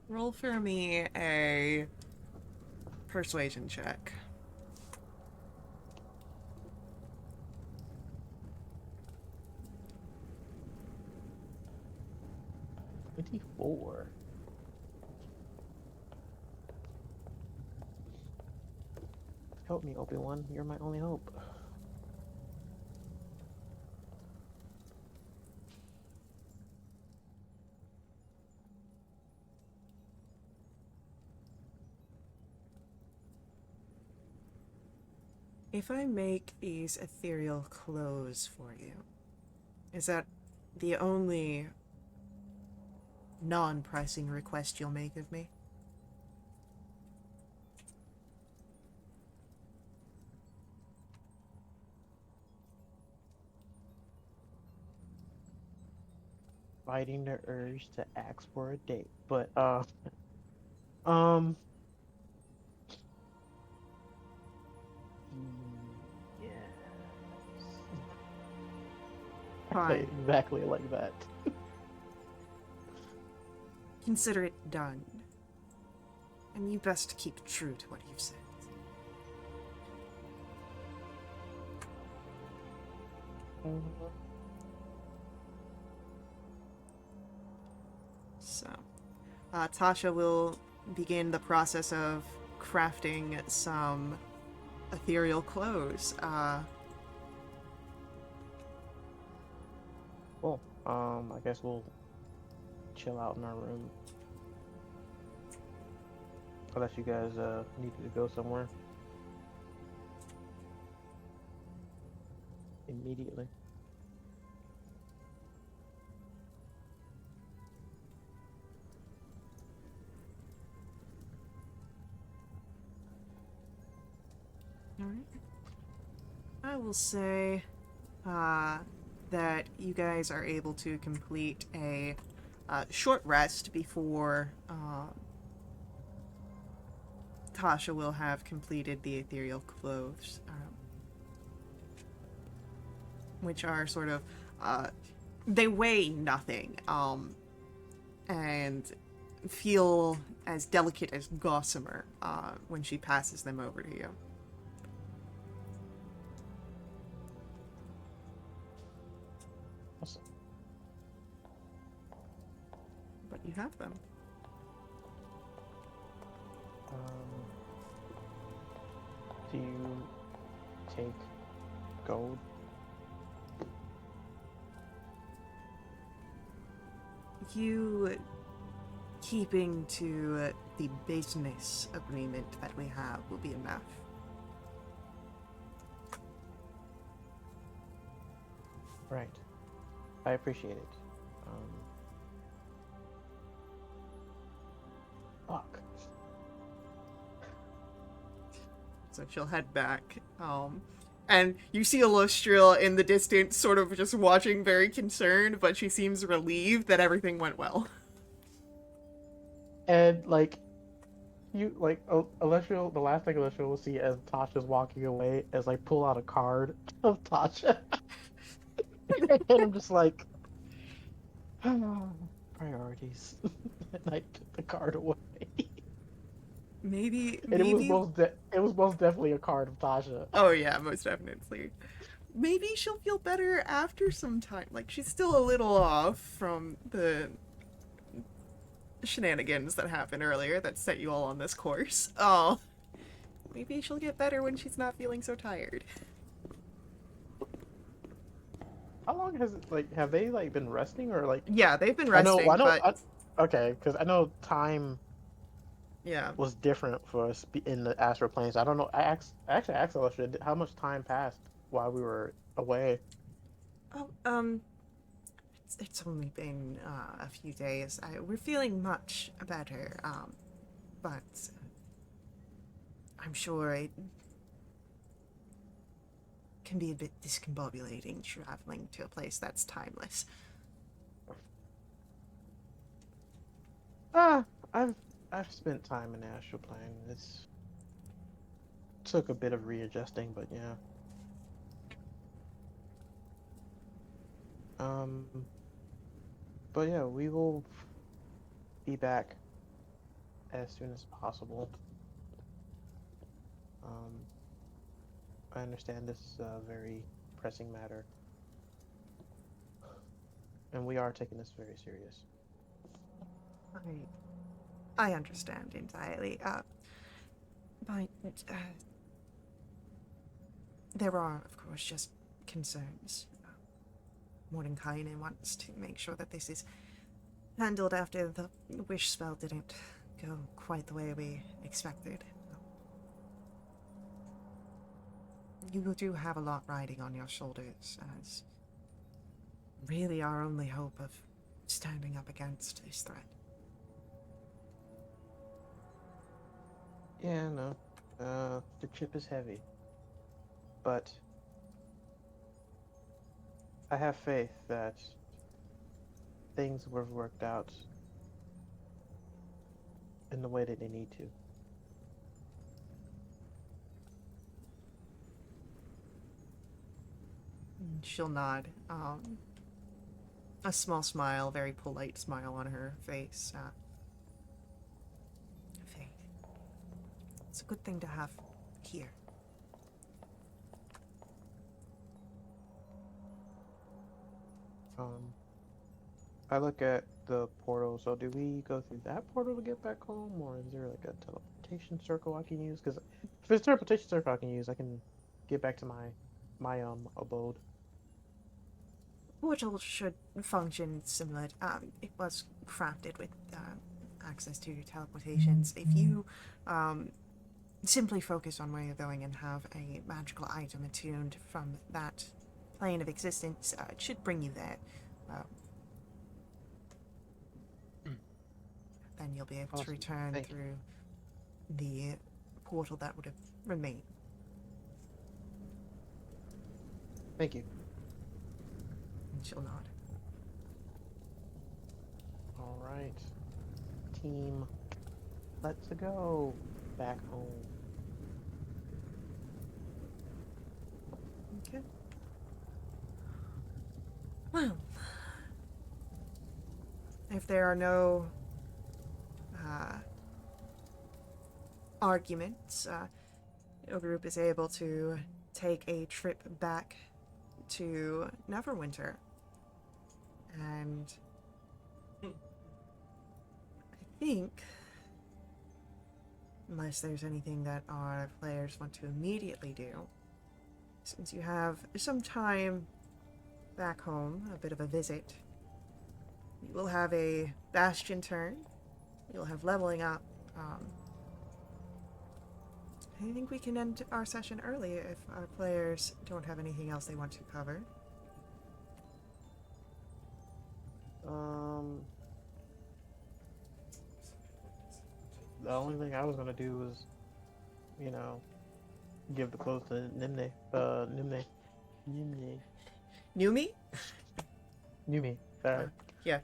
S1: Roll for me a persuasion check.
S4: 24. Help me, Obi-Wan. You're my only hope.
S1: If I make these ethereal clothes for you, is that the only non-pressing request you'll make of me?
S4: Fighting the urge to ask for a date, but um, yes. I say it
S1: Fine.
S4: exactly like that.
S1: Consider it done. And you best keep true to what you've said. So, Tasha will begin the process of crafting some ethereal clothes.
S4: Cool. I guess we'll chill out in our room. Unless you guys needed to go somewhere immediately.
S1: Alright. I will say that you guys are able to complete a short rest before Tasha will have completed the ethereal clothes, which are sort of they weigh nothing and feel as delicate as gossamer when she passes them over to you.
S4: Awesome.
S1: But you have them.
S4: Do you take gold?
S1: You keeping to the business agreement that we have will be enough.
S4: Right. I appreciate it. Fuck.
S1: So she'll head back. And you see Illustrial in the distance, sort of just watching, very concerned, but she seems relieved that everything went well.
S4: And like you like Alessio, the last thing Alessio will see as Tasha's walking away is like pull out a card of Tasha. And I'm just like priorities. And I took the card away.
S1: Maybe,
S4: And
S1: maybe.
S4: it was most definitely a card of Tasha.
S1: Oh yeah, most definitely. Maybe she'll feel better after some time. Like, she's still a little off from the shenanigans that happened earlier that set you all on this course. Oh, maybe she'll get better when she's not feeling so tired.
S4: How long has it like have they like been resting or like
S1: Yeah, they've been
S4: I
S1: resting,
S4: know
S1: but
S4: okay, because I know time
S1: yeah.
S4: was different for us in the astral planes. I don't know. I actually asked Alessia how much time passed while we were away.
S1: Oh, it's only been a few days. We're feeling much better, but I'm sure it can be a bit discombobulating traveling to a place that's timeless.
S4: Ah, I've I've spent time in the astral plane. It's took a bit of readjusting, but yeah. Um, but yeah, we will be back as soon as possible. Um, I understand this is a very pressing matter, and we are taking this very serious.
S1: I understand entirely. But there are, of course, just concerns. Mordenkainen wants to make sure that this is handled after the wish spell didn't go quite the way we expected. You do have a lot riding on your shoulders, as really our only hope of standing up against this threat.
S4: Yeah, no. The chip is heavy, but I have faith that things were worked out in the way that they need to.
S1: And she'll nod. A small smile, very polite smile on her face. Faith. It's a good thing to have here.
S4: Um, I look at the portal. So do we go through that portal to get back home, or is there like a teleportation circle I can use? Because if there's a teleportation circle I can use, I can get back to my abode.
S1: Portal should function similar. It was crafted with access to teleportations. If you simply focus on where you're going and have a magical item attuned from that plane of existence, it should bring you there. Uh, then you'll be able to
S4: Awesome.
S1: return
S4: Thank you.
S1: through the portal that would have remained.
S4: Thank you.
S1: And she'll nod.
S4: All right, team, let's go back home.
S1: Okay. Well, if there are no arguments, your group is able to take a trip back to Neverwinter. And I think, unless there's anything that our players want to immediately do, since you have some time back home, a bit of a visit, you will have a bastion turn, you'll have leveling up. I think we can end our session early if our players don't have anything else they want to cover.
S4: The only thing I was gonna do was, you know, give the clothes to Nimne. Nimne.
S1: Numi?
S4: Numi. Sorry.
S1: Yeah.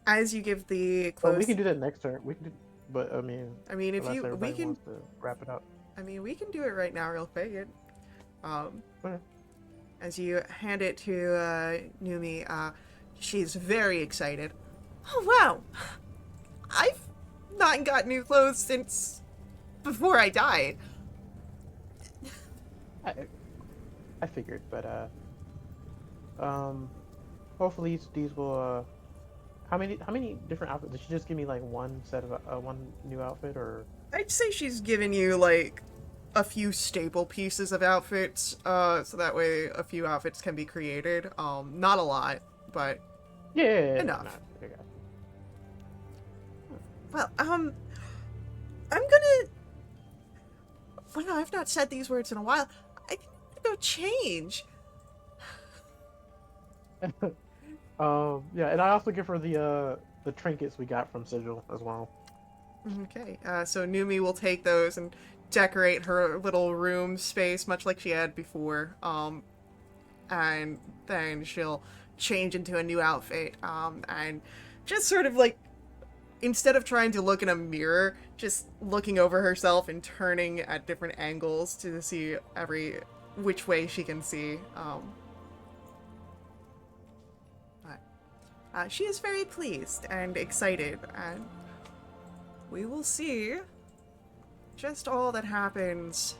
S1: As you give the
S4: Oh, we
S1: clothes,
S4: can do that next turn. We can do, but
S1: if
S4: unless
S1: you, we
S4: everybody
S1: can,
S4: wants to wrap it up.
S1: we can do it right now, real quick.
S4: Okay.
S1: As you hand it to Numi, she's very excited. Oh wow! I've not got new clothes since before I died.
S4: I figured, but hopefully these will how many different outfits? Did she just give me like one set of one new outfit, or
S1: I'd say she's given you like a few staple pieces of outfits, so that way a few outfits can be created. Not a lot, but
S4: yeah,
S1: enough.
S4: no, I got you.
S1: Well, I'm gonna. Well, no, I've not said these words in a while. I think I'm gonna go change.
S4: Yeah, and I also give her the trinkets we got from Sigil as well.
S1: Okay, so Numi will take those and decorate her little room space much like she had before. And then she'll change into a new outfit. And just sort of like instead of trying to look in a mirror, just looking over herself and turning at different angles to see which way she can see. But she is very pleased and excited, and we will see just all that happens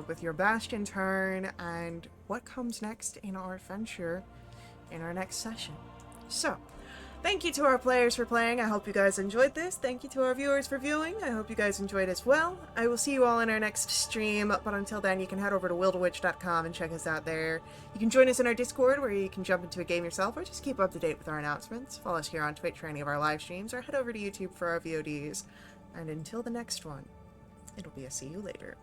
S1: with your Bastion turn and what comes next in our adventure in our next session. So, thank you to our players for playing. I hope you guys enjoyed this. Thank you to our viewers for viewing. I hope you guys enjoyed as well. I will see you all in our next stream, but until then, you can head over to wildwitch.com and check us out there. You can join us in our Discord, where you can jump into a game yourself, or just keep up to date with our announcements. Follow us here on Twitch for any of our live streams, or head over to YouTube for our VODs. And until the next one, it'll be a see you later.